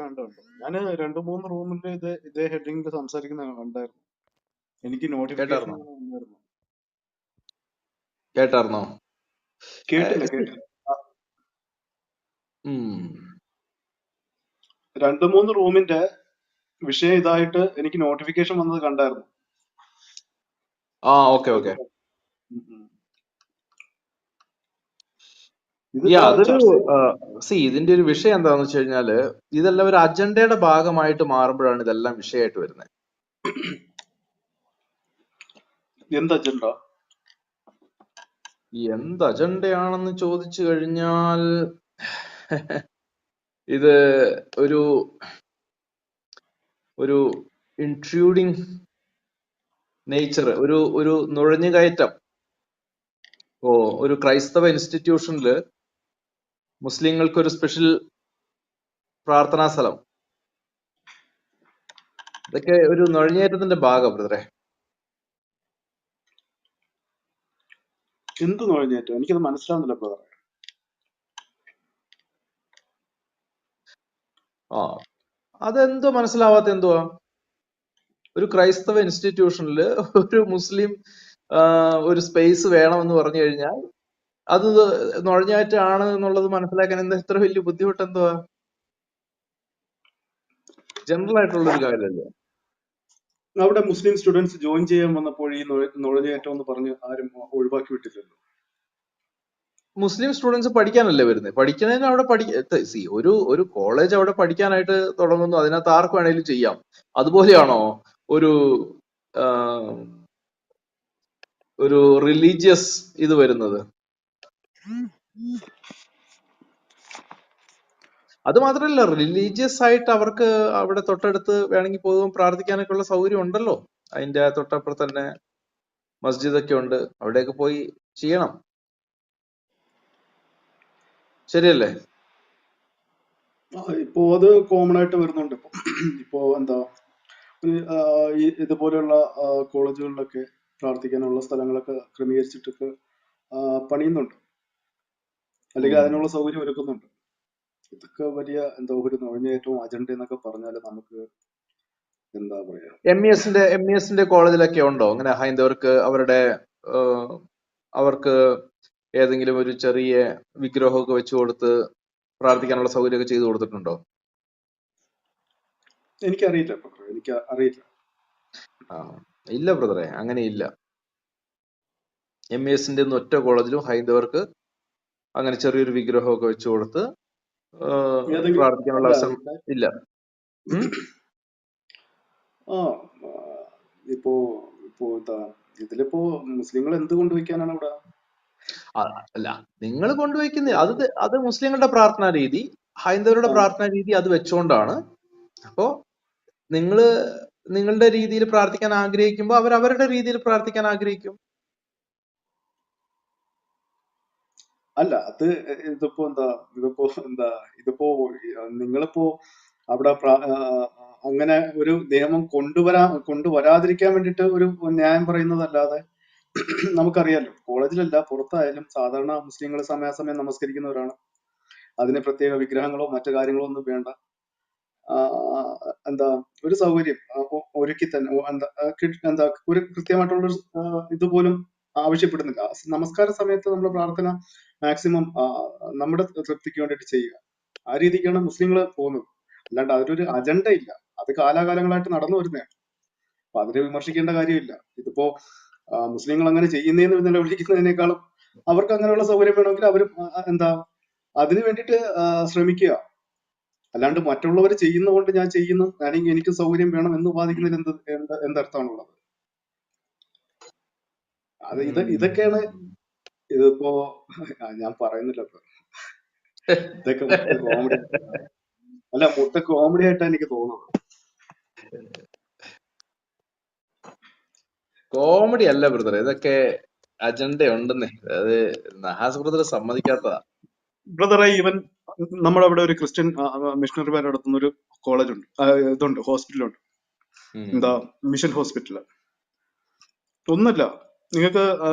കണ്ടു. ഞാൻ 2-3 റൂമിൽ ഇതേ ഹെഡിങ്ങിൽ സംസാരിക്കുന്ന കണ്ടായിരുന്നു. എനിക്ക് നോട്ടിഫിക്കേഷൻ കേട്ടായിരുന്നോ വന്നായിരുന്നു. കേട്ടായിരുന്നോ കേട്ടില്ല. ആ, 2-3 റൂമിന്റെ വിഷയം ഇതായിട്ട് എനിക്ക് നോട്ടിഫിക്കേഷൻ വന്നത് കണ്ടായിരുന്നു. Okay okay. ഉം, ഉം. ഇതിപ്പോ അതൊരു ചർച്ച ഇതിന്റെ ഒരു വിഷയം എന്താണെന്ന് വെച്ച് കഴിഞ്ഞാല്, ഇതെല്ലാം ഒരു അജണ്ടയുടെ ഭാഗമായിട്ട് മാറുമ്പോഴാണ് ഇതെല്ലാം വിഷയമായിട്ട് വരുന്നത്. എന്ത് അജണ്ട? എന്ത് അജണ്ടയാണെന്ന് ചോദിച്ചു കഴിഞ്ഞാൽ ഇത് ഒരു ഒരു ഇൻട്രൂഡിങ് നേച്ചർ, ഒരു നുഴഞ്ഞുകയറ്റം. ഒരു ക്രൈസ്തവ ഇൻസ്റ്റിറ്റ്യൂഷനില് മുസ്ലിങ്ങൾക്ക് ഒരു സ്പെഷ്യൽ പ്രാർത്ഥനാ സ്ഥലം, ഇതൊക്കെ ഒരു നുഴഞ്ഞുകയറ്റത്തിന്റെ ഭാഗം ബ്രദറെ. എന്ത് നുഴഞ്ഞേറ്റം? എനിക്കത് മനസ്സിലാവുന്നില്ല ബ്രദർ. അതെന്തോ മനസ്സിലാവാത്ത എന്തുവാ? ഒരു ക്രൈസ്തവ ഇൻസ്റ്റിറ്റ്യൂഷനിൽ ഒരു മുസ്ലിം ഒരു സ്പേസ് വേണമെന്ന് പറഞ്ഞു കഴിഞ്ഞാൽ അത് നുഴഞ്ഞാറ്റാണ് എന്നുള്ളത് മനസ്സിലാക്കാൻ എന്താ ഇത്ര വലിയ ബുദ്ധിമുട്ട്? എന്തുവാ? ജനറൽ ആയിട്ടുള്ളൊരു കാര്യമല്ലേ. അവിടെ മുസ്ലിം സ്റ്റുഡൻസ് ജോയിൻ ചെയ്യാൻ വന്നപ്പോൾ ഈ നുഴഞ്ഞേറ്റം എന്ന് പറഞ്ഞ് ആരും ഒഴിവാക്കി വിട്ടില്ലല്ലോ. മുസ്ലിം സ്റ്റുഡൻസ് പഠിക്കാനല്ലേ വരുന്നത്. പഠിക്കുന്നതിന് അവിടെ ഒരു കോളേജ് അവിടെ പഠിക്കാനായിട്ട് തുടങ്ങുന്നു, അതിനകത്ത് ആർക്ക് വേണേലും ചെയ്യാം. അതുപോലെയാണോ ഒരു റിലീജിയസ് ഇത് വരുന്നത്? അത് മാത്രല്ല, റിലീജിയസ് ആയിട്ട് അവർക്ക് അവിടെ തൊട്ടടുത്ത് വേണമെങ്കിൽ പോകും പ്രാർത്ഥിക്കാനൊക്കെ ഉള്ള സൗകര്യം ഉണ്ടല്ലോ. അതിന്റെ തൊട്ടപ്പുറത്ത് തന്നെ മസ്ജിദൊക്കെ ഉണ്ട്, അവിടെയൊക്കെ പോയി ചെയ്യണം. ശരിയല്ലേ? ഇപ്പോ അത് കോമൺ ആയിട്ട് വരുന്നുണ്ട്. ഇപ്പോ എന്താ ഇതുപോലെയുള്ള കോളേജുകളിലൊക്കെ പ്രാർത്ഥിക്കാനുള്ള സ്ഥലങ്ങളൊക്കെ ക്രമീകരിച്ചിട്ടൊക്കെ പണിയുന്നുണ്ട്, അല്ലെങ്കിൽ അതിനുള്ള സൗകര്യം ഒരുക്കുന്നുണ്ട്. ഇതൊക്കെ വലിയ എന്താ ഒരു നുഴഞ്ഞേറ്റവും അജണ്ട എന്നൊക്കെ പറഞ്ഞാൽ നമുക്ക് എന്താ പറയാ. MESന്റെ കോളേജിലൊക്കെ ഉണ്ടോ അങ്ങനെ ഹൈന്ദവർക്ക് അവർക്ക് ഏതെങ്കിലും ഒരു ചെറിയ വിഗ്രഹമൊക്കെ വെച്ചു കൊടുത്ത് പ്രാർത്ഥിക്കാനുള്ള സൗകര്യമൊക്കെ ചെയ്തു കൊടുത്തിട്ടുണ്ടോ? എനിക്കറിയില്ല. ഇല്ല ബ്രദറെ, അങ്ങനെ ഇല്ല. MESന്റെ ഒറ്റ കോളേജിലും ഹൈന്ദവർക്ക് അങ്ങനെ ചെറിയൊരു വിഗ്രഹമൊക്കെ വെച്ചു കൊടുത്ത് പ്രാർത്ഥിക്കാനുള്ള അവസരം ഇല്ല. ഇതിലിപ്പോ മുസ്ലിങ്ങൾ എന്ത് കൊണ്ടുവയ്ക്കാനാണ് അവിടെ? അല്ല, നിങ്ങൾ കൊണ്ടുവയ്ക്കുന്ന അത് മുസ്ലിങ്ങളുടെ പ്രാർത്ഥനാ രീതി, ഹൈന്ദവരുടെ പ്രാർത്ഥനാ രീതി അത് വെച്ചുകൊണ്ടാണ്. അപ്പോ നിങ്ങളുടെ രീതിയിൽ പ്രാർത്ഥിക്കാൻ ആഗ്രഹിക്കുമ്പോൾ അവർ അവരുടെ രീതിയിൽ പ്രാർത്ഥിക്കാൻ ആഗ്രഹിക്കും. അല്ല, അത് ഇതിപ്പോ നിങ്ങളിപ്പോ അവിടെ അങ്ങനെ ഒരു നിയമം കൊണ്ടുവരാതിരിക്കാൻ വേണ്ടിയിട്ട് ഒരു ന്യായം പറയുന്നതല്ലാതെ നമുക്കറിയാലോ, കോളേജിലല്ല പുറത്തായാലും സാധാരണ മുസ്ലിങ്ങൾ സമയാസമയം നമസ്കരിക്കുന്നവരാണ്. അതിന് പ്രത്യേക വിഗ്രഹങ്ങളോ മറ്റു കാര്യങ്ങളോ ഒന്നും വേണ്ട. ഒരു സൗകര്യം ഒരുക്കി തന്നെ ഒരു കൃത്യമായിട്ടുള്ള ഇതുപോലും ആവശ്യപ്പെടുന്നില്ല. നമസ്കാര സമയത്ത് നമ്മൾ പ്രാർത്ഥന മാക്സിമം നമ്മുടെ തൃപ്തിക്ക് വേണ്ടിയിട്ട് ചെയ്യുക. ആ രീതിക്കാണ് മുസ്ലിങ്ങൾ പോകുന്നത്. അല്ലാണ്ട് അതിലൊരു അജണ്ട ഇല്ല. അത് കാലാകാലങ്ങളായിട്ട് നടന്നു വരുന്നതാണ്. അപ്പൊ അതിനെ വിമർശിക്കേണ്ട കാര്യമില്ല. ഇതിപ്പോ മുസ്ലിങ്ങൾ അങ്ങനെ ചെയ്യുന്നതെന്ന് നിലവിളിക്കുന്നതിനേക്കാളും അവർക്ക് അങ്ങനെയുള്ള സൗകര്യം വേണമെങ്കിൽ അവരും അതിനു വേണ്ടിയിട്ട് ശ്രമിക്കുക. അല്ലാണ്ട് മറ്റുള്ളവർ ചെയ്യുന്നതുകൊണ്ട് ഞാൻ ചെയ്യുന്നു, അല്ലെങ്കിൽ എനിക്ക് സൗകര്യം വേണം എന്ന് വാദിക്കുന്നതിൽ എന്തർത്ഥമാണുള്ളത്? ഇതൊക്കെയാണ്. ഇതിപ്പോ ഞാൻ പറയുന്നില്ല, ഇതൊക്കെ കോമഡി. അല്ല, കോമഡി ആയിട്ടാണ് എനിക്ക് തോന്നുന്നത്. കോമഡി അല്ല ബ്രദർ, ഇതൊക്കെ അജണ്ട ഉണ്ടെന്നേ. അത് നഹാസ് ബ്രദർ സമ്മതിക്കാത്തതാ. ബ്രദറെ, ഈവൻ നമ്മുടെ അവിടെ ഒരു ക്രിസ്ത്യൻ മിഷണറിമാർ നടത്തുന്ന ഒരു കോളേജ് ഉണ്ട്, ഹോസ്പിറ്റലുണ്ട്. Mission hospital. ഒന്നല്ല, നിങ്ങൾക്ക്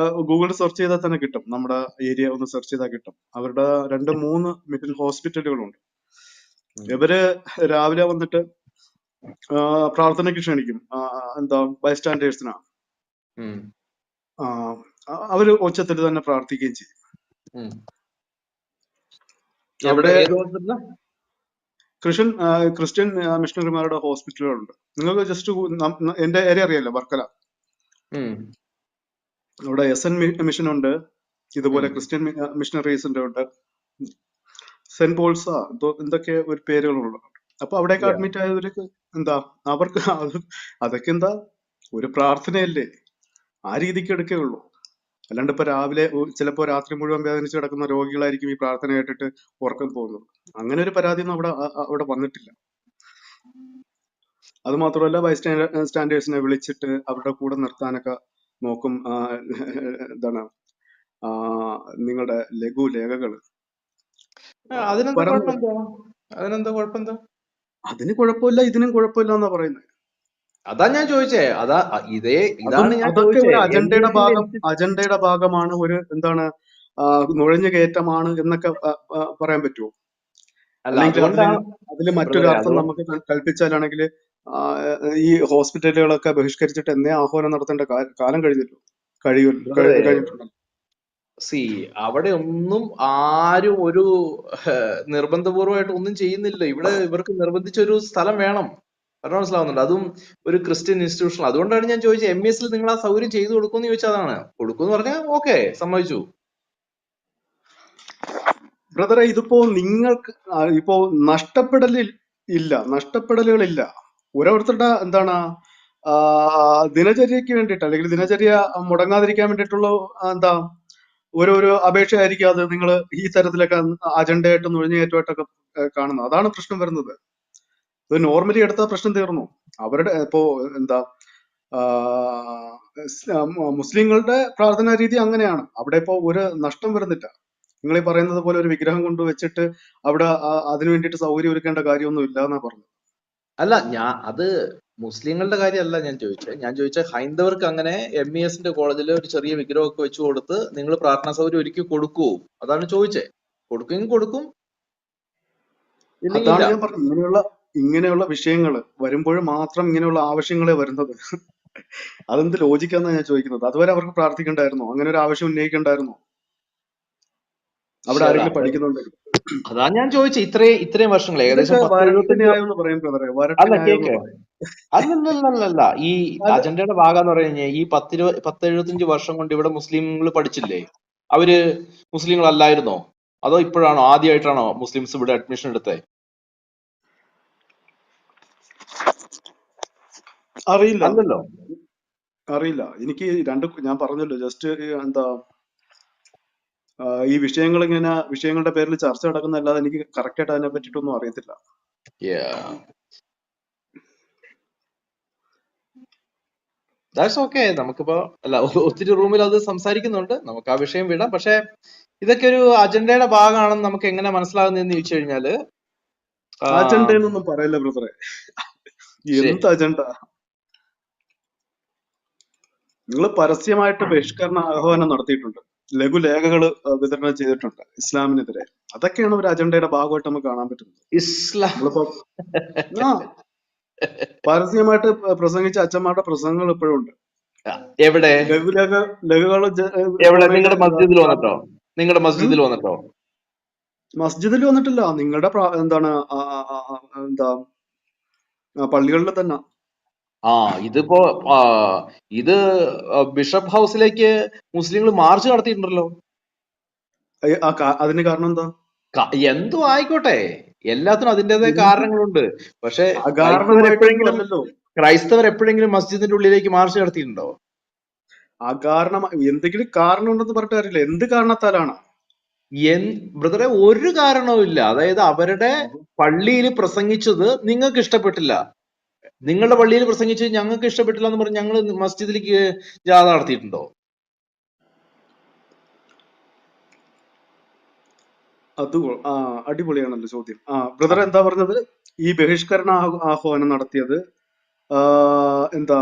ഗൂഗിളിൽ സെർച്ച് ചെയ്താൽ തന്നെ കിട്ടും. നമ്മുടെ ഏരിയ ഒന്ന് സെർച്ച് ചെയ്താൽ കിട്ടും. അവരുടെ 2-3 മിഷൻ ഹോസ്പിറ്റലുകളുണ്ട്. ഉം. ഇവര് രാവിലെ വന്നിട്ട് പ്രാർത്ഥനയ്ക്ക് ക്ഷണിക്കും. എന്താ ബൈസ്റ്റാൻഡേഴ്സിനാ. ഉം. അവര് ഉച്ചത്തിൽ തന്നെ പ്രാർത്ഥിക്കുകയും ചെയ്യും. ഉം. അവിടെ ഏത് ഹോസ്പിറ്റലാ? ക്രിസ്ത്യൻ മിഷണറിമാരുടെ ഹോസ്പിറ്റലുകളുണ്ട്. നിങ്ങൾക്ക് ജസ്റ്റ് എന്റെ ഏരിയ അറിയാലോ, വർക്കല. ഉം. അവിടെ SN മിഷൻ ഉണ്ട്, ഇതുപോലെ ഉം. ക്രിസ്ത്യൻ മിഷണറീസിന്റെ ഉണ്ട്, സെന്റ് പോൾസാ എന്തൊക്കെ ഒരു പേരുകളുണ്ട്. അപ്പൊ അവിടേക്ക് Yeah. അഡ്മിറ്റ് ആയവർക്ക് എന്താ, അവർക്ക് അതൊക്കെ എന്താ ഒരു പ്രാർത്ഥനയല്ലേ, ആ രീതിക്ക് എടുക്കുകയുള്ളൂ. അല്ലാണ്ട് ഇപ്പൊ രാവിലെ ചിലപ്പോ രാത്രി മുഴുവൻ വേദനിച്ച് കിടക്കുന്ന രോഗികളായിരിക്കും ഈ പ്രാർത്ഥന കേട്ടിട്ട് ഉറക്കം പോകുന്നത്. അങ്ങനെ ഒരു പരാതിയൊന്നും അവിടെ വന്നിട്ടില്ല. അത് മാത്രമല്ല, സ്റ്റാൻഡേഴ്സിനെ വിളിച്ചിട്ട് അവരുടെ കൂടെ നിർത്താനൊക്കെ നോക്കും. എന്താണ് നിങ്ങളുടെ ലഘുലേഖകൾ അതിനെന്താ പരന്നു കുഴപ്പമെന്താ? അതിനെന്താ കുഴപ്പമെന്താ? അതിന് കുഴപ്പമില്ല, ഇതിനും കുഴപ്പമില്ല എന്നാ പറയുന്നത്. അതാ ഞാൻ ചോദിച്ചേ. ഇതാണ് ഞാൻ അതൊക്കെ ചോദിച്ചേ. ഒരു അജണ്ടയുടെ MBS അജണ്ടയുടെ ഭാഗമാണ്, ഒരു എന്താണ് നുഴഞ്ഞു കയറ്റമാണ് എന്നൊക്കെ പറയാൻ പറ്റുമോ? അല്ല, അല്ലെങ്കിൽ അതുകൊണ്ടാണ് അതില് മറ്റൊരു ബ്രദറെ, അർത്ഥം നമുക്ക് കൽപ്പിച്ചാലാണെങ്കിൽ ഈ ഹോസ്പിറ്റലുകളൊക്കെ ബഹിഷ്കരിച്ചിട്ട് എന്നേ ആഹ്വാനം നടത്തേണ്ട കാലം ബ്രദറെ, കഴിഞ്ഞിട്ടുണ്ട്. അവിടെ ഒന്നും ആരും ഒരു നിർബന്ധപൂർവമായിട്ട് ഒന്നും ചെയ്യുന്നില്ല. ഇവിടെ ഇവർക്ക് നിർബന്ധിച്ചൊരു സ്ഥലം വേണം. പറഞ്ഞ മനസ്സിലാവുന്നുണ്ട്. അതും ഒരു ക്രിസ്ത്യൻ ഇൻസ്റ്റിറ്റ്യൂഷൻ. അതുകൊണ്ടാണ് ഞാൻ ചോദിച്ചത്, MBS നിങ്ങൾ ആ സൗകര്യം ചെയ്തു കൊടുക്കുമെന്ന് ചോദിച്ചതാണ്. കൊടുക്കുമെന്ന് പറഞ്ഞാൽ ഓക്കെ, സമ്മതിച്ചു. ബ്രദറെ, ഇതിപ്പോ നിങ്ങൾക്ക് ഇപ്പോ നഷ്ടപ്പെടലുകളില്ല. ഓരോരുത്തരുടെ എന്താണ് ദിനചര്യക്ക് വേണ്ടിയിട്ട്, അല്ലെങ്കിൽ ദിനചര്യ മുടങ്ങാതിരിക്കാൻ വേണ്ടിയിട്ടുള്ള എന്താ ഓരോരോ അപേക്ഷയായിരിക്കും അത്. നിങ്ങൾ ഈ തരത്തിലൊക്കെ അജണ്ടയായിട്ടും നുഴഞ്ഞുകയറ്റമായിട്ടൊക്കെ കാണുന്നത്. അതാണ് പ്രശ്നം വരുന്നത്. ഇത് നോർമലി എടുത്ത പ്രശ്നം തീർന്നു. അവരുടെ ഇപ്പോ എന്താ മുസ്ലിങ്ങളുടെ പ്രാർത്ഥനാ രീതി അങ്ങനെയാണ്. അവിടെ ഇപ്പോ ഒരു നഷ്ടം വരുന്നില്ല. നിങ്ങൾ ഈ പറയുന്നത് പോലെ ഒരു വിഗ്രഹം കൊണ്ട് വെച്ചിട്ട് അവിടെ അതിനു വേണ്ടിയിട്ട് സൗകര്യം ഒരുക്കേണ്ട കാര്യമൊന്നും ഇല്ല എന്നാ പറഞ്ഞത്. അല്ല, അത് മുസ്ലിങ്ങളുടെ കാര്യമല്ല ഞാൻ ചോദിച്ചത്. ഞാൻ ചോദിച്ച ഹൈന്ദവർക്ക് അങ്ങനെ MESന്റെ കോളേജിൽ ഒരു ചെറിയ വിഗ്രഹമൊക്കെ വെച്ചു കൊടുത്ത് നിങ്ങൾ പ്രാർത്ഥനാ സൗകര്യം ഒരുക്കി കൊടുക്കുവോ? അതാണ് ചോദിച്ചത്. കൊടുക്കുമെങ്കിൽ കൊടുക്കും, ഇല്ലെങ്കിൽ അതാണ് ഇല്ല. ഞാൻ പറഞ്ഞത്. ഇങ്ങനെയുള്ള വിഷയങ്ങൾ വരുമ്പോൾ മാത്രം ഇങ്ങനെയുള്ള ആവശ്യങ്ങളെ വരുന്നത്. അതെന്ത് ലോജിക്കാന്നാ ഞാൻ ചോദിക്കുന്നത്. അതുവരെ അവർക്ക് പ്രാർത്ഥിക്കണ്ടായിരുന്നോ? അങ്ങനെ ഒരു ആവശ്യം ഉന്നയിക്കണ്ടായിരുന്നോ? അവിടെ ആരെങ്കിലും പഠിക്കുന്നുണ്ടെങ്കിൽ. അതാ ഞാൻ ചോദിച്ചത്. ഇത്രയും വർഷങ്ങൾ, ഏകദേശം ഇതൊക്കെ 10-75. വരട്ടിന്യായം എന്ന് പറയും ബ്രദറെ, അല്ല, വരട്ടിന്യായം എന്ന് കേക്ക്. പറയും. അല്ലല്ലല്ല, ഈ അജണ്ടയുടെ ഭാഗം എന്ന് പറഞ്ഞു കഴിഞ്ഞാൽ ഈ 10-75 വർഷം കൊണ്ട് ഇവിടെ മുസ്ലിങ്ങൾ പഠിച്ചില്ലേ? അവര് മുസ്ലിങ്ങൾ അല്ലായിരുന്നോ? അതോ ഇപ്പോഴാണോ, ആദ്യമായിട്ടാണോ മുസ്ലിംസ് ഇവിടെ അഡ്മിഷൻ എടുത്തത്? അല്ലല്ലോ. അറിയില്ല എനിക്ക്. ഞാൻ പറഞ്ഞല്ലോ, ജസ്റ്റ് എന്താ ഈ വിഷയങ്ങളുടെ പേരിൽ ചർച്ച നടക്കുന്നതല്ലാതെ എനിക്ക് കറക്റ്റ് ആയിട്ട് അതിനെ പറ്റിയിട്ടൊന്നും അറിയത്തില്ല. That's okay. നമുക്കിപ്പോ അല്ല, ഒത്തിരി റൂമിൽ അത് സംസാരിക്കുന്നുണ്ട്, നമുക്ക് ആ വിഷയം വിടാം. പക്ഷെ ഇതൊക്കെ ഒരു അജണ്ടയുടെ ഭാഗമാണെന്ന് നമുക്ക് എങ്ങനെ മനസ്സിലാകുന്നതെന്ന് ചോദിച്ചു കഴിഞ്ഞാല്, അജണ്ട എന്നൊന്നും പറയല്ല ബ്രദറെ. എന്ത് അജണ്ട? നിങ്ങൾ പരസ്യമായിട്ട് ബഹിഷ്കരണ ആഹ്വാനം നടത്തിയിട്ടുണ്ട്, ലഘുലേഖകൾ വിതരണം ചെയ്തിട്ടുണ്ട് ഇസ്ലാമിനെതിരെ. അതൊക്കെയാണ് ഒരു അജണ്ടയുടെ ഭാഗമായിട്ട് നമുക്ക് കാണാൻ പറ്റുന്നത്. ഇസ്ലാം പരസ്യമായിട്ട് പ്രസംഗിച്ച അച്ഛന്മാരുടെ പ്രസംഗങ്ങൾ ഇപ്പോഴും ഉണ്ട്. എവിടെ? ലഘുകൾ എവിടെ? നിങ്ങളുടെ മസ്ജിദിൽ വന്നിട്ടോ? നിങ്ങളുടെ മസ്ജിദിൽ വന്നിട്ടോ? മസ്ജിദിൽ വന്നിട്ടില്ല. നിങ്ങളുടെ എന്താണ് എന്താ പള്ളികളിൽ തന്നെ. ഇതിപ്പോ ഇത് ബിഷപ്പ് ഹൗസിലേക്ക് മുസ്ലിങ്ങൾ മാർച്ച് നടത്തിയിട്ടുണ്ടല്ലോ. അതിന് കാരണം എന്താ? എന്തോ ആയിക്കോട്ടെ, എല്ലാത്തിനും അതിൻ്റെതായ കാരണങ്ങളുണ്ട്. പക്ഷെ ക്രൈസ്തവർ എപ്പോഴെങ്കിലും മസ്ജിദിന്റെ ഉള്ളിലേക്ക് മാർച്ച് നടത്തിയിട്ടുണ്ടോ? എന്തെങ്കിലും കാരണം ഉണ്ടെന്ന് പറഞ്ഞിട്ട് കാര്യമില്ല. എന്ത് കാരണത്താലാണ്? ബ്രദറെ, ഒരു കാരണവും ഇല്ല. അതായത് അവരുടെ പള്ളിയിൽ പ്രസംഗിച്ചത് നിങ്ങൾക്ക് ഇഷ്ടപ്പെട്ടില്ല, നിങ്ങളുടെ പള്ളിയിൽ പ്രസംഗിച്ചത് ഞങ്ങൾക്ക് ഇഷ്ടപ്പെട്ടില്ല എന്ന് പറഞ്ഞ് ഞങ്ങൾ മസ്ജിദിലേക്ക് ജാഥ നടത്തിയിട്ടുണ്ടോ? അത് അടിപൊളിയാണല്ലോ ചോദ്യം. ബ്രദർ എന്താ പറഞ്ഞത്? ഈ ബഹിഷ്കരണ ആഹ്വാനം നടത്തിയത് എന്താ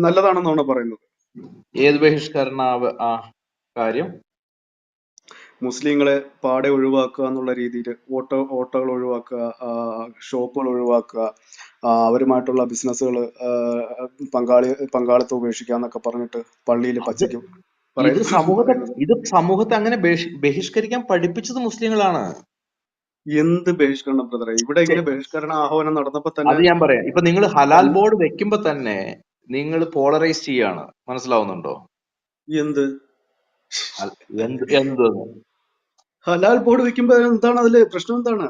നല്ലതാണെന്നാണ് പറയുന്നത്. ഏത് ബഹിഷ്കരണ കാര്യം? മുസ്ലിങ്ങളെ പാടെ ഒഴിവാക്കുക എന്നുള്ള രീതിയിൽ ഓട്ടോകൾ ഒഴിവാക്കുക, ഷോപ്പുകൾ ഒഴിവാക്കുക, അവരുമായിട്ടുള്ള ബിസിനസ്സുകൾ പങ്കാളിത്തം ഉപേക്ഷിക്കുക എന്നൊക്കെ പറഞ്ഞിട്ട് പള്ളിയിൽ അത് പച്ചയ്ക്ക് ഇത് സമൂഹത്തെ പറയുന്നത്. സമൂഹത്തെ അങ്ങനെ ബഹിഷ്കരിക്കാൻ പഠിപ്പിച്ചത് മുസ്ലിങ്ങളാണ്. എന്ത് ബഹിഷ്കരണം ബ്രദറെ? ഇവിടെ ഇങ്ങനെ ബഹിഷ്കരണ ആഹ്വാനം നടന്നപ്പോ തന്നെ അത് ഞാൻ പറയാം. ഇപ്പൊ നിങ്ങൾ ഹലാൽ ബോർഡ് വെക്കുമ്പോ തന്നെ നിങ്ങൾ പോളറൈസ് ചെയ്യാണ്. മനസ്സിലാവുന്നുണ്ടോ? എന്ത് എന്ത് ഹലാൽ ബോർഡ് വെക്കുമ്പോ എന്താണ് അതില് പ്രശ്നം? എന്താണ്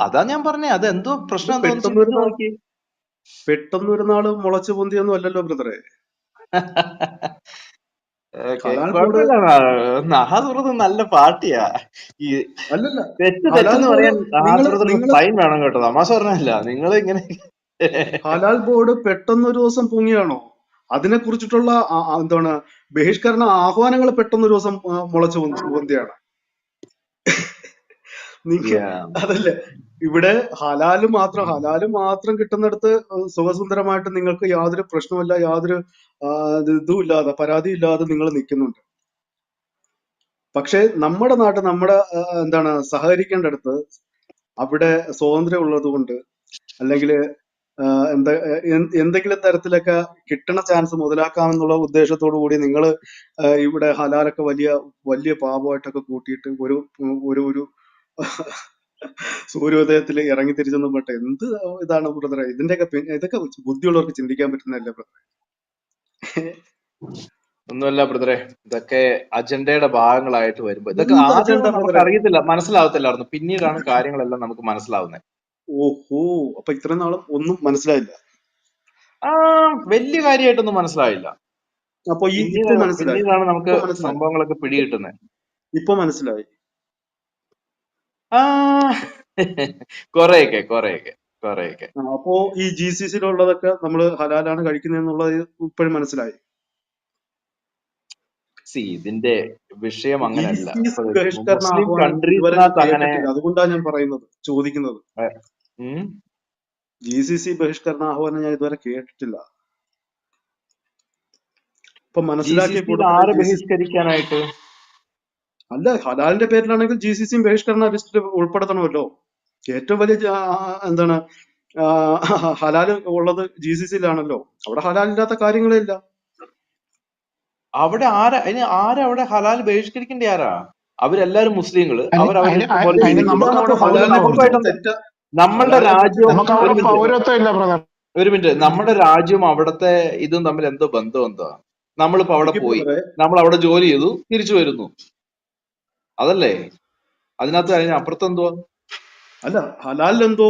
അതാ ഞാൻ പറഞ്ഞേ, അത് എന്തോ പ്രശ്നം എന്തോന്ന് പെട്ടെന്നൊരു ചിന്തിച്ചു നോക്കി. പെട്ടെന്നൊരു നാള് മുളച്ചു പൊന്തിയൊന്നും അല്ലല്ലോ ബ്രദറെ. ഹലാൽ ബോർഡ് നഹാസുഹൃത്ത് നല്ല പാട്ടിയാ. ഈ അല്ലല്ല, തെറ്റ് ഹലാൽ തെറ്റെന്ന് ബോർഡ് പറയാൻ നഹാസുഹൃത്തിന് ഫൈൻ വേണം കേട്ടോ. തമാശ പറഞ്ഞല്ല. നിങ്ങൾ ഇങ്ങനെ ഹലാൽ ബോർഡ് പെട്ടെന്നൊരു ദിവസം പൊങ്ങിയാണോ? അതിനെ കുറിച്ചിട്ടുള്ള എന്താണ് ബഹിഷ്കരണ ആഹ്വാനങ്ങൾ പെട്ടെന്നൊരു ദിവസം മുളച്ചു പൊന്തിയാണ്. നിങ്ങ അതല്ല, ഇവിടെ ഹലാല് മാത്രം കിട്ടുന്നിടത്ത് സുഖസുന്ദരമായിട്ട് നിങ്ങൾക്ക് യാതൊരു പ്രശ്നമില്ല, യാതൊരു ഇതും ഇല്ലാതെ, പരാതിയില്ലാതെ നിങ്ങൾ നിൽക്കുന്നുണ്ട്. പക്ഷെ നമ്മുടെ നാട്, നമ്മുടെ എന്താണ് സഹകരിക്കേണ്ടടുത്ത് അവിടെ സ്വാതന്ത്ര്യം ഉള്ളത് കൊണ്ട്, അല്ലെങ്കിൽ എന്തെങ്കിലും തരത്തിലൊക്കെ കിട്ടണ ചാൻസ് മുതലാക്കാമെന്നുള്ള ഉദ്ദേശത്തോടു കൂടി നിങ്ങൾ ഇവിടെ ഹലാലൊക്കെ വലിയ വലിയ പാപമായിട്ടൊക്കെ കൂട്ടിയിട്ട് ഒരു ഒരു ഒരു സൂര്യോദയത്തിൽ ഇറങ്ങി തിരിച്ചെന്ന് പെട്ടെ എന്ത് ഇതാണ് ബ്രദറെ? ഇതൊക്കെ ബുദ്ധിയുള്ളവർക്ക് ചിന്തിക്കാൻ പറ്റുന്നതല്ലേ ബ്രദറെ? ഒന്നുമല്ല ബ്രദറെ, ഇതൊക്കെ അജണ്ടയുടെ ഭാഗങ്ങളായിട്ട് വരുമ്പോ ഇതൊക്കെ എന്ത് ആദ്യം അജണ്ട നമുക്ക് ബ്രദറെ? അറിയത്തില്ല, മനസ്സിലാവത്തില്ലായിരുന്നു. പിന്നീടാണ് കാര്യങ്ങളെല്ലാം നമുക്ക് മനസ്സിലാവുന്നത്. ഓഹോ, അപ്പൊ ഇത്രയും നാളും ഒന്നും മനസ്സിലായില്ല. വലിയ കാര്യമായിട്ടൊന്നും മനസ്സിലായില്ല. അപ്പൊ ഇപ്പൊ മനസ്സിലായി? പിന്നീടാണ് നമുക്ക് സംഭവങ്ങളൊക്കെ പിടികിട്ടുന്നത്. ഇപ്പൊ മനസ്സിലായി? കൊറേയൊക്കെ. അപ്പോ ഈ GCC-യിലുള്ളതൊക്കെ നമ്മള് ഹലാലാണ് കഴിക്കുന്നതെന്നുള്ളത് ഇപ്പോഴും മനസ്സിലായി? ഇതിന്റെ വിഷയം അങ്ങനെയല്ല. GCC ബഹിഷ്കരണ മുസ്ലിം ആഹ്വാനം ഇതുവരെ ഞാൻ കൺട്രീസിനകത്ത് അങ്ങനെ കേട്ടിട്ടില്ല. അതുകൊണ്ടാണ് ഞാൻ ചോദിക്കുന്നത്. GCC ബഹിഷ്കരണ ആഹ്വാനം ഞാൻ ഇതുവരെ കേട്ടിട്ടില്ല. ഇപ്പൊ മനസ്സിലാക്കിയ ആര് ബഹിഷ്കരിക്കാനായിട്ട്? അല്ല, ഹലാലിന്റെ പേരിലാണെങ്കിൽ GCC ബഹിഷ്കരണ ലിസ്റ്റിൽ ഉൾപ്പെടുത്തണമല്ലോ. ഏറ്റവും വലിയ എന്താണ് ഹലാല് ഉള്ളത് GCC-യിലാണല്ലോ. അവിടെ ഹലാലില്ലാത്ത കാര്യങ്ങളേ ഇല്ല. അവിടെ ആരവിടെ ഹലാൽ ബഹിഷ്കരിക്കേണ്ട ആരാ? അവരെല്ലാരും മുസ്ലിങ്ങള്. നമ്മളുടെ രാജ്യവും ഒരു മിനിറ്റ്, നമ്മുടെ രാജ്യവും അവിടത്തെ ഇതും തമ്മിൽ എന്തോ ബന്ധം എന്താ? നമ്മളിപ്പോ അവിടെ പോയി, നമ്മൾ അവിടെ ജോലി ചെയ്തു, തിരിച്ചു വരുന്നു, അതല്ലേ? അതിനകത്ത് അപ്പുറത്ത് എന്തുവാ? അല്ല, ഹലാലിലെന്തോ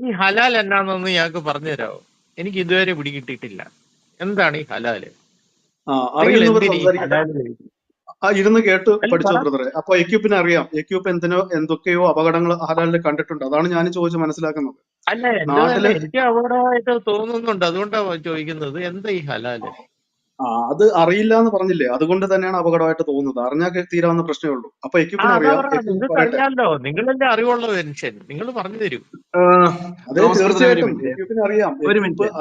ഈ ഹലാൽ എന്നാന്നൊന്ന് ഞങ്ങൾക്ക് പറഞ്ഞു തരാമോ? എനിക്ക് ഇതുവരെ പിടികിട്ടിട്ടില്ല. എന്താണ് ഈ ഹലാല്? ഇരുന്ന് കേട്ട് പഠിച്ചോ ബ്രദറെ. അപ്പൊ എക്യൂപ്പിനെ അറിയാം. എക്യൂപ്പ് എന്തൊക്കെയോ അപകടങ്ങൾ ഹലാലിൽ കണ്ടിട്ടുണ്ട്. അതാണ് ഞാൻ ചോദിച്ച് മനസ്സിലാക്കുന്നത്. അല്ല, എനിക്ക് അപകടമായിട്ട് തോന്നുന്നുണ്ട്. അതുകൊണ്ടാണ് ചോദിക്കുന്നത്, എന്താ ഈ ഹലാല്? അത് അറിയില്ല എന്ന് പറഞ്ഞില്ലേ? അതുകൊണ്ട് തന്നെയാണ് അപകടമായിട്ട് തോന്നുന്നത്. അറിഞ്ഞാൽ തീരാവുന്ന പ്രശ്നമേ ഉള്ളൂ. അപ്പൊ എക്യൂപ്പിനെ അറിയാം. നിങ്ങൾക്ക് അറിയാമല്ലോ, നിങ്ങളല്ലേ അറിവുള്ള മനുഷ്യൻ, നിങ്ങൾ പറഞ്ഞു തരൂ. അതെ, തീർച്ചയായിട്ടും എക്യൂപ്പിനെ അറിയാം.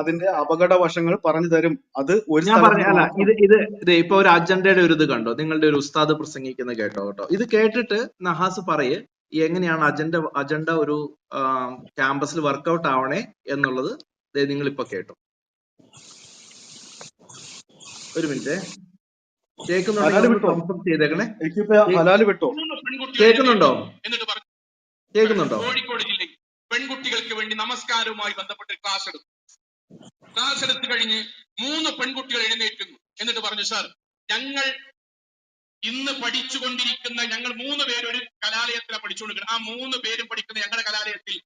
അതിന്റെ അപകട വശങ്ങൾ പറഞ്ഞു തരും. അത് ഒരു ഇത് ഇപ്പൊ ഒരു അജണ്ടയുടെ ഒരു ഇത് കണ്ടോ? നിങ്ങളുടെ ഒരു ഉസ്താദ് പ്രസംഗിക്കുന്ന കേട്ടോ. ഇത് കേട്ടിട്ട് നഹാസ് പറയേ എങ്ങനെയാണ് അജണ്ട ഒരു ക്യാമ്പസിൽ വർക്ക്ഔട്ട് ആവണേ എന്നുള്ളത് നിങ്ങൾ ഇപ്പൊ കേട്ടോ. ഒരു മിനിറ്റ്, കേൾക്കുന്നുണ്ടോ? കോഴിക്കോട് ജില്ലയിൽ പെൺകുട്ടികൾക്ക് വേണ്ടി നമസ്കാരവുമായി ബന്ധപ്പെട്ട് ക്ലാസ് എടുത്തു കഴിഞ്ഞ് 3 പെൺകുട്ടികൾ എഴുന്നേറ്റുന്നു. എന്നിട്ട് പറഞ്ഞു, സാർ, ഞങ്ങൾ ഇന്ന് പഠിച്ചുകൊണ്ടിരിക്കുന്ന ഞങ്ങൾ 3 പേര് ഒരു കലാലയത്തിലാണ് പഠിച്ചുകൊണ്ടിരിക്കുന്നത്. ആ 3 പേരും പഠിക്കുന്ന ഞങ്ങളുടെ കലാലയത്തിൽ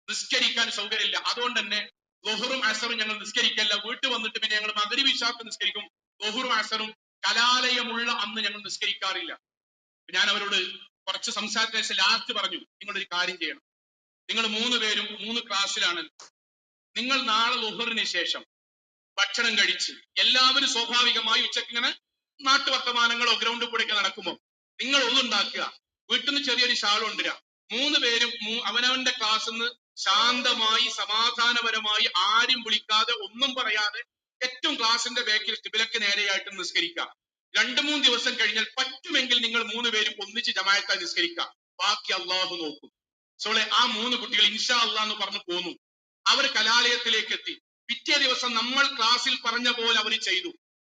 നിസ്കരിക്കാൻ സൗകര്യമില്ല. അതുകൊണ്ട് തന്നെ ളുഹറും അസറും ഞങ്ങൾ നിസ്കരിക്കല്ല. വീട്ടിൽ വന്നിട്ട് പിന്നെ ഞങ്ങൾ മഗ്‌രിബ് ഇശാക്ക് നിസ്കരിക്കും. ളുഹറും അസറും കലാലയമുള്ള അന്ന് ഞങ്ങൾ നിസ്കരിക്കാറില്ല. ഞാൻ അവരോട് കുറച്ച് സംസാരത്തിന് ശേഷം ലാസ്റ്റ് പറഞ്ഞു, നിങ്ങളൊരു കാര്യം ചെയ്യണം. നിങ്ങൾ 3 പേരും 3 ക്ലാസ്സിലാണ്. നിങ്ങൾ നാളെ ളുഹറിന് ശേഷം ഭക്ഷണം കഴിച്ച് എല്ലാവരും സ്വാഭാവികമായി ഉച്ചക്ക് ഇങ്ങനെ നാട്ടുവർത്തമാനങ്ങളോ ഗ്രൗണ്ടിൽ കൂടെയൊക്കെ നടക്കുമ്പോൾ നിങ്ങൾ ഒന്നുണ്ടാക്കുക, വീട്ടിൽ നിന്ന് ചെറിയൊരു ഷാൾ കൊണ്ടുവരിക. 3 പേരും അവനവന്റെ ക്ലാസ്സിൽ നിന്ന് ശാന്തമായി സമാധാനപരമായി ആരും വിളിക്കാതെ ഒന്നും പറയാതെ ഏറ്റവും ക്ലാസിന്റെ ബാക്കിൽ കിബിലക്ക് നേരെയായിട്ട് നിസ്കരിക്കുക. 2-3 ദിവസം കഴിഞ്ഞാൽ പറ്റുമെങ്കിൽ നിങ്ങൾ 3 പേരും ഒന്നിച്ച് ജമാഅത്തായി നിസ്കരിക്കാം, ബാക്കി അള്ളാഹു നോക്കും. സോളെ ആ 3 കുട്ടികൾ ഇൻഷാ അള്ളാഹ് എന്ന് പറഞ്ഞു പോന്നു. അവർ കലാലയത്തിലേക്ക് എത്തി. പിറ്റേ ദിവസം നമ്മൾ ക്ലാസ്സിൽ പറഞ്ഞ പോലെ അവർ ചെയ്തു.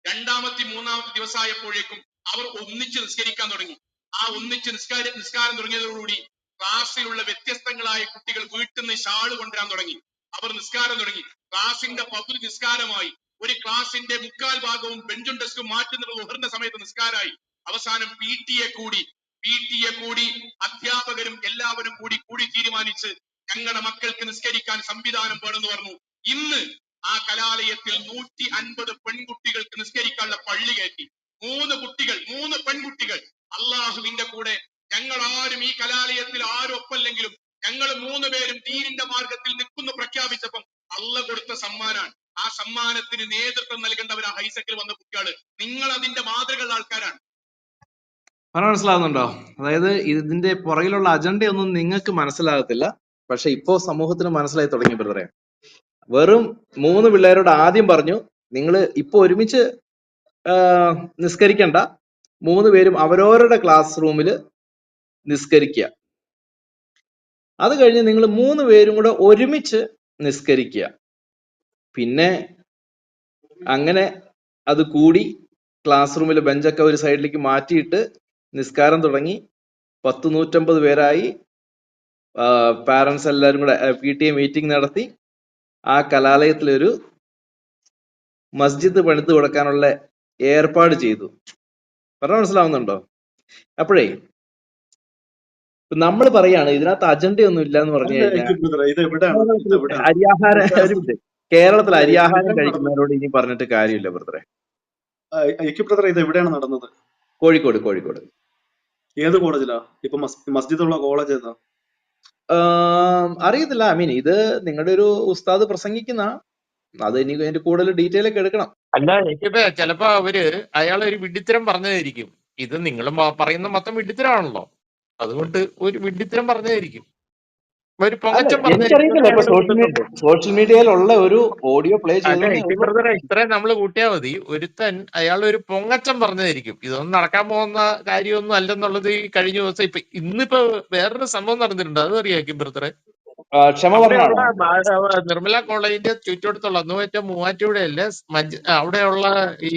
2-ാമത്തെ 3-ാമത്തെ ദിവസമായപ്പോഴേക്കും അവർ ഒന്നിച്ച് നിസ്കരിക്കാൻ തുടങ്ങി. ആ ഒന്നിച്ച് നിസ്കാരം തുടങ്ങിയതോടുകൂടി ക്ലാസ്സിലുള്ള വ്യത്യസ്തങ്ങളായ കുട്ടികൾ വീട്ടിൽ നിന്ന് ഷാള് കൊണ്ടുവരാൻ തുടങ്ങി. അവർ നിസ്കാരം തുടങ്ങി. ക്ലാസിന്റെ പകുതി നിസ്കാരമായി. ഒരു ക്ലാസിന്റെ 3/4 ഭാഗവും ബെഞ്ചും ഡെസ്കും മാറ്റുന്നത് ഉഹറിന്റെ സമയത്ത് നിസ്കാരമായി. അവസാനം പി ടി എ കൂടി അധ്യാപകരും എല്ലാവരും കൂടി തീരുമാനിച്ച് ഞങ്ങളുടെ മക്കൾക്ക് നിസ്കരിക്കാൻ സംവിധാനം വേണമെന്ന് പറഞ്ഞു. ഇന്ന് ആ കലാലയത്തിൽ 150 പെൺകുട്ടികൾക്ക് നിസ്കരിക്കാനുള്ള പള്ളി കയറ്റി. 3 പെൺകുട്ടികൾ അള്ളാഹുവിന്റെ കൂടെ. ഞങ്ങൾ ആരും ഈ കലാലയത്തിൽ ആരും ഒപ്പല്ലെങ്കിലും ഞങ്ങൾ 3 പേരും ദീനിന്റെ മാർഗത്തിൽ നിൽക്കുന്നു പ്രഖ്യാപിച്ചപ്പം അള്ളാഹ് കൊടുത്ത സമ്മാനാണ്. ആ സമ്മാനത്തിന് നേതൃത്വം നൽകേണ്ടവർ ആ ഹൈസക്കിൽ വന്ന കുട്ടികള്. നിങ്ങൾ അതിന്റെ മാതൃകയുള്ള ആൾക്കാരാണ്. മനസ്സിലാകുന്നുണ്ടോ? അതായത് ഇതിന്റെ പുറകിലുള്ള അജണ്ടയൊന്നും നിങ്ങൾക്ക് മനസ്സിലാകത്തില്ല, പക്ഷെ ഇപ്പോ സമൂഹത്തിന് മനസ്സിലായി തുടങ്ങി ബ്രദറെ. വെറും 3 പിള്ളേരോട് ആദ്യം പറഞ്ഞു, നിങ്ങൾ ഇപ്പൊ ഒരുമിച്ച് നിസ്കരിക്കണ്ട, 3 പേരും അവരവരുടെ ക്ലാസ് റൂമിൽ നിസ്കരിക്കുക. അത് കഴിഞ്ഞ് നിങ്ങൾ 3 പേരും കൂടെ ഒരുമിച്ച് നിസ്കരിക്കുക. പിന്നെ അങ്ങനെ അത് കൂടി ക്ലാസ് റൂമിലെ ബെഞ്ചൊക്കെ ഒരു സൈഡിലേക്ക് മാറ്റിയിട്ട് നിസ്കാരം തുടങ്ങി. 150 പേരായി. പാരന്റ്സ് എല്ലാവരും കൂടെ PTA മീറ്റിംഗ് നടത്തി ആ കലാലയത്തിലൊരു മസ്ജിദ് പണിത് കൊടുക്കാനുള്ള ഏർപ്പാട് ചെയ്തു. പറഞ്ഞ മനസ്സിലാവുന്നുണ്ടോ? അപ്പോഴേ നമ്മൾ പറയാണ് ഇതിനകത്ത് അജണ്ടയൊന്നും ഇല്ല എന്ന് പറഞ്ഞു കഴിഞ്ഞാൽ അരിയാഹാരം കേരളത്തിൽ അരിയാഹാരം കഴിക്കുന്നവരോട് ഇനി പറഞ്ഞിട്ട് കാര്യമില്ല ബ്രദറെ. ബ്രദർ ഇത് എവിടെയാണ് നടന്നത്? കോഴിക്കോട്. ഏത് കോളേജിലാ? ഇപ്പൊ മസ്ജിദ് ഉള്ള കോളേജ് ഏതാ? അറിയത്തില്ല. ഇത് നിങ്ങളുടെ ഒരു ഉസ്താദ് പ്രസംഗിക്കുന്ന, അത് ഇനി അതിന്റെ കൂടുതൽ ഡീറ്റെയിൽ ഒക്കെ എടുക്കണം. അല്ല, എനിക്കിപ്പോ ചിലപ്പോ അയാളൊരു വിഡ്ഢിത്തരം പറഞ്ഞതായിരിക്കും. ഇത് നിങ്ങൾ പറയുന്ന മൊത്തം വിഡ്ഢിത്തരാണല്ലോ, അതുകൊണ്ട് ഒരു വിഡ്ഢിത്തരം പറഞ്ഞതായിരിക്കും, ഒരു പൊങ്ങച്ചം എനിക്കറിയത്തില്ല. ഇപ്പൊ സോഷ്യൽ മീഡിയയിലുള്ള ഒരു ഓഡിയോ പ്ലേ അല്ല ചെയ്തു. ബ്രദറെ, ഇത്രയും നമ്മൾ കൂട്ടിയാൽ മതി. അയാൾ ഒരു പൊങ്ങച്ചം പറഞ്ഞതായിരിക്കും. ഇതൊന്നും നടക്കാൻ പോകുന്ന കാര്യമൊന്നും അല്ലെന്നുള്ളത് ഈ കഴിഞ്ഞ ദിവസം ഇന്നിപ്പോ വേറൊരു സംഭവം നടന്നിട്ടുണ്ട്. അത് അറിയാം ബ്രദറെ. ക്ഷമ പറഞ്ഞാണോ? നിർമ്മല കോളേജിന്റെ ചുറ്റോടത്തുള്ള മൂവാറ്റുപുഴയല്ലേ അവിടെയുള്ള ഈ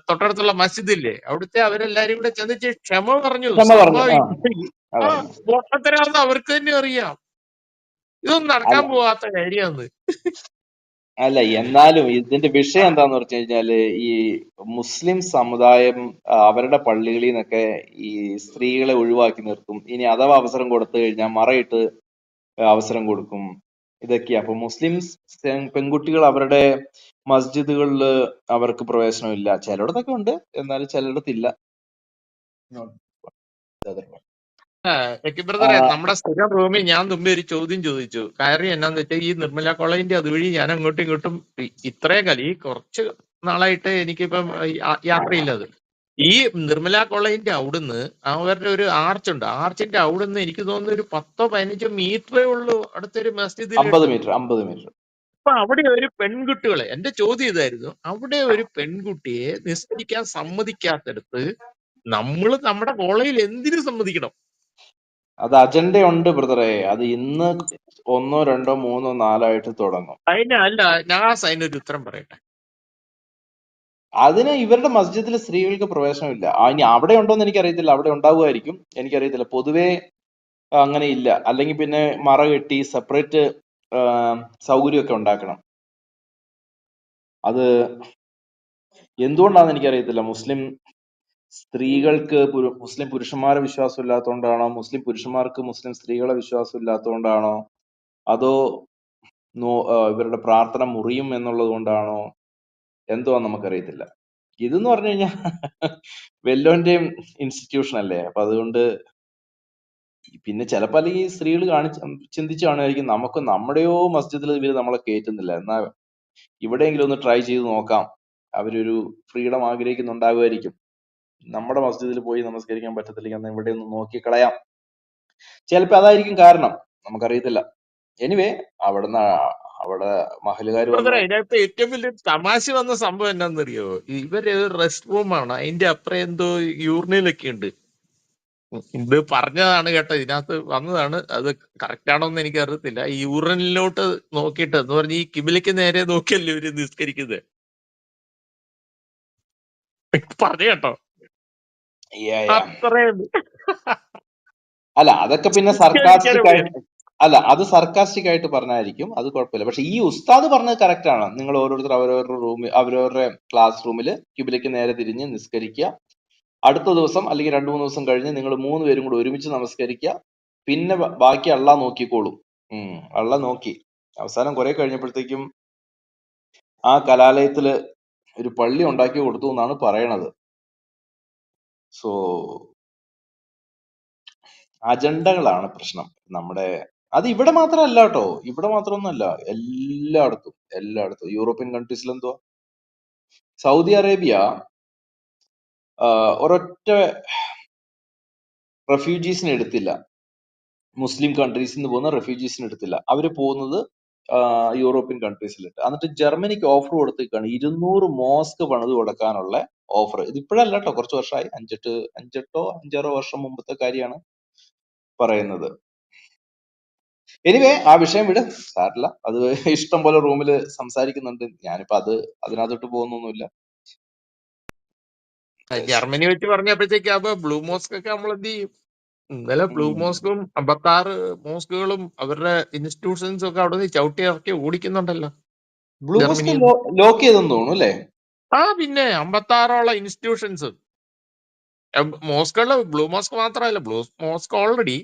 തൊട്ടടുത്തുള്ള മസ്ജിദില്ലേ, അവിടുത്തെ അവരെല്ലാരും കൂടെ ചെന്നിട്ട് ക്ഷമ പറഞ്ഞു. പൊട്ടത്തരാന്ന് അവർക്ക് തന്നെ അറിയാം. ഇതൊന്നും നടക്കാൻ പോവാത്ത കാര്യമാണ്. അല്ല, എന്നാലും ഇതിന്റെ വിഷയം എന്താന്ന് വെച്ച് കഴിഞ്ഞാല്, ഈ മുസ്ലിം സമുദായം അവരുടെ പള്ളികളിൽ നിന്നൊക്കെ ഈ സ്ത്രീകളെ ഒഴിവാക്കി നിർത്തും. ഇനി അഥവാ അവസരം കൊടുത്തു കഴിഞ്ഞാൽ മറയിട്ട് അവസരം കൊടുക്കും. ഇതൊക്കെയാ. അപ്പൊ മുസ്ലിം പെൺകുട്ടികൾ അവരുടെ മസ്ജിദുകളിൽ അവർക്ക് പ്രവേശനമില്ല. ചിലയിടത്തൊക്കെ ഉണ്ട്, എന്നാലും ചിലയിടത്തില്ല. ബ്രദറെ, നമ്മുടെ സ്ഥിരം റൂമിൽ ഞാൻ മുമ്പേ ഒരു ചോദ്യം ചോദിച്ചു. കാര്യം എന്നാന്ന് വെച്ചാൽ ഈ നിർമ്മല കോളേജിന്റെ അതുവഴി ഞാൻ അങ്ങോട്ടും ഇങ്ങോട്ടും ഈ കുറച്ച് നാളായിട്ട് എനിക്കിപ്പം യാത്രയില്ലത്. ഈ നിർമ്മല കോളേജിന്റെ അവിടുന്ന് അവരുടെ ഒരു ആർച്ചുണ്ട്. ആർച്ചിന്റെ അവിടുന്ന് എനിക്ക് തോന്നുന്നു ഒരു 10-15 മീറ്ററേ ഉള്ളൂ അടുത്തൊരു മസ്ജിദിൽ. 50 മീറ്റർ. അപ്പൊ അവിടെ ഒരു പെൺകുട്ടികളെ, എന്റെ ചോദ്യം ഇതായിരുന്നു, അവിടെ ഒരു പെൺകുട്ടിയെ നിസ്കരിക്കാൻ സമ്മതിക്കാത്തടുത്ത് നമ്മൾ നമ്മുടെ കോളേജിൽ എന്തിനു സമ്മതിക്കണം? അത് അജണ്ടയുണ്ട് ബ്രദറെ. അത് ഇന്ന് 1, 2, 3, 4 തുടങ്ങും. അതിനൊരു ഉത്തരം പറയട്ടെ. അതിന് ഇവരുടെ മസ്ജിദിൽ സ്ത്രീകൾക്ക് പ്രവേശനമില്ല. ഇനി അവിടെ ഉണ്ടോന്ന് എനിക്കറിയത്തില്ല. അവിടെ ഉണ്ടാവുമായിരിക്കും, എനിക്കറിയത്തില്ല. പൊതുവെ അങ്ങനെ ഇല്ല. അല്ലെങ്കിൽ പിന്നെ മറ കെട്ടി സെപ്പറേറ്റ് സൗകര്യമൊക്കെ ഉണ്ടാക്കണം. അത് എന്തുകൊണ്ടാണെന്ന് എനിക്കറിയത്തില്ല. മുസ്ലിം സ്ത്രീകൾക്ക് മുസ്ലിം പുരുഷന്മാരെ വിശ്വാസം ഇല്ലാത്തതുകൊണ്ടാണോ, മുസ്ലിം പുരുഷന്മാർക്ക് മുസ്ലിം സ്ത്രീകളെ വിശ്വാസം ഇല്ലാത്തതുകൊണ്ടാണോ, അതോ ഇവരുടെ പ്രാർത്ഥന മുറിയും എന്നുള്ളത് കൊണ്ടാണോ, എന്തുവാ നമുക്കറിയത്തില്ല. ഇതെന്ന് പറഞ്ഞു കഴിഞ്ഞാൽ വെല്ലോന്റെയും ഇൻസ്റ്റിറ്റ്യൂഷൻ അല്ലേ. അപ്പൊ അതുകൊണ്ട് പിന്നെ ചിലപ്പോ അല്ലെങ്കിൽ സ്ത്രീകൾ ചിന്തിച്ചു കാണുമായിരിക്കും, നമുക്ക് നമ്മുടെയോ മസ്ജിദിൽ ഇവര് നമ്മളെ കയറ്റുന്നില്ല, എന്നാ ഇവിടെയെങ്കിലും ഒന്ന് ട്രൈ ചെയ്ത് നോക്കാം. അവരൊരു ഫ്രീഡം ആഗ്രഹിക്കുന്നുണ്ടാകുമായിരിക്കും. നമ്മുടെ മസ്ജിദിൽ പോയി നമസ്കരിക്കാൻ പറ്റത്തില്ലെങ്കിൽ അന്ന് ഇവിടെ ഒന്ന് നോക്കി കളയാം. ചിലപ്പോ അതായിരിക്കും കാരണം, നമുക്കറിയത്തില്ല. എനിവേ, അവിടെ മഹലുകാർ ബ്രദറെ, വന്ന് അതിനകത്ത് ഏറ്റവും വലിയ തമാശ വന്ന സംഭവം എന്നാന്നറിയോ? ഇവര് റെസ്റ്റ് റൂമാണ്, അതിന്റെ അപ്പുറം എന്തോ യൂറിനിലൊക്കെ ഉണ്ട്. ഇത് പറഞ്ഞതാണ് കേട്ടോ, ഇതിനകത്ത് വന്നതാണ്. അത് കറക്റ്റ് ആണോ എന്ന് എനിക്ക് അറിയത്തില്ല. ഈ യൂറിനിലോട്ട് നോക്കിയിട്ട് എന്ന് പറഞ്ഞ ഈ കിബിലയ്ക്ക് നേരെ നോക്കിയല്ലേ ഇവര് നിസ്കരിക്കുന്നത്. പറഞ്ഞു കേട്ടോ, Yeah, yeah. അത്രയും അല്ല അതൊക്കെ പിന്നെ നിസ്കരിക്കാനേ സർക്കാസ്റ്റിക് വയ്യ. ആയിട്ട്, അല്ല അത് സർക്കാസ്റ്റിക് ആയിട്ട് പറഞ്ഞായിരിക്കും, അത് കുഴപ്പമില്ല. പക്ഷെ ഈ ഉസ്താദ് പറഞ്ഞത് കറക്റ്റ് ആണ്. നിങ്ങൾ ഓരോരുത്തർ അവരവരുടെ റൂമിൽ, അവരവരുടെ ക്ലാസ് റൂമിൽ കിബിലയ്ക്ക് നേരെ തിരിഞ്ഞ് നിസ്കരിക്കുക. അടുത്ത ദിവസം അല്ലെങ്കിൽ 2-3 ദിവസം കഴിഞ്ഞ് നിങ്ങൾ 3 പേരും കൂടെ ഒരുമിച്ച് നമസ്കരിക്കുക. പിന്നെ ബാക്കി അള്ളാഹ് നോക്കിക്കോളും. അള്ളാഹ് നോക്കി അവസാനം കുറെ കഴിഞ്ഞപ്പോഴത്തേക്കും ആ കലാലയത്തില് ഒരു പള്ളി ഉണ്ടാക്കി കൊടുത്തു എന്നാണ് പറയണത്. സോ അജണ്ടകളാണ് പ്രശ്നം നമ്മുടെ. അത് ഇവിടെ മാത്രമല്ല കേട്ടോ, ഇവിടെ മാത്രമൊന്നുമല്ല, എല്ലായിടത്തും യൂറോപ്യൻ കൺട്രീസിൽ എന്തോ, സൗദി അറേബ്യ ഒരൊറ്റ റെഫ്യൂജീസിനെ എടുത്തില്ല, മുസ്ലിം കൺട്രീസിൽ നിന്ന് പോകുന്ന റെഫ്യൂജീസിനെ എടുത്തില്ല. അവര് പോകുന്നത് യൂറോപ്യൻ കൺട്രീസിലിട്ട്. എന്നിട്ട് ജർമ്മനിക്ക് ഓഫർ കൊടുത്തേക്കാണ് 200 മോസ്ക് പണിത് കൊടുക്കാനുള്ള ഓഫർ. ഇത് ഇപ്പോഴല്ല കേട്ടോ, കുറച്ച് വർഷമായി, 5-6 വർഷം മുമ്പത്തെ കാര്യമാണ് പറയുന്നത്. എനിവേ ആ വിഷയം വിട്, സാരില്ല. അത് ഇഷ്ടം പോലെ റൂമിൽ സംസാരിക്കുന്നുണ്ട്. ഞാനിപ്പോ അതിനകത്തോട്ട് പോകുന്നൊന്നുമില്ല. ജർമ്മനി വെച്ച് പറഞ്ഞപ്പോഴത്തേക്ക് അപ്പൊ ബ്ലൂ മോസ്ക് ഒക്കെ നമ്മൾ എന്ത് ചെയ്യും? ഇന്നലെ ബ്ലൂ മോസ്കും 56 മോസ്കുകളും അവരുടെ ഇൻസ്റ്റിറ്റ്യൂഷൻസും ഒക്കെ അവിടെ നിന്ന് ചവിട്ടി ഇറക്കി ഓടിക്കുന്നുണ്ടല്ലോ ബ്ലൂ മോസ്ക് ജർമ്മനിയിൽ. ലോക്ക് ചെയ്തെന്ന് തോന്നുന്നു അല്ലേ? പിന്നെ 56ഓളം ഇൻസ്റ്റിറ്റ്യൂഷൻസ് മോസ്കുകളിൽ. ബ്ലൂ മോസ്ക് മാത്രമല്ല, ബ്ലൂ മോസ്ക് ഓൾറെഡി,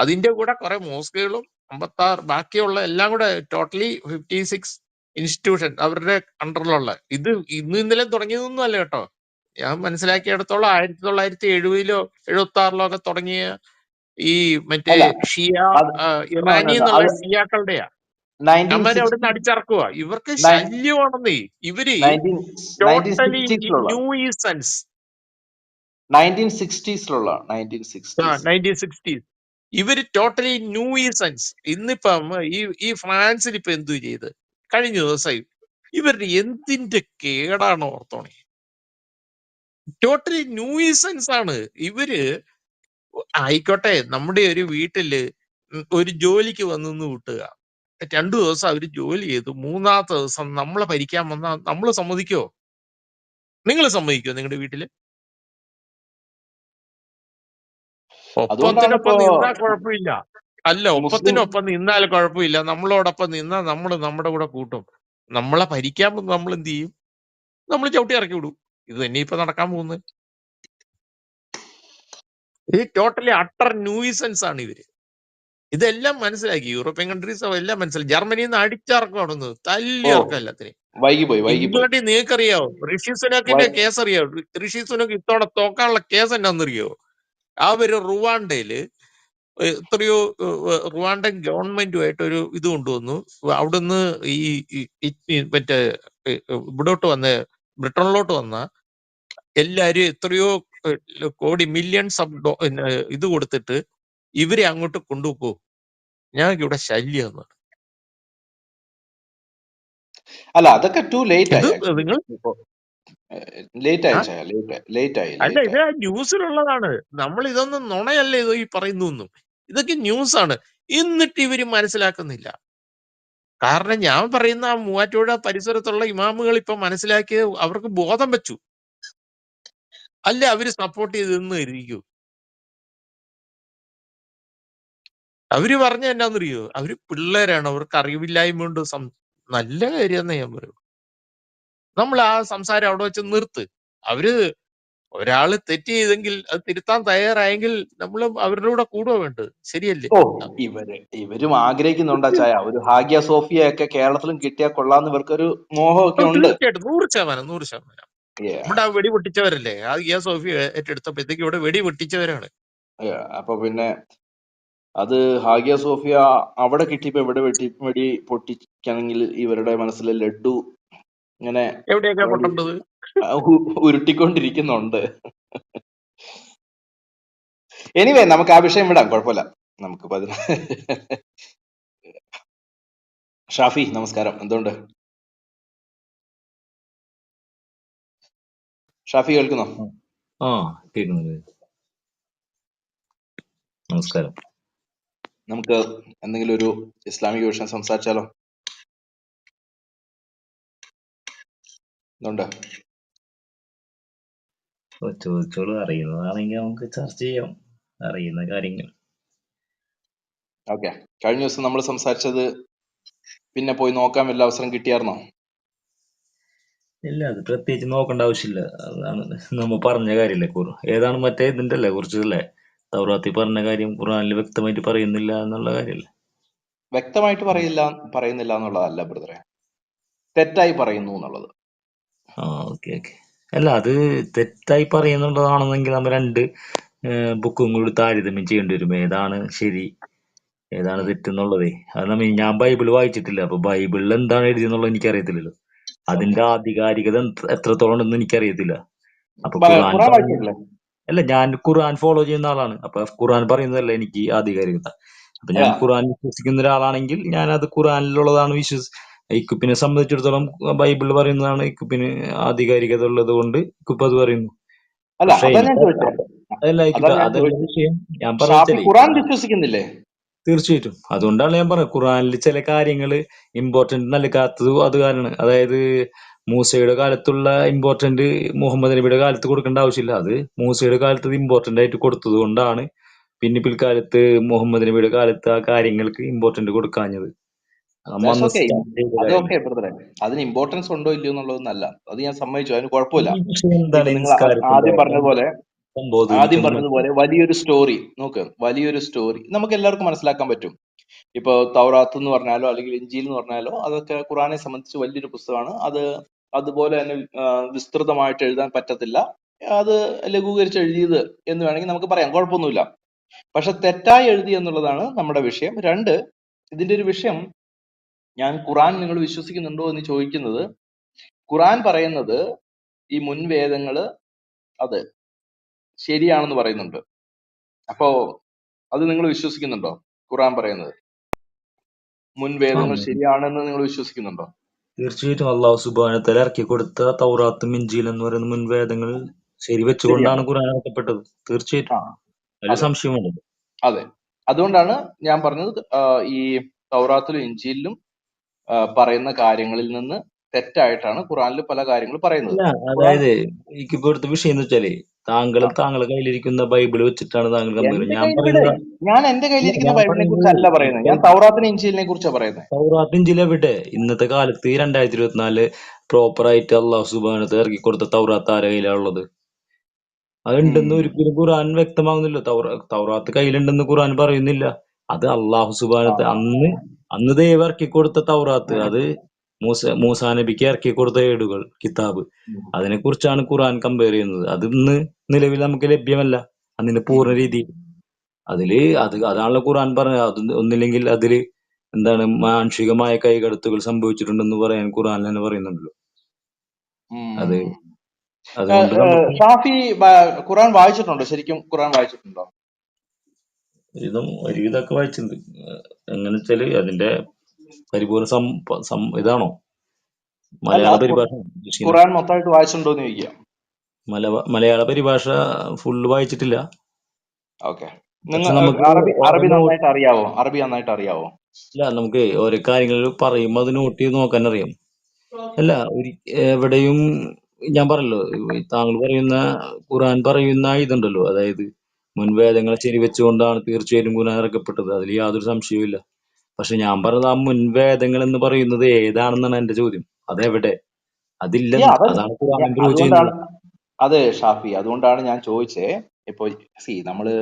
അതിന്റെ കൂടെ കുറെ മോസ്കുകളും 56 ബാക്കിയുള്ള എല്ലാം കൂടെ ടോട്ടലി 56 ഇൻസ്റ്റിറ്റ്യൂഷൻ അവരുടെ അണ്ടറിലുള്ള. ഇത് ഇന്നലെ തുടങ്ങിയതൊന്നും അല്ല കേട്ടോ. ഞാൻ മനസ്സിലാക്കിയിടത്തോളം 1970-ലോ 1976-ലോ ഒക്കെ തുടങ്ങിയ ഈ മറ്റേ അല്ല ഷിയ അത് ഇറാനി എന്നുള്ള ഷിയാക്കളുടെയാ. അവന്മാരെ അവിടെ നിന്ന് 1960 അടിച്ചിറക്കുക. ഇവർക്ക് ശല്യമാണെന്നേ. ഇവര് totally 1960s nuisance. 1960s 1960s ഇവര് ടോട്ടലി ന്യൂയിസൻസ്. ഇന്നിപ്പം ഈ ഫ്രാൻസിൽ ഇപ്പൊ എന്തു ചെയ്ത് കഴിഞ്ഞ ദിവസം ഇവരുടെ എന്തിന്റെ കേടാണ് ഓർത്തോണേ. ടോട്ടലി ന്യൂയിസൻസ് ആണ് ഇവര്. ആയിക്കോട്ടെ, നമ്മുടെ ഒരു വീട്ടില് ഒരു ജോലിക്ക് വന്നു വിട്ടുക, 2 ദിവസം അവര് ജോലി ചെയ്തു, 3-ാമത്തെ ദിവസം നമ്മളെ ഭരിക്കാൻ വന്നാൽ നമ്മൾ സമ്മതിക്കോ? നിങ്ങൾ സമ്മതിക്കോ? നിങ്ങളുടെ വീട്ടില് അതുകൊണ്ടാണ് ഇപ്പോ ഒപ്പത്തിനൊപ്പം നിന്നാൽ കുഴപ്പമില്ല. അല്ല, മുസ്ലിം ഒപ്പത്തിനൊപ്പം നിന്നാൽ കുഴപ്പമില്ല, നമ്മളോടൊപ്പം നിന്നാൽ നമ്മൾ നമ്മുടെ കൂടെ കൂട്ടും. നമ്മളെ ഭരിക്കാൻ വന്ന് നമ്മൾ എന്ത് ചെയ്യും? നമ്മൾ ചവിട്ടി ഇറക്കി വിടും. ഇത് തന്നെ ഇപ്പൊ നടക്കാൻ പോകുന്നത്. ഈ ടോട്ടലി അട്ടർ ന്യൂയിസൻസ് ആണ് ഇവര്. ഇതെല്ലാം മനസ്സിലാക്കി യൂറോപ്യൻ കൺട്രീസ് എല്ലാം മനസ്സിലാക്കി. ജർമ്മനിയിൽ നിന്ന് അടിച്ചിറക്കമാണെന്ന്, തല്ലി ഇറക്കം എല്ലാത്തിനെയും. വൈകിപ്പോയി ഇംഗ്ലണ്ടിൽ നിങ്ങൾക്കറിയാവോ ഋഷി സുനക്കിന്റെ കേസ് അറിയാവോ? ഋഷി സുനക്ക് ഇത്തവണ തോക്കാനുള്ള കേസ് എന്നാന്നറിയോ? അവര് റുവാണ്ടയില് എത്രയോ റുവാണ്ടൻ ഗവൺമെന്റുമായിട്ട് ഒരു ഇത് കൊണ്ടുവന്നു. അവിടുന്ന് മറ്റേ ഇവിടോട്ട് വന്ന ബ്രിട്ടനിലോട്ട് വന്ന എല്ലാരും എത്രയോ കോടി മില്യൺസ് ഓഫ് ഇത് കൊടുത്തിട്ട് ഇവരെ അങ്ങോട്ട് കൊണ്ടുപോകും. ഞങ്ങൾക്ക് ഇവിടെ ശല്യം. അല്ല അതൊക്കെ ടു ലേറ്റ് ഇത് ആയി. നിങ്ങൾ ലേറ്റ് ആ? ആയി ലേറ്റ് അല്ല, ആയി. ഇത് ന്യൂസിലുള്ളതാണ്. നമ്മൾ ഇതൊന്നും നുണയല്ല ഇത് ഈ പറയുന്നൊന്നും. ഇതൊക്കെ ന്യൂസാണ്. എന്നിട്ട് ഇവര് മനസ്സിലാക്കുന്നില്ല. കാരണം ഞാൻ പറയുന്ന ആ മൂവാറ്റുപുഴ പരിസരത്തുള്ള ഇമാമുകൾ ഇപ്പൊ മനസ്സിലാക്കി അവർക്ക് ബോധം വെച്ചു. അല്ല അവര് സപ്പോർട്ട് ചെയ്ത് നിന്ന് ഇരിക്കൂ. അവര് പറഞ്ഞ എന്നാന്നറിയോ? അവര് പിള്ളേരാണ്, അവർക്ക് അറിവില്ലായ്മ കൊണ്ട് നല്ല കാര്യമെന്നേ ഞാൻ പറയൂ. നമ്മൾ ആ സംസാരം അവിടെ വെച്ച് നിർത്ത്. അവര് ഒരാള് തെറ്റ് ചെയ്തെങ്കിൽ അത് തിരുത്താൻ തയ്യാറായെങ്കിൽ നമ്മൾ അവരുടെ കൂടെ കൂടുക വേണ്ടത്. ശരിയല്ലേ? ഓ ഇവരും ആഗ്രഹിക്കുന്നുണ്ടാ ചായ, ഒരു ഹാഗിയ സോഫിയ ഒക്കെ കേരളത്തിലും കിട്ടിയാൽ കൊള്ളാന്ന് ഇവർക്കൊരു മോഹമൊക്കെ ഉണ്ട്. തീർച്ചയായിട്ടും 100%. ഇവിടെ വെടി പൊട്ടിച്ചവരല്ലേ? ആ സോഫി ഏറ്റെടുത്തപ്പോഴത്തേക്ക് ഇവിടെ വെടി പൊട്ടിച്ചവരാണ്. അപ്പൊ പിന്നെ അത് ഹാഗിയ സോഫിയ അവിടെ കിട്ടിയപ്പോ ഇവിടെ വെടി പൊട്ടിക്കണമെങ്കിൽ ഇവരുടെ മനസ്സിൽ ലഡ്ഡു ഇങ്ങനെ എവിടെയൊക്കെ പൊട്ടേണ്ടത്? ഉരുട്ടിക്കൊണ്ടിരിക്കുന്നുണ്ട്. എനിവേ നമുക്ക് ആ വിഷയം വിടാം, കുഴപ്പമില്ല. നമുക്കിപ്പോ അതിന് ഷാഫി നമസ്കാരം, എന്തുണ്ട്? ഷാഫി കേൾക്കുന്നോ? ആ കേൾക്കുന്നുണ്ട്. നമസ്കാരം. നമുക്ക് എന്തെങ്കിലും ഒരു ഇസ്ലാമിക വിഷയം സംസാരിച്ചാലോ? എന്തുണ്ട്? ചോദിച്ചോളൂ, അറിയുന്നതാണെങ്കിൽ നമുക്ക് ചർച്ച ചെയ്യാം അറിയുന്ന കാര്യങ്ങൾ. ഓക്കെ, കഴിഞ്ഞ ദിവസം നമ്മൾ സംസാരിച്ചത് പിന്നെ പോയി നോക്കാൻ വല്ല അവസരം കിട്ടിയായിരുന്നോ? ഇല്ല, അത് പ്രത്യേകിച്ച് നോക്കേണ്ട ആവശ്യമില്ല. അതാണ് നമ്മ പറഞ്ഞ കാര്യല്ലേ. ഏതാണ് മറ്റേ ഇതിന്റെ അല്ലേ കുറിച്ചല്ലേ തൗറാത്തിൽ പറഞ്ഞ കാര്യം ഖുർആനിൽ വ്യക്തമായിട്ട് പറയുന്നില്ല എന്നുള്ള കാര്യല്ലേ? വ്യക്തമായിട്ട് പറയുന്നില്ല എന്നുള്ളതല്ല ബ്രദറെ, തെറ്റായി പറയുന്നു എന്നുള്ളത്. ആ ഓക്കെ ഓക്കെ. അല്ല, അത് തെറ്റായി പറയുന്നുള്ളതാണെന്നെങ്കിൽ നമ്മൾ രണ്ട് ബുക്കും കൂടി താരതമ്യം ചെയ്യേണ്ടി വരും. ഏതാണ് ശരി ഏതാണ് തെറ്റെന്നുള്ളതേ. അത് ഞാൻ ബൈബിൾ വായിച്ചിട്ടില്ല, അപ്പൊ ബൈബിളിൽ എന്താണ് എഴുതിയെന്നുള്ളത് എനിക്കറിയത്തില്ലല്ലോ. അതിന്റെ ആധികാരികത എത്രത്തോളം ഉണ്ടെന്ന് എനിക്കറിയത്തില്ല. അപ്പൊ ഖുർആൻ ഖുറാൻ വായിച്ചിട്ടില്ലേ? അല്ല, ഞാൻ ഖുർആൻ ഫോളോ ചെയ്യുന്ന ആളാണ്. അപ്പൊ ഖുർആൻ പറയുന്നതല്ല എനിക്ക് ആധികാരികത. അപ്പൊ ഞാൻ ഖുർആൻ വിശ്വസിക്കുന്ന ഒരാളാണെങ്കിൽ ഞാൻ അത് ഖുർആനിലുള്ളതാണ് ഇക്കുപ്പിനെ സംബന്ധിച്ചിടത്തോളം ബൈബിളിൽ പറയുന്നതാണ് ഇക്കുപ്പിന് ആധികാരികത ഉള്ളത് കൊണ്ട് ഇക്കുപ്പ് അത് പറയുന്നു. അല്ല, പക്ഷെ അതാ ഞാൻ ചോദിച്ചത്. അതല്ല അതാണ് ഞാൻ അതല്ല ചോദിച്ചത്. വിഷയം. ഞാൻ ഷാഫി പറഞ്ഞാലേ ഖുറാൻ വിശ്വസിക്കുന്നില്ലേ? തീർച്ചയായിട്ടും അതുകൊണ്ടാണ് ഞാൻ പറഞ്ഞത് ഖുർആനിൽ ചില കാര്യങ്ങൾ ഇമ്പോർട്ടന്റ് നൽകാത്തത് അത് കാരണം. അതായത് മൂസയുടെ കാലത്തുള്ള ഇമ്പോർട്ടന്റ് മുഹമ്മദ് നബിയുടെ കാലത്ത് കൊടുക്കേണ്ട ആവശ്യമില്ല. അത് മൂസയുടെ കാലത്ത് ഇമ്പോർട്ടന്റ് ആയിട്ട് കൊടുത്തത് കൊണ്ടാണ് പിന്നെ പിൽക്കാലത്ത് മുഹമ്മദ് നബിയുടെ കാലത്ത് ആ കാര്യങ്ങൾക്ക് ഇമ്പോർട്ടന്റ് കൊടുക്കാഞ്ഞത്. നമ്മ അന്ന് ഓക്കെ, start ചെയ്ത അത് കാര്യമല്ലേ. ഓക്കെ ബ്രദറെ, അതിന് ഇമ്പോർട്ടൻസ് ഉണ്ടോ ഇല്ലയോ എന്നുള്ളതൊന്നല്ല, അത് ഞാൻ സമ്മതിച്ചു, അതിന് കുഴപ്പമില്ല. ഈ വിഷയം എന്താണ് ഇപ്പൊ ഈ നിങ്ങൾ നിസ്കാരത്തിന്റെ ആദ്യം പറഞ്ഞതുപോലെ സംഭവം എനിക്കൊന്നും മനസ്സിലായി. വലിയൊരു സ്റ്റോറി നോക്ക്, വലിയൊരു സ്റ്റോറി നമുക്ക് എല്ലാവർക്കും മനസ്സിലാക്കാൻ പറ്റും. ഇപ്പൊ തൗറാത്ത് എന്ന് പറഞ്ഞാലോ അല്ലെങ്കിൽ ഇഞ്ചീൽ എന്ന് പറഞ്ഞാലോ അതൊക്കെ ഖുറാനെ സംബന്ധിച്ച് വലിയൊരു പുസ്തകമാണ്. അത് അതുപോലെ തന്നെ വിസ്തൃതമായിട്ട് എഴുതാൻ പറ്റത്തില്ല. അത് ലഘൂകരിച്ച് എഴുതിയത് എന്ന് വേണമെങ്കിൽ നമുക്ക് പറയാം, കുഴപ്പമൊന്നുമില്ല. പക്ഷെ തെറ്റായി എഴുതി എന്നുള്ളതാണ് നമ്മുടെ വിഷയം. രണ്ട്, ഇതിന്റെ ഒരു വിഷയം, ഞാൻ ഖുറാൻ നിങ്ങൾ വിശ്വസിക്കുന്നുണ്ടോ എന്ന് ചോദിക്കുന്നത്, ഖുറാൻ പറയുന്നത് ഈ മുൻവേദങ്ങള് അത് ശരിയാണെന്ന് പറയുന്നുണ്ട്. അപ്പോ അത് നിങ്ങൾ വിശ്വസിക്കുന്നുണ്ടോ? ഖുറാൻ പറയുന്നത് ആ, മുൻവേദങ്ങൾ ശരിയാണെന്ന് നിങ്ങൾ വിശ്വസിക്കുന്നുണ്ടോ? തീർച്ചയായിട്ടും അള്ളാഹു സുബ്ഹാനഹു വ തആല ഇറക്കി കൊടുത്ത തൗറാത്തും ഇഞ്ചീലും എന്ന് പറയുന്ന മുൻവേദങ്ങൾ ശരിവെച്ചുകൊണ്ടാണ് ശരിയാണ്. ഖുർആൻ ഇറക്കപ്പെട്ടത്. തീർച്ചയായിട്ടും ആ, അതിൽ അതെ സംശയമുണ്ട്. അതെ. അതുകൊണ്ടാണ് ഞാൻ പറഞ്ഞത് ഈ തൗറാത്തിലും ഇഞ്ചീലിലും പറയുന്ന കാര്യങ്ങളിൽ നിന്ന് തെറ്റായിട്ടാണ് ഖുറാനിൽ പല കാര്യങ്ങൾ പറയുന്നത്. അല്ല, ഖുറാൻ അതായത് എനിക്ക് ഇവിടുത്തെ വിഷയം എന്ന് വെച്ചാല് താങ്കളുടെ കയ്യിലിരിക്കുന്ന ബൈബിൾ വെച്ചിട്ടാണ് താങ്കൾ കമ്പയർ. എന്റെ ഞാൻ കയ്യിൽ ഇവിടെ, പറയുന്ന ഞാൻ എന്റെ കയ്യിലിരിക്കുന്ന ഞാൻ ബൈബിളിനെ പറയുന്നത് കുറിച്ചല്ല പറയുന്നത്, ഞാൻ തൗറാത്തിനെ ഇഞ്ചീലിനെ കുറിച്ചാണ് പറയുന്നത്. തൗറാത്ത് ഇഞ്ചീൽ എവിടെ? ഇന്നത്തെ കാലത്ത് 2024 പ്രോപ്പർ ആയിട്ട് അള്ളാഹു സുബ്ഹാനഹു വ തആല ഇറക്കി കൊടുത്ത തൗറാത്ത് ആരുടെ കയ്യിലാണ് ഉള്ളത്? അതുണ്ടെന്ന് ഒരിക്കലും ഖുർആൻ വ്യക്തമാകുന്നില്ല. തൗറാത്ത് കയ്യിലുണ്ടെന്ന് ഖുർആൻ പറയുന്നില്ല. അത് അള്ളാഹു സുബ്ഹാനഹു വ തആല അന്ന് ദൈവം ഇറക്കി കൊടുത്ത തൗറാത്ത്, അത് മൂസാ നബിക്ക് ഇറക്കി കൊടുത്ത ഏടുകൾ കിതാബ്, അതിനെ കുറിച്ചാണ് ഖുർആൻ കമ്പയർ ചെയ്യുന്നത്. അത് ഇന്ന് നിലവിൽ നമുക്ക് ലഭ്യമല്ല അതിന്റെ പൂർണ്ണ രീതി. അതാണല്ലോ ഖുർആൻ പറഞ്ഞത്. അത് ഒന്നില്ലെങ്കിൽ അതില് എന്താണ് മാനുഷികമായ കൈകടത്തുകൾ സംഭവിച്ചിട്ടുണ്ടെന്ന് പറയാൻ ഖുർആൻ തന്നെ പറയുന്നുണ്ടല്ലോ. അത് അതുകൊണ്ട് നമുക്ക് ഷാഫി ഖുറാൻ വായിച്ചിട്ടുണ്ടോ? ശരിക്കും ഖുറാൻ വായിച്ചിട്ടുണ്ടോ? ഒരുവിധമൊക്കെ വായിച്ചിട്ടുണ്ട്. എങ്ങനെ വെച്ചാല് അതിന്റെ പരിപൂർണ്ണ ഇതാണോ മലയാള അല്ല, പരിഭാഷ ഖുറാൻ മൊത്തമായിട്ട് വായിച്ചിട്ടുണ്ടോ എന്ന് ചോദിക്കുക. മലയാള പരിഭാഷ ഫുള്ള് വായിച്ചിട്ടില്ല. ഓക്കെ, പക്ഷെ നിങ്ങൾ നമുക്ക് അറബി നന്നായിട്ട് അറിയാവോ? അറബി നന്നായിട്ട് അറിയാവോ? ഇല്ല, നമുക്ക് ഓരോ കാര്യങ്ങൾ പറയുമ്പോൾ അത് നോട്ട് ചെയ്ത് നോക്കാൻ അറിയാം. അല്ല, എവിടെയും ഞാൻ പറയല്ലോ, താങ്കൾ പറയുന്ന ഖുർആൻ പറയുന്ന ഇതുണ്ടല്ലോ, അതായത് മുൻവേദങ്ങളെ ശരിവെച്ചുകൊണ്ടാണ് തീർച്ചയായിട്ടും ഖുർആൻ ഇറക്കപ്പെട്ടത്. അതിൽ യാതൊരു സംശയവും ഇല്ല. പക്ഷെ ഞാൻ പറഞ്ഞത് ആ മുൻവേദങ്ങൾ എന്ന് പറയുന്നത് ഏതാണെന്നാണ് എന്റെ ചോദ്യം. അതെവിടെ? അതില്ലെന്ന്. അതാണ് ഖുർആൻ പ്രൂവ് ചെയ്യുന്നത്. അതുകൊണ്ടാണ്, അതെ ഷാഫി, അതുകൊണ്ടാണ് ഞാൻ ചോദിച്ചേ. ഇപ്പൊ നമ്മള്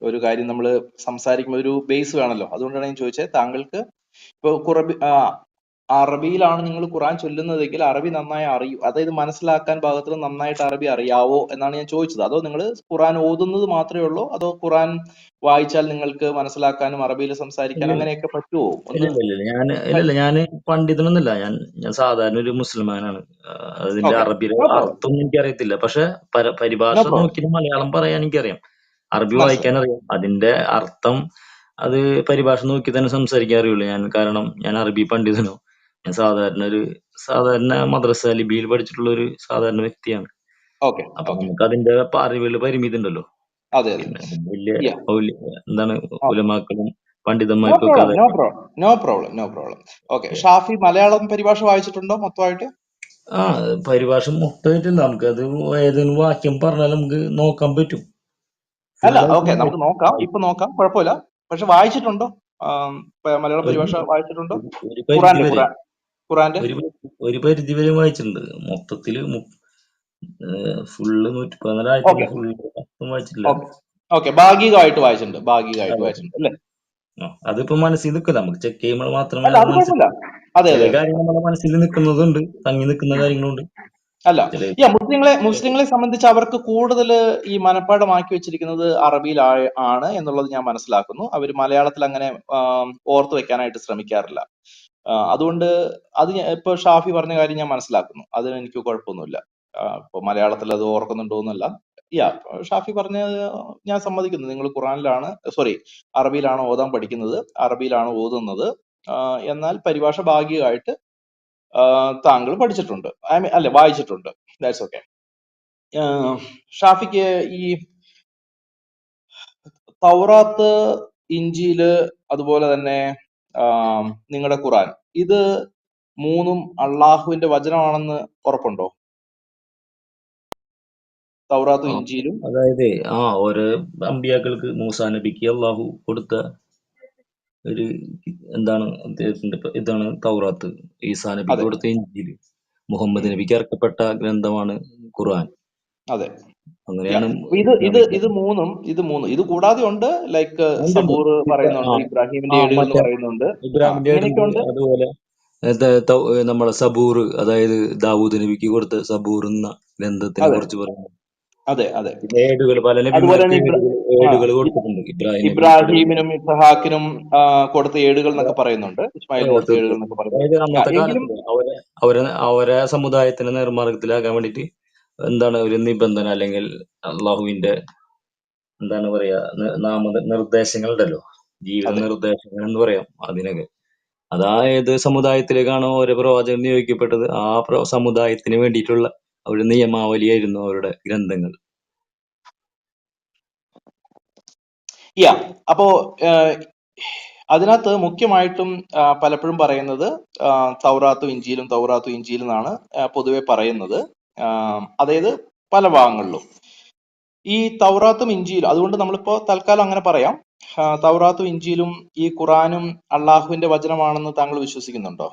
ഒരു കാര്യം നമ്മള് സംസാരിക്കുമ്പോൾ ഒരു ബേസ് വേണമല്ലോ, അതുകൊണ്ടാണ് ഞാൻ ചോദിച്ചത്. താങ്കൾക്ക് ഇപ്പൊ അറബിയിലാണ് നിങ്ങൾ ഖുറാൻ ചൊല്ലുന്നതെങ്കിൽ അറബി നന്നായി അറിയൂ, അതായത് മനസ്സിലാക്കാൻ പാകത്തിന് നന്നായിട്ട് അറബി അറിയാവോ എന്നാണ് ഞാൻ ചോദിച്ചത്. അതോ നിങ്ങൾ ഖുറാൻ ഓതുന്നത് മാത്രമേ ഉള്ളൂ, അതോ ഖുറാൻ വായിച്ചാൽ നിങ്ങൾക്ക് മനസ്സിലാക്കാനും അറബിയിൽ സംസാരിക്കാനും അങ്ങനെയൊക്കെ പറ്റുമോ? ഒന്ന് ഞാൻ പണ്ഡിതനൊന്നുമല്ല. ഞാൻ സാധാരണ ഒരു മുസ്ലിമാനാണ്. അതിന്റെ ഓക്കെ, അറബിയുടെ നോ പ്രോബ്ലം, അർത്ഥം എനിക്കറിയത്തില്ല. പക്ഷെ പരിഭാഷ നോ പ്രോബ്ലം, നോക്കിയിട്ട് മലയാളം പറയാൻ എനിക്കറിയാം. അറബി മനസ്സിലായി. വായിക്കാൻ അറിയാം. അതിന്റെ അർത്ഥം അത് പരിഭാഷ നോക്കി തന്നെ സംസാരിക്കാൻ അറിയുള്ളൂ. കാരണം ഞാൻ അറബി പണ്ഡിതനോ, ഞാൻ സാധാരണ മദ്രസ ലിപിയിൽ പഠിച്ചിട്ടുള്ള ഒരു സാധാരണ വ്യക്തിയാണ്. ഓക്കെ അപ്പൊ ഓക്കെ നമുക്ക് അതിന്റെ അറിവുകൾ പരിമിതി ഉണ്ടല്ലോ. അതെ അതെ പിന്നെ വലിയ യാ എന്താണ് ഓക്കെ ഉലമാക്കളും നോ പണ്ഡിതന്മാർക്കും ഒക്കെ പ്രോബ്ലം അതെ. No problem no problem no problem. Okay, Shafi Malayalam പരിഭാഷ വായിച്ചിട്ടുണ്ടോ മൊത്തമായിട്ട്? ആ പരിഭാഷ മൊത്തമായിട്ടില്ല, നമുക്ക് അത് ഏതെങ്കിലും വാക്യം പറഞ്ഞാൽ നമുക്ക് നോക്കാൻ പറ്റും. അല്ല ഫുള്ളായിട്ട് ഓക്കെ, നമുക്ക് നോക്കാം, ഇപ്പൊ നോക്കാം, കുഴപ്പമില്ല. പക്ഷെ വായിച്ചിട്ടുണ്ടോ? മലയാളം ഒരു പരിഭാഷ വായിച്ചിട്ടുണ്ടോ? ഒരു പരിധി ഖുറാന്റെ വരെ ഖുറാന്റെ ഒരു പരിധി വരെ വായിച്ചിട്ടുണ്ട്. മൊത്തത്തില് ഫുള്ള് 114 ആയത്തിന്റെ ഓക്കെ ഫുള്ള് മൊത്തം വായിച്ചിട്ടില്ല. ഓക്കെ ഓക്കെ, ഭാഗികമായിട്ട് വായിച്ചിട്ടുണ്ട്, ഭാഗികമായിട്ട് അതെ. വായിച്ചിട്ടുണ്ട് അല്ലേ? അതിപ്പോ മനസ്സിൽ നിൽക്കില്ല, നമുക്ക് ചെക്ക് ചെയ്യുമ്പോൾ മാത്രമേ അല്ല അത് അത് മനസ്സിൽ കുഴപ്പമില്ല. അതെ ചില അതെ അതെ കാര്യങ്ങൾ നമ്മുടെ മനസ്സിൽ നിൽക്കുന്നതുണ്ട്, തങ്ങി നിൽക്കുന്ന കാര്യങ്ങളുണ്ട്. അല്ല ചില മുസ്ലിങ്ങളെ സംബന്ധിച്ച് അവർക്ക് കൂടുതൽ ഈ മനപ്പാഠമാക്കി വെച്ചിരിക്കുന്നത് അറബിയിൽ ആണ് എന്നുള്ളത് ഞാൻ മനസ്സിലാക്കുന്നു. അവർ മലയാളത്തിൽ അങ്ങനെ ഓർത്തു വെക്കാനായിട്ട് ശ്രമിക്കാറില്ല. അതുകൊണ്ട് ഇപ്പൊ ഷാഫി പറഞ്ഞ കാര്യം ഞാൻ മനസ്സിലാക്കുന്നു, അതിന് എനിക്ക് കുഴപ്പമൊന്നുമില്ല. ഇപ്പൊ മലയാളത്തിൽ അത് ഓർക്കുന്നുണ്ടോ എന്നല്ല. യാ, ഷാഫി പറഞ്ഞ ഞാൻ സമ്മതിക്കുന്നു. നിങ്ങൾ ഖുറാനിലാണ്, സോറി, അറബിയിലാണ് ഓതാൻ പഠിക്കുന്നത്, അറബിയിലാണ് ഓതുന്നത്. എന്നാൽ പരിഭാഷ ഭാഗികമായിട്ട് താങ്കൾ പഠിച്ചിട്ടുണ്ട്, അല്ലെ വായിച്ചിട്ടുണ്ട്. That's okay. ഷാഫിക്ക് ഈ തൗറാത്ത്, ഇഞ്ചീല്, അതുപോലെ തന്നെ നിങ്ങളുടെ ഖുറാൻ, ഇത് മൂന്നും അള്ളാഹുവിന്റെ വചനമാണെന്ന് ഉറപ്പുണ്ടോ? തൗറാത്തും ഇഞ്ചീലും. അതായത് ഓരോ അമ്പിയാക്കൾക്ക് മൂസാ നബിക്ക് അള്ളാഹു കൊടുത്ത ഒരു എന്താണ് അദ്ദേഹത്തിന്റെ ഇതാണ് തൗറാത്ത്. ഈസാ നബിക്ക് അതെ കൊടുത്ത ഇഞ്ചീല്, മുഹമ്മദ് നബിക്ക് ഇറക്കപ്പെട്ട ഗ്രന്ഥമാണ് ഖുർആൻ. അതെ. അങ്ങനെയാണ് ഇത് മൂന്നും ഇത് കൂടാതെ ഉണ്ട്, ലൈക്ക് ഉണ്ട്. സബൂർ പറയുന്നുണ്ട്, ഇബ്രാഹിമിന്റെ ഏടുകൾ എന്ന് മറ്റേ പറയുന്നുണ്ട്. ഇബ്രാഹിമിന്റെ ഇങ്ങനെയൊക്കെ ഏടുണ്ട്. ഉണ്ട്. അതുപോലെ നമ്മളെ സബൂർ, അതായത് ദാവൂദ് നബിക്ക് കൊടുത്ത സബൂർ എന്ന ഗ്രന്ഥത്തിനെ അതെ കുറിച്ച് പറയുന്നു. അതെ അതെ. പിന്നെ ഏടുകൾ, പല അതുപോലെ നബിമാർക്ക് തന്നെ ഏടുകൾ കൊടുത്തിട്ടുണ്ട്. ഇബ്രാഹിം നബിക്ക് ഇബ്രാഹിമിനും ഇസ്ഹാക്കിനും കൊടുത്ത ഏടുകൾ എന്നൊക്കെ പറയുന്നുണ്ട്, ഇസ്മായിലിന് കൊടുത്ത ഏടുകൾ എന്നൊക്കെ അതായത് പറയുന്നുണ്ട്. അന്നത്തെ എങ്കിലും കാലത്ത് അവരെ സമുദായത്തിനെ നേർമാർഗത്തിലാക്കാൻ വേണ്ടിയിട്ട് എന്താണ് ഒരു നിബന്ധന, അല്ലെങ്കിൽ അള്ളാഹുവിന്റെ എന്താണ് പറയാ നിർദ്ദേശങ്ങൾ ഉണ്ടല്ലോ, ജീവിത അതെ നിർദ്ദേശങ്ങൾ എന്ന് പറയാം അതിനൊക്കെ. അതായത് സമുദായത്തിലേക്കാണോ ഓരോ പ്രവാചകൻ നിയോഗിക്കപ്പെട്ടത്, ആ സമുദായത്തിന് വേണ്ടിയിട്ടുള്ള ഒരു നിയമാവലിയായിരുന്നു അവരുടെ ഗ്രന്ഥങ്ങൾ. അപ്പോ അതിനകത്ത് മുഖ്യമായിട്ടും പലപ്പോഴും പറയുന്നത് തൗറാത്തും ഇഞ്ചീലും എന്നാണ് പൊതുവെ പറയുന്നത്. അതായത് പല ഭാഗങ്ങളിലും ഈ തൗറാത്തും ഇഞ്ചീലും, അതുകൊണ്ട് നമ്മളിപ്പോ തൽക്കാലം അങ്ങനെ പറയാം, തൗറാത്തും ഇഞ്ചീലും ഈ ഖുറാനും അള്ളാഹുവിന്റെ വചനമാണെന്ന് താങ്കൾ വിശ്വസിക്കുന്നുണ്ടോ?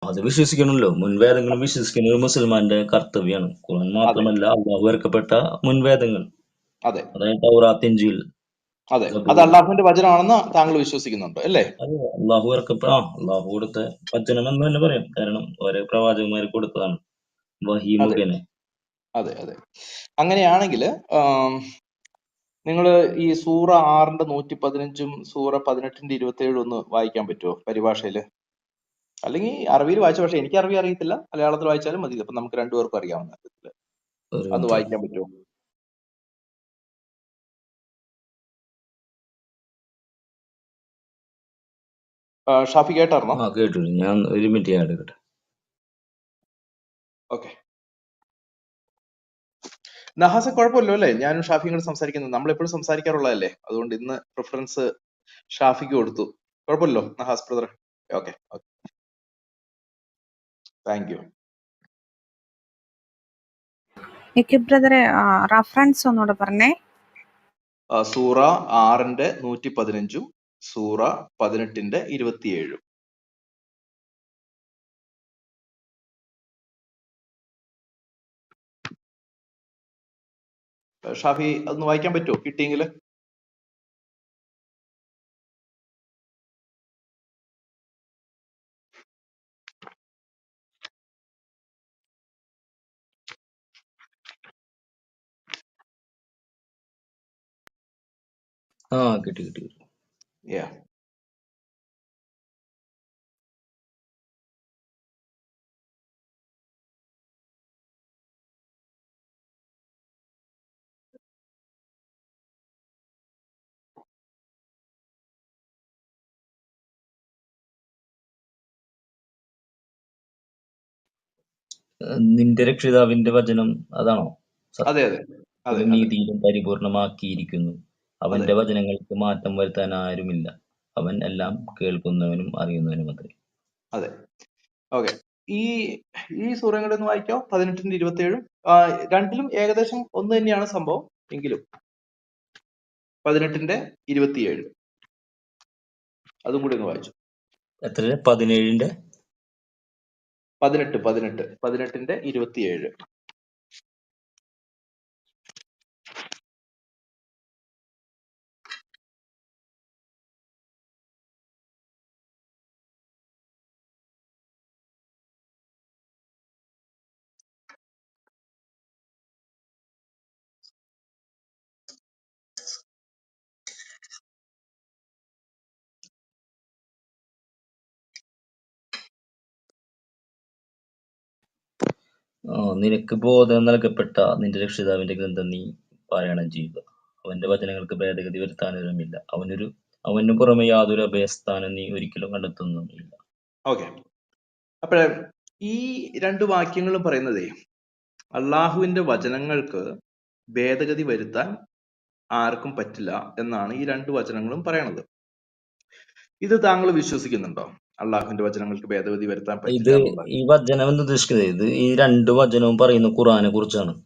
അത് വിശ്വസിക്കണമല്ലോ, മുൻവേദങ്ങളും വിശ്വസിക്കുന്നത് ഒരു മുസൽമാന്റെ കർത്തവ്യമാണ്. ഖുർആൻ മാത്രമല്ല, അള്ളാഹു ഇറക്കപ്പെട്ട മുൻവേദങ്ങൾ, അതെ അതായത് തൗറാത്ത്, ഇഞ്ചീൽ, അതെ, അത് സബൂർ, അള്ളാഹുവിന്റെ വചനമാണെന്ന് താങ്കൾ വിശ്വസിക്കുന്നുണ്ട് അല്ലേ? അത് അള്ളാഹു കൊടുത്ത വചനം എന്ന് തന്നെ പറയാം. കാരണം ഓരോ പ്രവാചകന്മാർ കൊടുത്തതാണ് വഹി അതെ മുഖേന. അതെ അതെ. അങ്ങനെയാണെങ്കിൽ നിങ്ങൾ ഈ സൂറ 6ന്റെ 115 സൂറ 18ന്റെ 27 ഒന്ന് വായിക്കാൻ പറ്റുമോ പരിഭാഷയില്? അല്ലെങ്കിൽ അറബിയിൽ വായിച്ച, പക്ഷെ എനിക്ക് അറബി അറിയത്തില്ല, മലയാളത്തിൽ വായിച്ചാലും മതി. അപ്പൊ നമുക്ക് രണ്ടുപേർക്കും അറിയാവുന്ന അർത്ഥത്തില് ഒരു അന്ന് മിനിറ്റ്. വായിക്കാൻ പറ്റുമോ? ഷാഫി കേട്ടായിരുന്നോ? കേട്ടു. ഞാൻ ഒരു മിനിറ്റ് ഞാൻ എടുക്കട്ടെ. ഓക്കെ. നഹാസ കുഴപ്പമില്ലോ അല്ലേ? ഞാനും ഷാഫിയും കൂടെ സംസാരിക്കുന്നത്, നമ്മളെപ്പോഴും സംസാരിക്കാറുള്ളതല്ലേ, അതുകൊണ്ട് ഇന്ന് പ്രിഫറൻസ് ഷാഫിക്ക് കൊടുത്തു. കുഴപ്പമില്ലോ Nahas brother? Okay okay, thank you. ബ്രദറെ റഫറൻസ് ഒന്നുകൂടെ പറഞ്ഞേ. സൂറ 6ന്റെ 115 സൂറ 18ന്റെ 27. ഷാഫി അതൊന്ന് വായിക്കാൻ പറ്റുമോ കിട്ടിയെങ്കിൽ? കിട്ടി. യാ, നിന്റെ രക്ഷിതാവിന്റെ വചനം അതാണോ അതെ സത്യം? അതെ അതെ അതെ നീതിയിലും പരിപൂർണമാക്കിയിരിക്കുന്നു. അതെ അവന്റെ വചനങ്ങൾക്ക് മാറ്റം വരുത്താൻ ആരുമില്ല. അവൻ എല്ലാം കേൾക്കുന്നവനും അറിയുന്നവനും അത്രേ. അതെ. ഓക്കെ. ഈ ഈ സൂറയും കൂടെ ഒന്ന് വായിക്കോ. 18-ന്റെ 27. രണ്ടിലും ഏകദേശം ഒന്ന് തന്നെയാണ് സംഭവം എങ്കിലും 18-ന്റെ 27 അതും കൂടി ഒന്ന് വായിച്ചു. എത്ര? 17-ന്റെ 18-ന്റെ 27. നിനക്ക് ബോധനം നൽകപ്പെട്ട നിന്റെ രക്ഷിതാവിന്റെ ഗ്രന്ഥം നീ പാരായണം ചെയ്യുക. അവന്റെ വചനങ്ങൾക്ക് ഭേദഗതി വരുത്താനൊരുമില്ല. അവനു പുറമെ യാതൊരു അഭയസ്ഥാനം നീ ഒരിക്കലും കണ്ടെത്തുന്നുമില്ല. ഓക്കെ. അപ്പോഴേ ഈ രണ്ട് വാക്യങ്ങളും പറയുന്നതേ അള്ളാഹുവിന്റെ വചനങ്ങൾക്ക് ഭേദഗതി വരുത്താൻ ആർക്കും പറ്റില്ല എന്നാണ് ഈ രണ്ട് വചനങ്ങളും പറയണത്. ഇത് താങ്കൾ വിശ്വസിക്കുന്നുണ്ടോ? അള്ളാഹുവിന്റെ വചനങ്ങൾക്ക് ഭേദഗതി വരുത്താൻ ഇത് പറ്റില്ല എന്നുള്ള ഈ വചനം എന്ന് ഉദ്ദേശിക്കുന്നത് ഇത് ഈ രണ്ട് വചനവും പറയുന്ന ഖുറാനെ കുറിച്ചാണ്. ബ്രദറെ,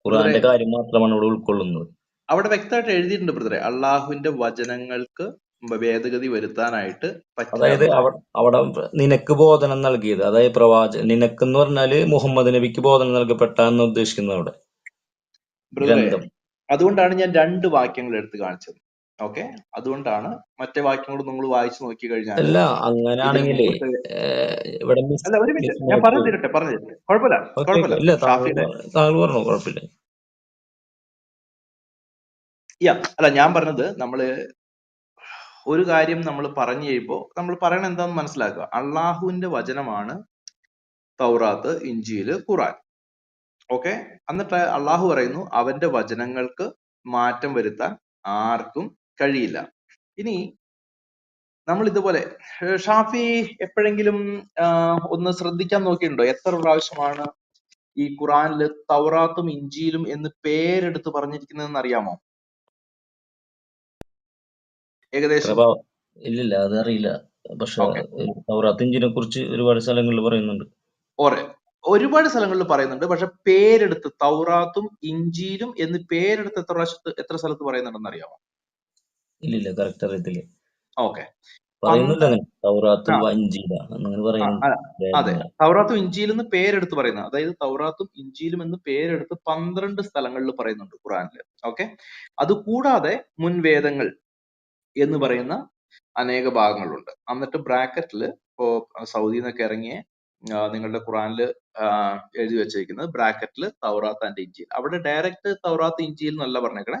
ഖുറാന്റെ കാര്യം മാത്രമാണ് ഇവിടെ ഉൾക്കൊള്ളുന്നത്. അവിടെ വ്യക്തമായിട്ട് എഴുതിയിട്ടുണ്ട് ബ്രദറെ, അള്ളാഹുവിന്റെ വചനങ്ങൾക്ക് ഭേദഗതി വരുത്താനായിട്ട് പറ്റില്ല അതായത് എന്നുള്ളത്. അവിടെ നിനക്ക് ബോധനം നൽകിയത്, അതായത് നിനക്കെന്ന് പറഞ്ഞാല് മുഹമ്മദ് നബിക്ക് ബോധനം നൽകപ്പെട്ട എന്ന് ഉദ്ദേശിക്കുന്നത് അവിടെ ബ്രദറെ, ഗ്രന്ഥം. അതുകൊണ്ടാണ് ഞാൻ രണ്ട് വാക്യങ്ങൾ എടുത്ത് കാണിച്ചത്. ഓക്കെ, അതുകൊണ്ടാണ് മറ്റേ വാക്യങ്ങൾ നിങ്ങൾ വായിച്ചു നോക്കി കഴിഞ്ഞാൽ അല്ല, ഇതിന് അങ്ങനെയാണെങ്കിലേ മുമ്പത്തെ ഇവിടെ അല്ല, ഒരു മിനിറ്റ് ഞാൻ മിസ്സായി പറഞ്ഞു പോകും. തരട്ടെ. കുഴപ്പമില്ല ഓക്കെ, കുഴപ്പമില്ല ഇല്ല, ഷാഫിയുടെ താങ്കൾ പറഞ്ഞു, കുഴപ്പമില്ല. അല്ല, ഞാൻ പറഞ്ഞത് നമ്മള് ഒരു കാര്യം നമ്മൾ പറഞ്ഞു കഴിയുമ്പോൾ നമ്മൾ പറയണ എന്താന്ന് മനസ്സിലാക്കുക. അള്ളാഹുവിന്റെ വചനമാണ് തൗറാത്ത്, ഇഞ്ചീല്, ഖുറാൻ. ഓക്കെ, എന്നിട്ട് അള്ളാഹു പറയുന്നു അവന്റെ വചനങ്ങൾക്ക് മാറ്റം വരുത്താൻ ആർക്കും കഴിയില്ല. ഇനി നമ്മൾ ഇതുപോലെ ഷാഫി എപ്പോഴെങ്കിലും ഒന്ന് ശ്രദ്ധിക്കാൻ നോക്കിയിട്ടുണ്ടോ എത്ര പ്രാവശ്യമാണ് ഈ ഖുറാനില് തൗറാത്തും ഇഞ്ചീലും എന്ന് പേരെടുത്ത് പറഞ്ഞിരിക്കുന്നതെന്ന് അറിയാമോ? ഏകദേശം. ഇല്ലില്ല, അതറിയില്ല. പക്ഷെ ഓക്കെ, തൗറാത്ത് ഇഞ്ചിനെ കുറിച്ച് ഒരുപാട് സ്ഥലങ്ങളിൽ പറയുന്നുണ്ട്. ഒരുപാട് സ്ഥലങ്ങളിൽ പറയുന്നുണ്ട്. പക്ഷെ പേരെടുത്ത് തൗറാത്തും ഇഞ്ചീലും എന്ന് പേരെടുത്ത് എത്ര സ്ഥലത്ത് പറയുന്നുണ്ടെന്ന് അറിയാമോ? ഇല്ലില്ല, കറക്റ്റ് അറിയത്തില്ല. ഓക്കെ, പറയുന്നുണ്ട് അന്ന് അങ്ങനെ, തൗറാത്തും ഇഞ്ചീല അങ്ങനെ പറയുന്നുണ്ട്. അതെ, തൗറാത്തും ഇഞ്ചീലും എന്ന് പേരെടുത്ത് പറയുന്നത്, അതായത് തൗറാത്തും ഇഞ്ചീലും എന്ന് പേരെടുത്ത് 12 സ്ഥലങ്ങളിൽ പറയുന്നുണ്ട് ഖുറാനില്. ഓക്കെ, അതുകൂടാതെ മുൻവേദങ്ങൾ എന്ന് പറയുന്ന അനേക ഭാഗങ്ങളുണ്ട്. എന്നിട്ട് ബ്രാക്കറ്റിൽ ഇപ്പോ സൗദിയിൽ നിന്നൊക്കെ ഇറങ്ങിയ നിങ്ങളുടെ ഖുറാനില് എഴുതി വെച്ചിരിക്കുന്നത് ബ്രാക്കറ്റിൽ തൗറാത്ത് ആൻഡ് ഇഞ്ചീൽ. അവിടെ ഡയറക്റ്റ് തൗറാത്ത് ഇഞ്ചീൽ എന്നല്ല പറഞ്ഞേക്കണേ,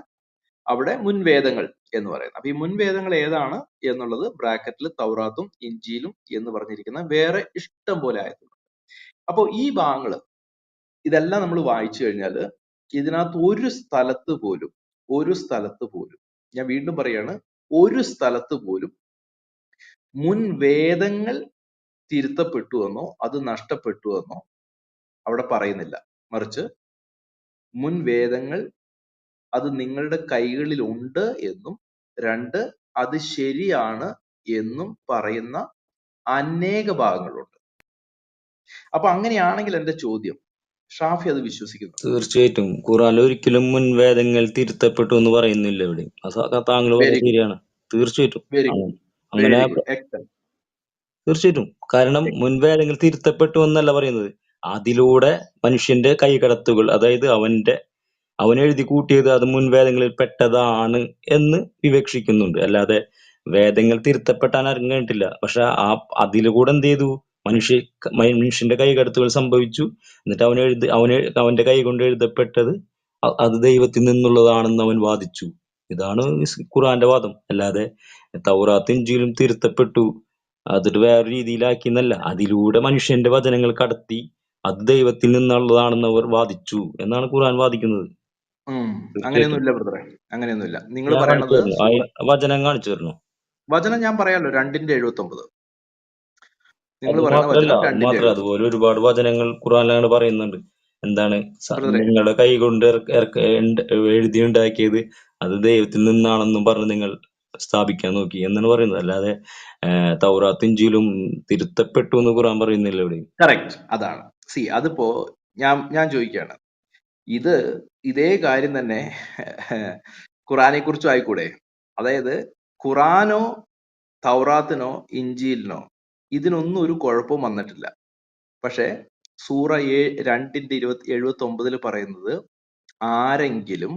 അവിടെ മുൻവേദങ്ങൾ എന്ന് പറയുന്നത്. അപ്പൊ ഈ മുൻവേദങ്ങൾ ഏതാണ് എന്നുള്ളത് ബ്രാക്കറ്റിൽ തൗറാത്തും ഇഞ്ചീലും എന്ന് പറഞ്ഞിരിക്കുന്ന വേറെ ഇഷ്ടം പോലെ ആയതുണ്ട്. അപ്പൊ ഈ ഭാഗങ്ങള് ഇതെല്ലാം നമ്മൾ വായിച്ചു കഴിഞ്ഞാൽ ഇതിനകത്ത് ഒരു സ്ഥലത്ത് പോലും ഞാൻ വീണ്ടും പറയാണ്, ഒരു സ്ഥലത്ത് പോലും മുൻവേദങ്ങൾ തിരുത്തപ്പെട്ടു എന്നോ അത് നഷ്ടപ്പെട്ടു എന്നോ അവിടെ പറയുന്നില്ല. മറിച്ച് മുൻവേദങ്ങൾ അത് നിങ്ങളുടെ കൈകളിൽ ഉണ്ട് എന്നും രണ്ട് അത് ശരിയാണ് എന്നും പറയുന്ന അനേക ഭാഗങ്ങളുണ്ട്. അപ്പൊ അങ്ങനെയാണെങ്കിൽ എന്റെ ചോദ്യം, ഷാഫി അത് വിശ്വസിക്കുന്നു? തീർച്ചയായിട്ടും ഖുറാനിൽ ഒരിക്കലും മുൻവേദങ്ങൾ തിരുത്തപ്പെട്ടു എന്ന് പറയുന്നില്ല ഇവിടെ. താങ്കൾ പറഞ്ഞത് ശരിയാണ്. തീർച്ചയായിട്ടും അങ്ങനെ തീർച്ചയായിട്ടും. കാരണം മുൻവേദങ്ങൾ തിരുത്തപ്പെട്ടു എന്നല്ല പറയുന്നത്, അതിലൂടെ മനുഷ്യന്റെ കൈകടത്തുകൾ, അതായത് അവൻ എഴുതി കൂട്ടിയത് അത് മുൻവേദങ്ങളിൽ പെട്ടതാണ് എന്ന് വിവക്ഷിക്കുന്നുണ്ട്. അല്ലാതെ വേദങ്ങൾ തിരുത്തപ്പെട്ടാൻ ആർക്കും കഴിഞ്ഞിട്ടില്ല. പക്ഷെ അതിലൂടെ എന്ത് ചെയ്തു, മനുഷ്യന്റെ കൈകടത്തുകൾ സംഭവിച്ചു. എന്നിട്ട് അവന്റെ കൈ കൊണ്ട് എഴുതപ്പെട്ടത് അത് ദൈവത്തിൽ നിന്നുള്ളതാണെന്ന് അവൻ വാദിച്ചു. ഇതാണ് ഖുറാന്റെ വാദം. അല്ലാതെ തൗറാത്തും ഇഞ്ചീലും തിരുത്തപ്പെട്ടു അതൊരു വേറെ രീതിയിലാക്കി എന്നല്ല, അതിലൂടെ മനുഷ്യന്റെ വചനങ്ങൾ കടത്തി അത് ദൈവത്തിൽ നിന്നുള്ളതാണെന്ന് അവർ വാദിച്ചു എന്നാണ് ഖുറാൻ വാദിക്കുന്നത്. അങ്ങനെയൊന്നുമില്ല ബ്രദറെ, അങ്ങനെയൊന്നുമില്ല. നിങ്ങൾ പറയണത് വചനം കാണിച്ചു തരണോ? വചനം ഞാൻ പറയാലോ, 2-ന്റെ 79. നിങ്ങൾ അത് പറയുന്ന മാത്രല്ല വചനം 2-70. അതുപോലെ ഒരുപാട് വചനങ്ങൾ ഖുറാനിലാണ് പറയുന്നുണ്ട്. എന്താണ് ബ്രദറെ നിങ്ങളുടെ കൈ കൊണ്ട് എഴുതി ഉണ്ടാക്കിയത് അത് ദൈവത്തിൽ നിന്നാണെന്നും പറഞ്ഞ് നിങ്ങൾ സ്ഥാപിക്കാൻ നോക്കി എന്നാണ് പറയുന്നത്. അല്ലാതെ തൗറാത്തും ഇഞ്ചീലും തിരുത്തപ്പെട്ടു എന്ന് ഖുറാൻ പറയുന്നില്ല എവിടെയും. കറക്റ്റ്, അതാണ്. അതിപ്പോ ഞാൻ ചോദിക്കുകയാണ്, ഇതേ കാര്യം തന്നെ ഖുറാനെ കുറിച്ചും ആയിക്കൂടെ? അതായത് ഖുറാനോ തൗറാത്തിനോ ഇഞ്ചീലിനോ ഇതിനൊന്നും ഒരു കുഴപ്പവും വന്നിട്ടില്ല. പക്ഷെ സൂറ 2:79 പറയുന്നത്, ആരെങ്കിലും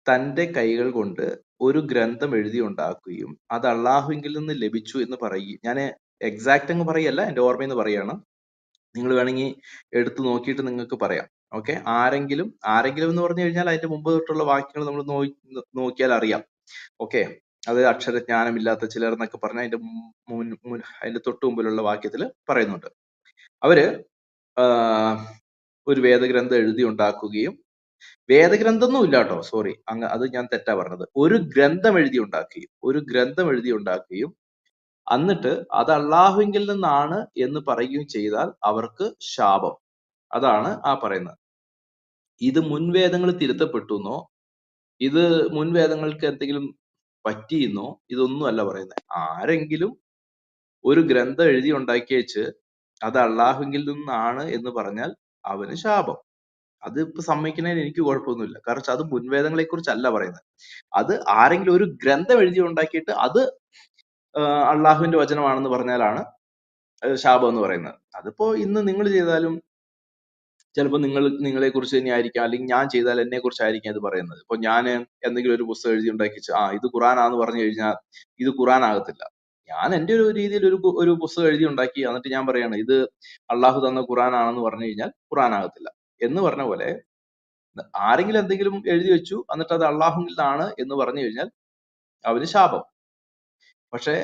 തന്റെ കൈകൾ കൊണ്ട് ഒരു ഗ്രന്ഥം എഴുതി ഉണ്ടാക്കുകയും അത് അള്ളാഹുവിങ്കിൽ നിന്ന് ലഭിച്ചു എന്ന് പറയുകയും, ഞാൻ എക്സാക്ട് അങ്ങ് പറയല്ല, എന്റെ ഓർമ്മയെന്ന് പറയാണ്, നിങ്ങൾ വേണമെങ്കിൽ എടുത്തു നോക്കിയിട്ട് നിങ്ങൾക്ക് പറയാം. ഓക്കെ, ആരെങ്കിലും എന്ന് പറഞ്ഞു കഴിഞ്ഞാൽ അതിന്റെ മുമ്പ് തൊട്ടുള്ള വാക്യങ്ങൾ നമ്മൾ നോക്കിയാൽ അറിയാം. ഓക്കെ, അത് അക്ഷരജ്ഞാനമില്ലാത്ത ചിലർ എന്നൊക്കെ പറഞ്ഞാൽ അതിന്റെ തൊട്ടു മുമ്പിലുള്ള വാക്യത്തിൽ പറയുന്നുണ്ട്. അവര് ഒരു വേദഗ്രന്ഥം എഴുതി ഉണ്ടാക്കുകയും, വേദഗ്രന്ഥമൊന്നും ഇല്ല കേട്ടോ, സോറി, അത് ഞാൻ തെറ്റാ പറഞ്ഞത്. ഒരു ഗ്രന്ഥം എഴുതി ഉണ്ടാക്കുകയും എന്നിട്ട് അത് അള്ളാഹുവിങ്കിൽ നിന്നാണ് എന്ന് പറയുകയും ചെയ്താൽ അവർക്ക് ശാപം. അതാണ് ആ പറയുന്നത്. ഇത് മുൻവേദങ്ങൾ തിരുത്തപ്പെട്ടുന്നോ, ഇത് മുൻവേദങ്ങൾക്ക് എന്തെങ്കിലും പറ്റിയെന്നോ ഇതൊന്നും അല്ല പറയുന്നത്. ആരെങ്കിലും ഒരു ഗ്രന്ഥം എഴുതി ഉണ്ടാക്കി വെച്ച് അത് അള്ളാഹുവിൽ നിന്നാണ് എന്ന് പറഞ്ഞാൽ അവന് ശാപം. അത് ഇപ്പൊ സമ്മതിക്കുന്നതിന് എനിക്ക് കുഴപ്പമൊന്നുമില്ല. കാരണം അത് മുൻവേദങ്ങളെ കുറിച്ചല്ല പറയുന്നത്. അത് ആരെങ്കിലും ഒരു ഗ്രന്ഥം എഴുതി ഉണ്ടാക്കിയിട്ട് അത് അള്ളാഹുവിന്റെ വചനമാണെന്ന് പറഞ്ഞാലാണ് ശാപം എന്ന് പറയുന്നത്. അതിപ്പോ ഇന്ന് നിങ്ങൾ ചെയ്താലും ചിലപ്പോൾ നിങ്ങളെ കുറിച്ച് തന്നെ ആയിരിക്കാം, അല്ലെങ്കിൽ ഞാൻ ചെയ്താൽ എന്നെ കുറിച്ചായിരിക്കും അത് പറയുന്നത്. ഇപ്പൊ ഞാൻ എന്തെങ്കിലും ഒരു പുസ്തകം എഴുതി ഉണ്ടാക്കി ഇത് ഖുറാനാന്ന് പറഞ്ഞു കഴിഞ്ഞാൽ ഇത് ഖുറാൻ ആകത്തില്ല. ഞാൻ എന്റെ ഒരു രീതിയിൽ ഒരു പുസ്തകം എഴുതി ഉണ്ടാക്കി എന്നിട്ട് ഞാൻ പറയാണ് ഇത് അള്ളാഹു തന്ന ഖുറാനാണെന്ന് പറഞ്ഞു കഴിഞ്ഞാൽ ഖുറാൻ ആകത്തില്ല. എന്ന് പറഞ്ഞ പോലെ ആരെങ്കിലും എന്തെങ്കിലും എഴുതി വെച്ചു എന്നിട്ട് അത് അള്ളാഹുവിലാണ് എന്ന് പറഞ്ഞു കഴിഞ്ഞാൽ അവന് ശാപം. പക്ഷെ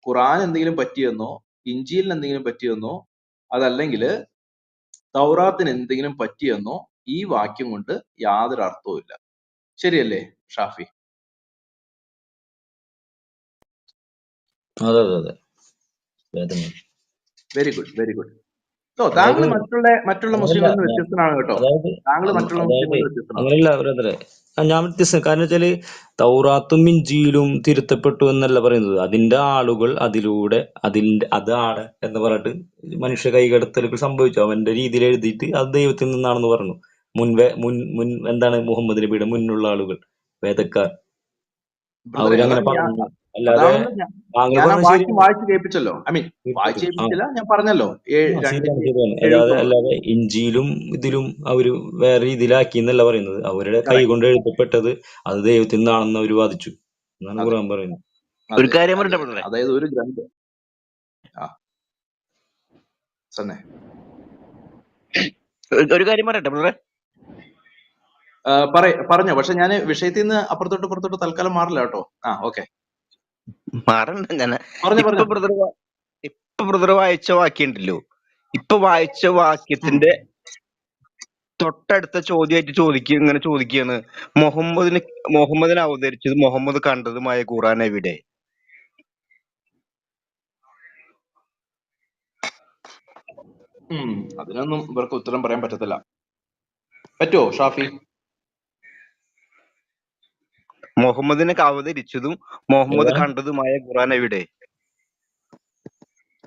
ഖുറാൻ എന്തെങ്കിലും പറ്റിയെന്നോ ഇഞ്ചീലിന് എന്തെങ്കിലും പറ്റിയെന്നോ അതല്ലെങ്കിൽ തൗറാത്തിന് എന്തെങ്കിലും പറ്റിയെന്നോ ഈ വാക്യം കൊണ്ട് യാതൊരു അർത്ഥവും ഇല്ല. ശരിയല്ലേ ഷാഫി? അതെ അതെ അതെ, വേദങ്ങൾ. Very good. താങ്കൾ മറ്റുള്ള മുസ്ലിങ്ങളിൽ നിന്ന് വ്യത്യസ്തനാണ് കേട്ടോ. താങ്കൾ മറ്റുള്ള മുസ്ലിങ്ങളിൽ നിന്ന് വ്യത്യസ്തനാണ്. അങ്ങനെയല്ല ബ്രദറെ, ഞാൻ വ്യത്യസ്തം. കാരണം വെച്ചാല് തൗറാത്തും ഇഞ്ചീലും തിരുത്തപ്പെട്ടു എന്നല്ല പറയുന്നത്. അതിന്റെ ആളുകൾ അതിലൂടെ അതാണ് എന്ന് പറഞ്ഞിട്ട് മനുഷ്യ കൈകടത്തലുകൾ സംഭവിച്ചു. അവന്റെ രീതിയിൽ എഴുതിയിട്ട് അത് ദൈവത്തിൽ നിന്നാണെന്ന് പറഞ്ഞു. എന്താണ് മുഹമ്മദ് നബിയുടെ മുന്നുള്ള ആളുകൾ, വേദക്കാർ, അവരങ്ങനെ പറഞ്ഞു. അല്ലാതെ താങ്കൾ പറഞ്ഞ ശരി വായിച്ചു കേൾപ്പിച്ചല്ലോ. വായിച്ചു കേൾപ്പിച്ചില്ല, ഞാൻ പറഞ്ഞല്ലോ. അല്ലാതെ ഇഞ്ചിയിലും ഇതിലും അവര് വേറെ രീതിയിലാക്കി എന്നല്ല പറയുന്നത്. അവരുടെ കൈ കൊണ്ട് എഴുതപ്പെട്ടത് അത് ദൈവത്തിൽ നിന്നാണെന്ന് അവര് വാദിച്ചു എന്നാണ് ഖുർആൻ പറയുന്നത്. ഒരു കാര്യം പറയട്ടെ, അതായത് ഒരു ഗ്രന്ഥം ഒരു കാര്യം പറയട്ടെ ബ്രദറെ, പറഞ്ഞോ. പക്ഷെ ഞാൻ വിഷയത്തിൽ നിന്ന് അപ്പുറത്തോട്ട് തൽക്കാലം മാറില്ല കേട്ടോ. ഓക്കെ, മാറണ്ട. ഞാൻ ഇപ്പൊ ബ്രദർ വായിച്ച വാക്യം ഉണ്ടല്ലോ, ഇപ്പൊ വായിച്ച വാക്യത്തിന്റെ തൊട്ടടുത്ത ചോദ്യമായിട്ട് ചോദിക്കുകയാണ്, മുഹമ്മദിനെ അവതരിച്ചത് മുഹമ്മദ് കണ്ടതുമായ ഖുറാൻ എവിടെ? അതിനൊന്നും ഇവർക്ക് ഉത്തരം പറയാൻ പറ്റത്തില്ല. പറ്റുമോ ഷാഫി? മുഹമ്മദിനെ അവതരിച്ചതും മുഹമ്മദ് കണ്ടതുമായ ഖുറാൻ എവിടെ?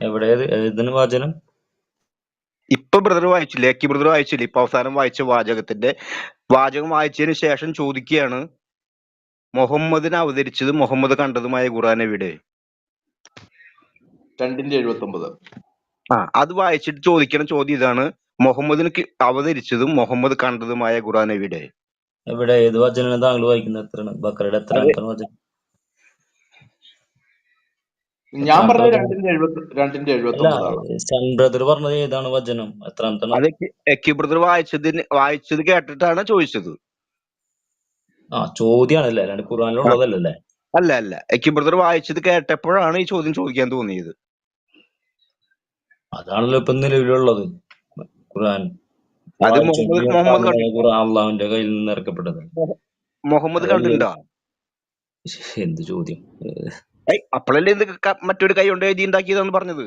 എവിടെ വാചനം? ഇപ്പൊ ബ്രദർ വായിച്ചില്ലേ, ബ്രദർ വായിച്ചില്ലേ? ഇപ്പൊ അവസാനം വായിച്ച വാചകം വായിച്ചതിന് ശേഷം ചോദിക്കുകയാണ്, മുഹമ്മദിനെ അവതരിച്ചതും മുഹമ്മദ് കണ്ടതുമായ ഖുറാൻ എവിടെ? 2:79. അത് വായിച്ചിട്ട് ചോദിക്കണം ചോദ്യം ഇതാണ്, മുഹമ്മദിന് അവതരിച്ചതും മുഹമ്മദ് കണ്ടതുമായ ഖുറാൻ എവിടെ? എവിടെ? ഏത് വചനം താങ്കൾ വായിക്കുന്നത്? എത്രയാണ്? ബക്കറയുടെ എത്രാമത്തെ വചനം? ഞാൻ പറഞ്ഞത് 2:79. സൺ ബ്രദർ പറഞ്ഞത് ഏതാണ് വചനം? എത്രാമത്തെ? അത് ബ്രദർ വായിച്ചത് കേട്ടിട്ടാണ് ചോദിച്ചത്. ചോദ്യാണല്ലേ, അല്ലാണ്ട് ഖുറാനിലുള്ളതല്ലേ? അല്ല, ബ്രദർ വായിച്ചത് കേട്ടപ്പോഴാണ് ഈ ചോദ്യം ചോദിക്കാൻ തോന്നിയത്. അതാണല്ലോ ഇപ്പൊ നിലവിലുള്ളത്. ഖുറാൻ അള്ളാഹുവിന്റെ കയ്യിൽ നിന്ന് ഇറക്കപ്പെട്ടത്. മുഹമ്മദ് കണ്ടിട്ടുണ്ടോ? എന്ത് ചോദ്യം! അപ്പോഴല്ലേ മറ്റൊരു കൈ കൊണ്ട് എഴുതി ഉണ്ടാക്കിയതാന്ന് പറഞ്ഞത്.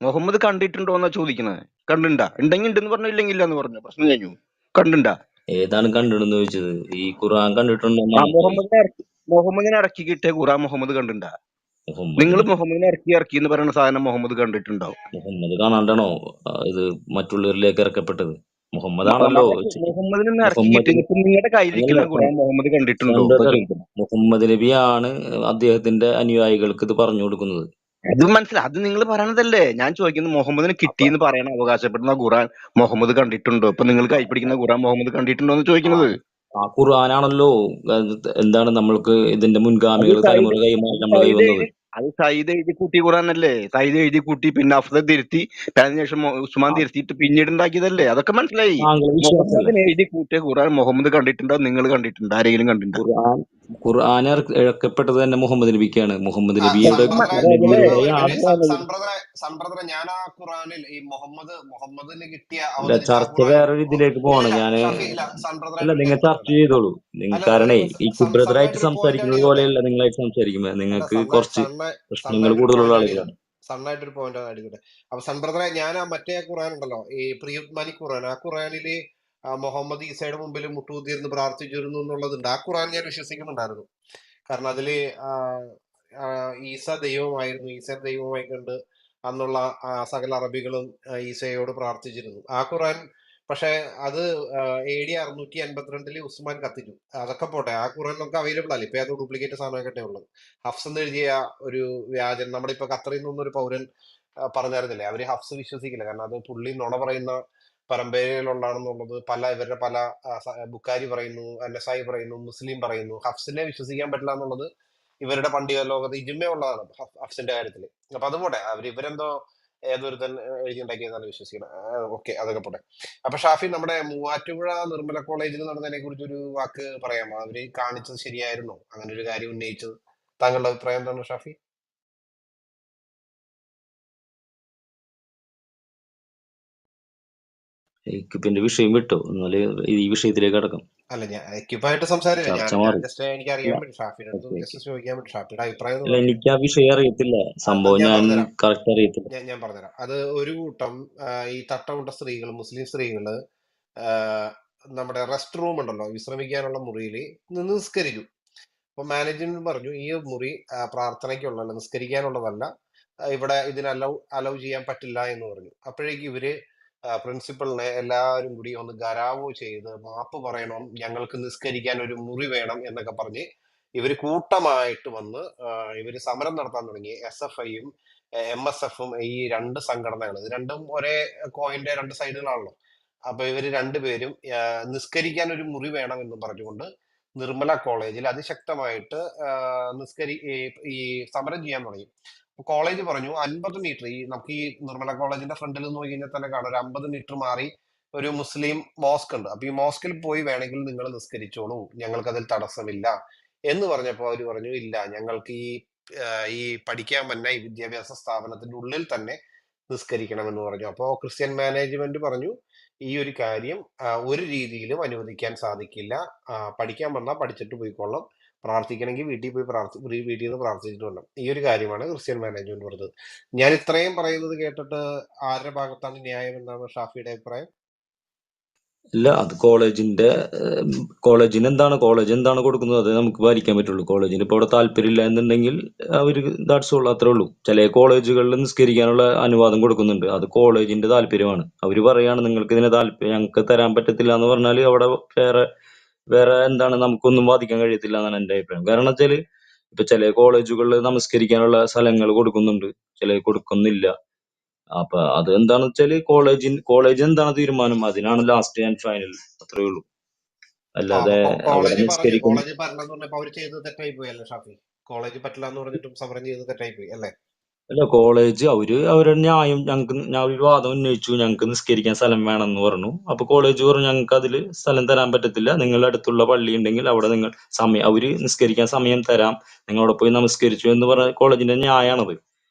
മുഹമ്മദ് കണ്ടിട്ടുണ്ടോ എന്നാ ചോദിക്കുന്നത്. കണ്ടിണ്ടാ? ഉണ്ടെങ്കിൽ ഉണ്ടെന്ന് പറഞ്ഞു, ഇല്ലെങ്കിൽ ഇല്ല എന്ന് പറഞ്ഞു. പ്രശ്നം കഴിഞ്ഞു. കണ്ടിണ്ടാ? ഏതാണ് കണ്ടിടുന്ന് ചോദിച്ചത്? ഈ ഖുർആൻ കണ്ടിട്ടുണ്ടോന്നാണ് ചോദിച്ചത്. മുഹമ്മദിനെ ഇറക്കി കിട്ടിയ ഖുറാൻ മുഹമ്മദ് കണ്ടിണ്ടാ? നിങ്ങൾ മുഹമ്മദിനെ മുഹമ്മദിനെ ഇറക്കി എന്ന് പറയുന്ന സാധനം മുഹമ്മദ് കണ്ടിട്ടുണ്ടാവും. മുഹമ്മദ് കാണാണ്ടാണോ ഇത് മറ്റുള്ളവരിലേക്ക് ഇറക്കപ്പെട്ടത്? മുഹമ്മദാണല്ലോ മുഹമ്മദിനെ ഇറക്കി മുഹമ്മദ് കിട്ടിയത്. ഇപ്പൊ നിങ്ങളുടെ അങ്ങനല്ല കയ്യിലിരിക്കുന്ന ഖുറാൻ മുഹമ്മദ് കണ്ടിട്ടുണ്ടോ? സെൻട്രൽ അതാ തെറി. ചോദിക്കുന്നത്. മുഹമ്മദ് നബിയാണ് അദ്ദേഹത്തിന്റെ അനുയായികൾക്ക് ഇത് പറഞ്ഞു കൊടുക്കുന്നത്. അത് മനസ്സിലായി. അത് നിങ്ങൾ പറയണതല്ലേ. ഞാൻ ചോദിക്കുന്നത് മുഹമ്മദിന് അപ്പൊ കിട്ടിയെന്ന് പറയാൻ അവകാശപ്പെടുന്ന ഖുറാൻ മുഹമ്മദ് കണ്ടിട്ടുണ്ടോ? ഇപ്പൊ നിങ്ങൾ കൈപ്പിടിക്കുന്ന ഖുറാൻ മുഹമ്മദ് കണ്ടിട്ടുണ്ടോ എന്ന് ആ ചോദിക്കുന്നത്. ആ ഖുർആനാണല്ലോ എന്താണ് നമ്മൾക്ക് ഇതിന്റെ അത് മുൻഗാമികൾ തലമുറ കൈമാറി നമ്മൾ കൈവന്നത്. സയ്യിദ് എഴുതി കൂട്ടി ഖുറാനല്ലേ. സയ്യിദ് എഴുതി കൂട്ടി, പിന്നെ അഫ്സൽ തിരുത്തി, അതിനുശേഷം ഉസ്മാൻ ആ, തിരുത്തിയിട്ട് പിന്നീട് ഉണ്ടാക്കിയതല്ലേ. അതൊക്കെ മനസ്സിലായി. താങ്കൾ വിശ്വാസമല്ലേ? മുഹമ്മദിന് എഴുതി കൂട്ടിയ ഖുറാൻ മുഹമ്മദ് കണ്ടിട്ടുണ്ടോ? നിങ്ങൾ കണ്ടിട്ടുണ്ടോ? ആരെങ്കിലും കണ്ടിട്ടുണ്ടോ? ഖുർആൻ ഇറക്കപ്പെട്ടത് തന്നെ മുഹമ്മദ് നബിക്കാണ്. മുഹമ്മദ് ആ നബിയുടെ സൺബ്രദറെ ഞാൻ ആ ഖുറാനിൽ ഈ മുഹമ്മദിന് കിട്ടിയ അല്ല, അവതരിച്ച ആ ചർച്ച ഖുറാൻ വേറൊരു ഇതിലേക്ക് പോവാണ്. ഞാന് ഷാഫി ഇല്ല അല്ല, സൺബ്രദറായിട്ട് നിങ്ങൾ ചർച്ച കേൾക്കുന്നുണ്ട്. ചെയ്തോളൂ. അല്ല കാരണേ ഈ കുബ്രദറായിട്ട് സണ്ണായിട്ടൊരു പോയിന്റ് ആഡ് സംസാരിക്കുന്നത് ചെയ്തോട്ടെ. പോലെയല്ല നിങ്ങളായിട്ട് സംസാരിക്കുമ്പോ. അല്ല നിങ്ങൾക്ക് കുറച്ച് പ്രശ്നങ്ങൾ സണ്ണായിട്ടൊരു കൂടുതലുള്ള പോയിന്റ് ആഡ് ചെയ്തോ. ആളുകളാണ്. സണ്ണായിട്ടൊരു പോയിന്റ് ആഡ് ചെയ്തോട്ടെ. അപ്പൊ സൺബ്രദറെ ഞാൻ ആ മറ്റേ ഖുറാൻ ഉണ്ടല്ലോ, ഈ പ്രിയുത്മാനി ഖുറാൻ, ആ ഖുറാനില് മുഹമ്മദ് ഈസയുടെ മുമ്പിൽ മുട്ടുകുത്തിയിരുന്ന് പ്രാർത്ഥിച്ചിരുന്നു എന്നുള്ളതുണ്ട്. ആ ഖുറാൻ ഞാൻ വിശ്വസിക്കുന്നുണ്ടായിരുന്നു. കാരണം അതില് ഈസ ദൈവമായിരുന്നു, ഈസ ദൈവമായി കണ്ട് അന്നുള്ള സകല അറബികളും ഈസയോട് പ്രാർത്ഥിച്ചിരുന്നു. ആ ഖുറാൻ പക്ഷെ അത് AD 652 ഉസ്മാൻ കത്തിച്ചു. അതൊക്കെ പോട്ടെ, ആ ഖുറാൻ നമുക്ക് അവൈലബിൾ അല്ല. ഇപ്പൊ അത് ഡ്യൂപ്ലിക്കേറ്റ് സാധനമൊക്കെ ഉള്ളത്. ഹഫ്സ് എന്ന് എഴുതിയ ഒരു വ്യാജൻ നമ്മുടെ ഇപ്പൊ ഖത്തറിൽ നിന്നൊരു പൗരൻ പറഞ്ഞായിരുന്നില്ലേ, അവര് ഹഫ്സ് വിശ്വസിക്കില്ല. കാരണം അത് പുള്ളി നുണ പറയുന്ന പരമ്പരയിലുള്ളതാണെന്നുള്ളത് ഇവരുടെ പല ബുക്കാരി പറയുന്നു, നസായി പറയുന്നു, മുസ്ലിം പറയുന്നു. ഹഫ്സിനെ വിശ്വസിക്കാൻ പറ്റില്ല എന്നുള്ളത് ഇവരുടെ പണ്ഡിത ലോകത്ത് ഇജുമ ഉള്ളതാണ് ഹഫ്സിന്റെ കാര്യത്തിൽ. അപ്പൊ അത് പോട്ടെ, ഇവരെന്തോ ഏതൊരുത്തൻ എഴുതിയുണ്ടാക്കിയെന്നാണ് വിശ്വസിക്കുന്നത്. ഓക്കെ, അതൊക്കെ പോട്ടെ. അപ്പൊ ഷാഫി, നമ്മുടെ മൂവാറ്റുപുഴ നിർമ്മല കോളേജിൽ നടന്നതിനെ കുറിച്ച് ഒരു വാക്ക് പറയാമോ? അവര് കാണിച്ചത് ശരിയായിരുന്നോ? അങ്ങനെ ഒരു കാര്യം ഉന്നയിച്ചത് താങ്കളുടെ അഭിപ്രായം എന്താണ് ഷാഫി? പിന്നെ വിഷയം വിട്ടോ, എന്നാല് ഈ വിഷയത്തിലേക്ക് കടക്കാം. അല്ല, ഞാൻ എക്യുപ്പായിട്ട് സംസാരില്ല. ചർച്ച ഞാൻ മാറും. ജസ്റ്റ് എനിക്ക് അറിയാൻ പറ്റും ഷാഫിയുടെ അടുത്ത് ജസ്റ്റ് ചോദിക്കാൻ പറ്റും ഷാഫിയുടെ അഭിപ്രായം എന്ന് അല്ല, പറയാം. എനിക്ക് ആ വിഷയം അറിയത്തില്ല. സംഭവം ഞാൻ ഞാൻ പറഞ്ഞുതരാം. കറക്റ്റ് അറിയത്തില്ല. ഞാൻ പറഞ്ഞുതരാം. അത് ഒരു കൂട്ടം ഈ തട്ടമുണ്ട സ്ത്രീകൾ, മുസ്ലിം സ്ത്രീകള് നമ്മുടെ റെസ്റ്റ് റൂം ഉണ്ടല്ലോ, വിശ്രമിക്കാനുള്ള മുറിയിൽ നിന്ന് നിസ്കരിച്ചു. അപ്പൊ മാനേജ്മെന്റ് പറഞ്ഞു ഈ മുറി പ്രാർത്ഥനയ്ക്കുള്ളതല്ല, നിസ്കരിക്കാനുള്ളതല്ല, ഇവിടെ ഇതിന് അലൗ ചെയ്യാൻ പറ്റില്ല എന്ന് പറഞ്ഞു. അപ്പോഴേക്ക് ഇവര് പ്രിൻസിപ്പളിനെ എല്ലാവരും കൂടി ഒന്ന് ഗരാവോ ചെയ്ത് മാപ്പ് പറയണം, ഞങ്ങൾക്ക് നിസ്കരിക്കാൻ ഒരു മുറി വേണം എന്നൊക്കെ പറഞ്ഞ് ഇവര് കൂട്ടമായിട്ട് വന്ന് ഇവര് സമരം നടത്താൻ തുടങ്ങി. SFIയും MSFും ഈ രണ്ട് സംഘടനകൾ, ഇത് രണ്ടും ഒരേ കോയിന്റെ രണ്ട് സൈഡുകളാണല്ലോ. അപ്പൊ ഇവര് രണ്ടുപേരും നിസ്കരിക്കാൻ ഒരു മുറി വേണം എന്ന് പറഞ്ഞുകൊണ്ട് നിർമ്മല കോളേജിൽ അതിശക്തമായിട്ട് ഈ സമരം ചെയ്യാൻ തുടങ്ങി. കോളേജ് പറഞ്ഞു 50 മീറ്റർ, നമുക്ക് ഈ നിർമ്മല കോളേജിന്റെ ഫ്രണ്ടിൽ നിന്ന് നോക്കി കഴിഞ്ഞാൽ തന്നെ കാണാം, ഒരു 50 മീറ്റർ മാറി ഒരു മുസ്ലിം മോസ്ക് ഉണ്ട്. അപ്പൊ ഈ മോസ്കിൽ പോയി വേണമെങ്കിൽ നിങ്ങൾ നിസ്കരിച്ചോളൂ, ഞങ്ങൾക്ക് അതിൽ തടസ്സമില്ല എന്ന് പറഞ്ഞപ്പോ അവര് പറഞ്ഞു ഇല്ല, ഞങ്ങൾക്ക് ഈ പഠിക്കാൻ വന്ന ഈ വിദ്യാഭ്യാസ സ്ഥാപനത്തിന്റെ ഉള്ളിൽ തന്നെ നിസ്കരിക്കണമെന്ന് പറഞ്ഞു. അപ്പോ ക്രിസ്ത്യൻ മാനേജ്മെന്റ് പറഞ്ഞു ഈ ഒരു കാര്യം ഒരു രീതിയിലും അനുവദിക്കാൻ സാധിക്കില്ല, പഠിക്കാൻ വന്നാൽ പഠിച്ചിട്ട് പോയിക്കൊള്ളാം, പ്രാർത്ഥിക്കണമെങ്കിൽ വീട്ടിൽ പോയി വീട്ടിൽ നിന്ന് പ്രാർത്ഥിച്ചിട്ട് വരണം. ഈ ഒരു കാര്യമാണ് ക്രിസ്ത്യൻ മാനേജ്മെന്റ് പറഞ്ഞത്. ഞാൻ ഇത്രയും പറയുന്നത് കേട്ടിട്ട് ആരുടെ ഭാഗത്താണ് ന്യായം എന്നാണ് ഷാഫിയുടെ അഭിപ്രായം? ഇല്ല, അത് കോളേജിന് എന്താണ് കൊടുക്കുന്നത് അത് നമുക്ക് പാലിക്കാൻ പറ്റുള്ളൂ. കോളേജിന് ഇപ്പൊ അവിടെ താല്പര്യമില്ല എന്നുണ്ടെങ്കിൽ അവര് ദാറ്റ്സ് ഓൾ, അത്രേ ഉള്ളൂ. ചില കോളേജുകളിൽ നിസ്കരിക്കാനുള്ള അനുവാദം കൊടുക്കുന്നുണ്ട്, അത് കോളേജിന്റെ താല്പര്യമാണ്. അവര് പറയാണ് നിങ്ങൾക്ക് ഇതിനെ ഞങ്ങൾക്ക് തരാൻ പറ്റത്തില്ല എന്ന് പറഞ്ഞാൽ അവിടെ വേറെ എന്താണ്, നമുക്കൊന്നും വാദിക്കാൻ കഴിയത്തില്ല എന്നാണ് എന്റെ അഭിപ്രായം. കാരണം വെച്ചാല് ഇപ്പൊ ചില കോളേജുകളിൽ നമസ്കരിക്കാനുള്ള സ്ഥലങ്ങൾ കൊടുക്കുന്നുണ്ട്, ചില കൊടുക്കുന്നില്ല. അപ്പൊ അത് എന്താന്ന് വെച്ചാല് കോളേജ് എന്താണ് തീരുമാനം, അതിനാണ് ലാസ്റ്റ് ആൻഡ് ഫൈനൽ, അത്രേ ഉള്ളൂ. അല്ലാതെ അവിടെ നിസ്കരിക്കും. കോളേജ് പറ്റില്ല എന്ന് പറഞ്ഞപ്പോ അവര് ചെയ്തത് തെറ്റായി പോയി അല്ലേ ഷാഫി? കോളേജ് പറ്റില്ല എന്ന് പറഞ്ഞിട്ടും സമരം ചെയ്തത് തെറ്റായി പോയി അല്ലേ? അല്ല, കോളേജ് അവരുടെ ന്യായം, ഞാൻ ഒരു വാദം ഉന്നയിച്ചു, ഞങ്ങൾക്ക് നിസ്കരിക്കാൻ സ്ഥലം വേണമെന്ന് പറഞ്ഞു. അപ്പൊ കോളേജ് പറഞ്ഞു ഞങ്ങൾക്ക് അതില് സ്ഥലം തരാൻ പറ്റത്തില്ല, നിങ്ങളുടെ അടുത്തുള്ള പള്ളി ഉണ്ടെങ്കിൽ അവിടെ നിങ്ങൾ അവര് നിസ്കരിക്കാൻ സമയം തരാം, നിങ്ങൾ അവിടെ പോയി നമസ്കരിച്ചു എന്ന് പറഞ്ഞ കോളേജിന്റെ ന്യായമാണത്.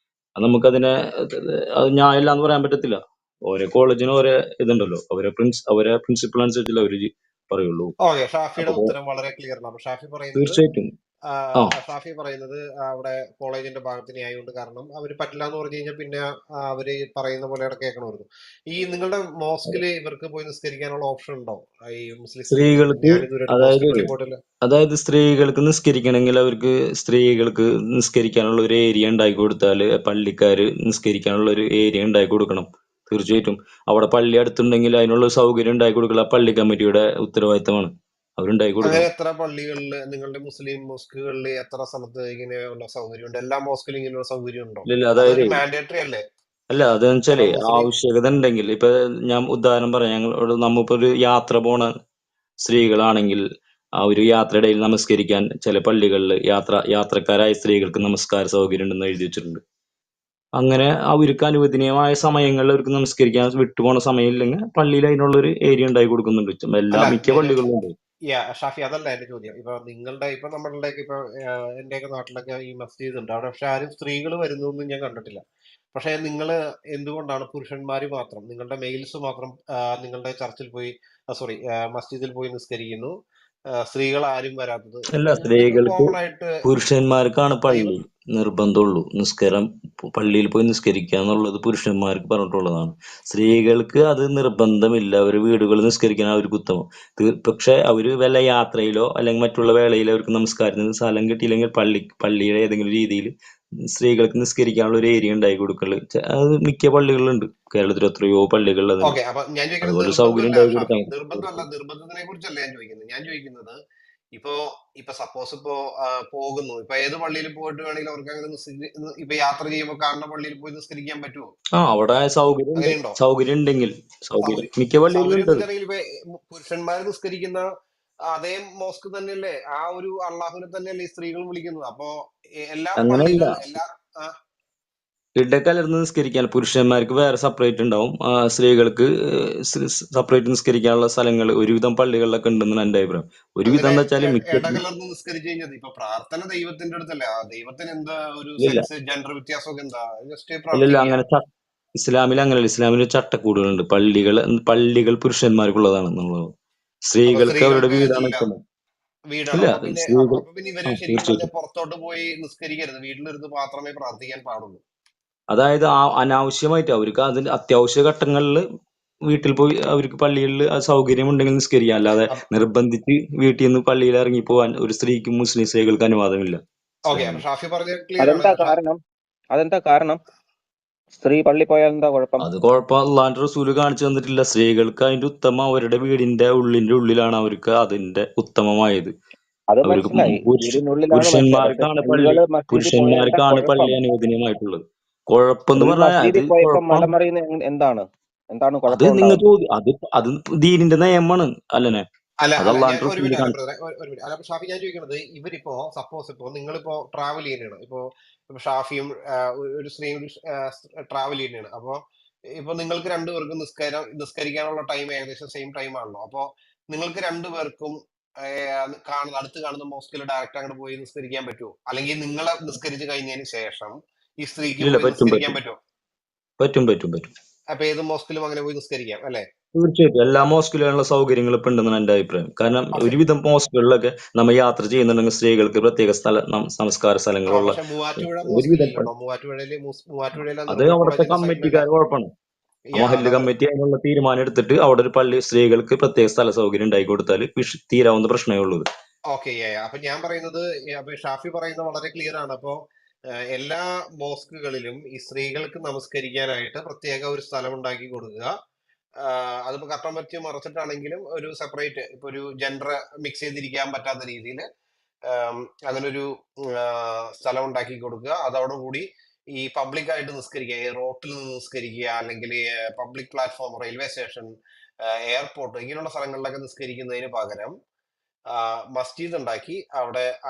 അത് നമുക്കതിനെ അത് ന്യായമില്ല എന്ന് പറയാൻ പറ്റത്തില്ല. ഓരോ കോളേജിനും ഓരോ ഇതുണ്ടല്ലോ, അവരെ പ്രിൻസിപ്പൾ അനുസരിച്ചല്ലേ അവര് പറയുള്ളൂ. ഓക്കെ, ഷാഫിയുടെ ഉത്തരം വളരെ ക്ലിയർ ആണ്. ഷാഫി പറയുന്നത് തീർച്ചയായിട്ടും ആ ഷാഫി പറയുന്നത് അവിടെ കോളേജിന്റെ ഭാഗത്തിനെ ആയതുകൊണ്ട്, കാരണം അവര് പറ്റില്ല എന്ന് പറഞ്ഞു കഴിഞ്ഞാൽ പിന്നെ അവര് പറയുന്ന പോലെ അവിടെ കേൾക്കണമായിരുന്നു. ഈ നിങ്ങളുടെ മോസ്കില് ഇവർക്ക് പോയി നിസ്കരിക്കാനുള്ള ഓപ്ഷൻ ഉണ്ടോ? ഈ മുസ്ലിം സ്ത്രീകൾക്ക് സ്ത്രീകൾക്ക് ഞാൻ ഇതുവരെ അതായത് മോസ്കിൽ പോയി പോയിട്ടില്ല. അതായത് സ്ത്രീകൾക്ക് നിസ്കരിക്കണമെങ്കിൽ അവർക്ക് സ്ത്രീകൾക്ക് നിസ്കരിക്കാനുള്ള ഒരു ഏരിയ ഉണ്ടാക്കി കൊടുത്താൽ പള്ളിക്കാര് നിസ്കരിക്കാനുള്ള ഒരു ഏരിയ ഉണ്ടാക്കി കൊടുക്കണം. തീർച്ചയായിട്ടും അവിടെ പള്ളി അടുത്തുണ്ടെങ്കിൽ അതിനുള്ള സൗകര്യം ഉണ്ടാക്കി കൊടുക്കുക പള്ളി കമ്മിറ്റിയുടെ ഉത്തരവാദിത്തമാണ്. അവരുണ്ടാക്കി അങ്ങനെ കൊടുക്കണം. എത്ര പള്ളികളിൽ, നിങ്ങളുടെ മുസ്ലിം മോസ്കുകളിൽ എത്ര സ്ഥലത്ത് ഇങ്ങനെയുള്ള സൗകര്യം ഉണ്ട്? എല്ലാ മോസ്കിലും ഇങ്ങനെയുള്ള സൗകര്യം ഉണ്ടോ? ഇല്ല അതായത് അതൊരു മാൻഡേറ്ററി അല്ലേ? അല്ല അതെന്ന് വെച്ചാല് കാരണം മുസ്ലിം ആവശ്യകത ഉണ്ടെങ്കിൽ ഇപ്പൊ ഞാൻ ഉദാഹരണം പറയാം. ഞങ്ങളോട് നമ്മിപ്പോ ഒരു യാത്ര പോണ സ്ത്രീകളാണെങ്കിൽ ആ ഒരു യാത്രയുടെ ഇടയിൽ നമസ്കരിക്കാൻ ചില പള്ളികളിൽ യാത്രക്കാരായ സ്ത്രീകൾക്ക് നമസ്കാര സൗകര്യം ഉണ്ടെന്ന് എഴുതി വെച്ചിട്ടുണ്ട്. അങ്ങനെ അവർക്ക് അനുവദനീയമായ സമയങ്ങളിൽ അവർക്ക് നമസ്കരിക്കാൻ വിട്ടുപോണ സമയമില്ലെങ്കിൽ പള്ളിയിൽ അതിനുള്ള ഒരു ഏരിയ ഉണ്ടാക്കി കൊടുക്കുന്നുണ്ട്. അല്ല, മിക്ക പള്ളികളിലും ഉണ്ട്. ഷാഫി, അതല്ല എന്റെ ചോദ്യം. ഇപ്പൊ നിങ്ങളുടെ, ഇപ്പൊ നമ്മളുടെയൊക്കെ, ഇപ്പൊ എന്റെയൊക്കെ നാട്ടിലൊക്കെ ഈ മസ്ജിദ് ഉണ്ട് അവിടെ, പക്ഷെ ആരും സ്ത്രീകൾ വരുന്നൊന്നും ഞാൻ കണ്ടിട്ടില്ല. പക്ഷെ നിങ്ങൾ എന്തുകൊണ്ടാണ് പുരുഷന്മാര് മാത്രം, നിങ്ങളുടെ മെയിൽസ് മാത്രം നിങ്ങളുടെ ചർച്ചിൽ പോയി, സോറി, മസ്ജിദിൽ പോയി നിസ്കരിക്കുന്നു, സ്ത്രീകൾ ആരും വരാത്തത്? അല്ല, നിങ്ങൾക്ക് സ്ത്രീകൾക്ക് കോമൺ ആയിട്ട് പുരുഷന്മാർക്കാണ് ദൈവം പള്ളി നിർബന്ധമുള്ളൂ. നിസ്കാരം പള്ളിയിൽ പോയി നിസ്കരിക്കുക എന്നുള്ളത് പുരുഷന്മാർക്ക് പറഞ്ഞിട്ടുള്ളതാണ്. സ്ത്രീകൾക്ക് അത് നിർബന്ധമില്ല. അവര് വീടുകളിൽ നിസ്കരിക്കാൻ അവർക്ക് ഉത്തമം. പക്ഷെ അവര് വല്ല യാത്രയിലോ അല്ലെങ്കിൽ മറ്റുള്ള വേളയിലോ അവർക്ക് നമസ്കാരത്തിന് സ്ഥലം കിട്ടിയില്ലെങ്കിൽ പള്ളിയുടെ ഏതെങ്കിലും രീതിയിൽ സ്ത്രീകൾക്ക് നിസ്കരിക്കാനുള്ള ഒരു ഏരിയ ഉണ്ടാക്കി കൊടുക്കല് അത് മിക്ക പള്ളികളിലുണ്ട്. കേരളത്തിൽ എത്രയോ പള്ളികളിൽ അതുണ്ട്. ഓക്കെ. അപ്പൊ ഞാൻ ചോദിക്കുന്നത് അതുപോലെ സൗകര്യം നിർബന്ധമില്ല ഉണ്ടാക്കി ഷാഫി, കൊടുക്കാൻ നിർബന്ധമല്ല, നിർബന്ധത്തിനെ കുറിച്ചല്ല ഞാൻ ചോദിക്കുന്നത്. ഞാൻ ചോദിക്കുന്നത് ഇപ്പോ, ഇപ്പൊ സപ്പോസ് ഇപ്പോ പോകുന്നു, ഇപ്പൊ ഏത് പള്ളിയിൽ പോയിട്ട് വേണമെങ്കിലും അവർക്ക് അങ്ങനെ ഇപ്പൊ യാത്ര ചെയ്യുമ്പോൾ കാണുന്ന പള്ളിയിൽ പോയി നിസ്കരിക്കാൻ പറ്റുമോ? അവിടെ സൗകര്യം ഉണ്ട്. അങ്ങനെയുണ്ടോ? സൗകര്യം ഉണ്ടെങ്കിൽ സൗകര്യം മിക്ക പള്ളികളിലും സൗകര്യം ഉണ്ട്. എന്ന് വെച്ചിട്ടുണ്ടെങ്കിൽ ഇപ്പൊ പുരുഷന്മാർ നിസ്കരിക്കുന്ന അതേ മോസ്ക് തന്നെയല്ലേ, ആ ഒരു അള്ളാഹുവിനെ തന്നെയല്ലേ ഈ സ്ത്രീകൾ വിളിക്കുന്നത്? അപ്പോ എല്ലാ അങ്ങനെയല്ല, പള്ളികളിലും എല്ലാ ഇടകലർന്ന് നിസ്കരിക്കാൻ പുരുഷന്മാർക്ക് വേറെ സെപ്പറേറ്റ് ഉണ്ടാവും. സ്ത്രീകൾക്ക് സെപ്പറേറ്റ് നിസ്കരിക്കാനുള്ള സ്ഥലങ്ങൾ ഒരുവിധം പള്ളികളിലൊക്കെ ഉണ്ടെന്നാണ് എന്റെ അഭിപ്രായം. ഒരുവിധം അങ്ങനെ എന്ന് വെച്ചാൽ ഇടകലർന്ന് നിസ്കരിച്ചു കഴിഞ്ഞത്, ഇപ്പൊ പ്രാർത്ഥന ദൈവത്തിന്റെ അടുത്തല്ലേ, ആ ദൈവത്തിന് എന്താ ഒരു ഇല്ല സെക്സ് ജെൻഡർ വ്യത്യാസമൊക്കെ എന്താ? ജസ്റ്റ് ഇല്ല പ്രാർത്ഥിക്കുക. അങ്ങനെ ഇസ്ലാമിൽ അങ്ങനെയല്ല. ഇസ്ലാമിൽ ചട്ടക്കൂടുകളുണ്ട്. പള്ളികൾ പുരുഷന്മാർക്കുള്ളതാണ് എന്നുള്ളത്. അപ്പൊ സ്ത്രീകൾക്ക് അവരുടെ സ്ത്രീകൾക്ക് വീടാണ് ഇല്ല, ഉത്തമം. വീടാണ്. ഇല്ല അപ്പൊ പിന്നെ സ്ത്രീകൾ അപ്പൊ പിന്നെ ഇവര് ശരിക്കും പറഞ്ഞ തീർച്ചയായിട്ടും. പുറത്തോട്ട് പോയി നിസ്കരിക്കരുത്, വീട്ടിലിരുന്ന് മാത്രമേ പ്രാർത്ഥിക്കാൻ പാടുള്ളൂ. അതായത് അനാവശ്യമായിട്ട് അവർക്ക് അതിൽ അത്യാവശ്യ ഘട്ടങ്ങളിൽ വീട്ടിൽ പോയി അവർക്ക് പള്ളികളിൽ സൗകര്യം ഉണ്ടെങ്കിൽ നിസ്കരിക്കാം. അല്ലാതെ നിർബന്ധിച്ച് വീട്ടിൽ നിന്ന് പള്ളിയിൽ ഇറങ്ങി പോകാൻ ഒരു സ്ത്രീക്കും മുസ്ലിം സ്ത്രീകൾക്ക് അനുവാദമില്ല ഓക്കെ. അപ്പൊ ഇസ്ലാമിൽ. ഷാഫി പറഞ്ഞ ക്ലിയർ ആണ്. അതെന്താ കാരണം? സ്ത്രീ പള്ളി പോയാൽ എന്താ കുഴപ്പം? അത് കുഴപ്പം അള്ളാന്റെ റസൂല് കാണിച്ചു തന്നിട്ടില്ല. സ്ത്രീകൾക്ക് അതിന്റെ ഉത്തമം അവരുടെ വീടിന്റെ ഉള്ളിലാണ് അവർക്ക് അതിന്റെ ഉത്തമമായത്. അത് അവർക്ക് മനസ്സിലായി, വീടിനുള്ളിലാണ് മനസ്സിലായി. പക്ഷെ പുരുഷന്മാർക്കാണ് പള്ളി സ്ത്രീകള് മസ്ജിദിൽ പോയാൽ എന്താ കുഴപ്പം? അനുവദനീയമായിട്ടുള്ളത്. കുഴപ്പമെന്ന് സ്ത്രീ പറഞ്ഞാൽ അത് മസ്ജിദിൽ പോയപ്പോ കുഴപ്പം മലമറിയുന്ന എന്താണ്? എന്താണ് അത് നിങ്ങൾ കുഴപ്പമുണ്ടാകുന്നത്? അത് ദീനിന്റെ നിയമമാണ് അല്ലനെ. അല്ല അത് അല്ല, ഞാൻ അള്ളാന്റെ ഒരു റസൂല് മിനിറ്റ്, അല്ല കാണിച്ചു. ബ്രദറെ, ഒരു മിനിറ്റ്. അല്ല ഷാഫി, ഞാൻ ചോദിക്കുന്നത്, ഇവരിപ്പോ സപ്പോസ് ഇപ്പോ നിങ്ങളിപ്പോ ട്രാവൽ ചെയ്യുന്നതാണ്, ഇപ്പോ ഷാഫിയും ഒരു സ്ത്രീയും ട്രാവൽ ചെയ്യുന്നതാണ്. അപ്പോ ഇപ്പൊ നിങ്ങൾക്ക് രണ്ടുപേർക്കും നിസ്കരിക്കാനുള്ള ടൈം ഏകദേശം സെയിം ടൈം ആണല്ലോ. അപ്പോ നിങ്ങൾക്ക് രണ്ടുപേർക്കും അടുത്ത് കാണുന്ന മോസ്കിൽ ഡയറക്റ്റ് അങ്ങോട്ട് പോയി നിസ്കരിക്കാൻ പറ്റുമോ? അല്ലെങ്കിൽ നിങ്ങളെ നിസ്കരിച്ച് കഴിഞ്ഞതിന് ശേഷം ഈ സ്ത്രീക്ക് ഇല്ല പോയി പറ്റും നിസ്കരിക്കാൻ പറ്റും പറ്റുമോ? പറ്റും പറ്റും പറ്റും അപ്പൊ ഏത് മോസ്കിലും അങ്ങനെ പോയി നിസ്കരിക്കാം അല്ലെ? തീർച്ചയായിട്ടും എല്ലാ മോസ്കിലുള്ള സൗകര്യങ്ങൾ ഇപ്പൊ ഉണ്ടെന്നാണ് എന്റെ അഭിപ്രായം. കാരണം ഓക്കെ. ഒരുവിധം മോസ്കുകളിലൊക്കെ നമ്മൾ യാത്ര ചെയ്യുന്നുണ്ടെങ്കിൽ സ്ത്രീകൾക്ക് പ്രത്യേക സംസ്കാര സ്ഥലങ്ങളുള്ള പക്ഷെ മൂവാറ്റുപുഴ ഒരുവിധം മോസ്കിലില്ലല്ലോ. മൂവാറ്റുപുഴയിലെ അത് നിർമ്മല അവിടുത്തെ കോളേജിന്റെ സൈഡിലല്ല. കമ്മിറ്റിക്കാർ കുഴപ്പമാണ്. ആ മഹല്ല് കമ്മിറ്റി അതിനുള്ള തീരുമാനം എടുത്തിട്ട് അവിടെ ഒരു പള്ളി സ്ത്രീകൾക്ക് പ്രത്യേക സ്ഥല സൗകര്യം ഉണ്ടാക്കി കൊടുത്താൽ തീരാവുന്ന പ്രശ്നമേ ഉള്ളൂ. ഓക്കെ. അപ്പൊ ഞാൻ പറയുന്നത്, അപ്പൊ ഷാഫി പറയുന്നത് വളരെ ക്ലിയർ ആണ്. അപ്പോ എല്ലാ മോസ്കുകളിലും ഈ സ്ത്രീകൾക്ക് നമസ്കരിക്കാനായിട്ട് പ്രത്യേക ഒരു സ്ഥലം ഉണ്ടാക്കി കൊടുക്കുക. അതിപ്പോ കട്ടം വെച്ച് മറച്ചിട്ടാണെങ്കിലും ഒരു സെപ്പറേറ്റ്, ഇപ്പൊ ഒരു ജെൻഡർ മിക്സ് ചെയ്തിരിക്കാൻ പറ്റാത്ത രീതിയിൽ അങ്ങനൊരു സ്ഥലം ഉണ്ടാക്കി കൊടുക്കുക. അതോടുകൂടി ഈ പബ്ലിക് ആയിട്ട് നിസ്കരിക്കുക, ഈ റോട്ടിൽ നിന്ന് നിസ്കരിക്കുക, അല്ലെങ്കിൽ public platform, railway station, airport, ഇങ്ങനെയുള്ള സ്ഥലങ്ങളിലൊക്കെ നിസ്കരിക്കുന്നതിന് പകരം മസ്ജിദ് ഉണ്ടാക്കി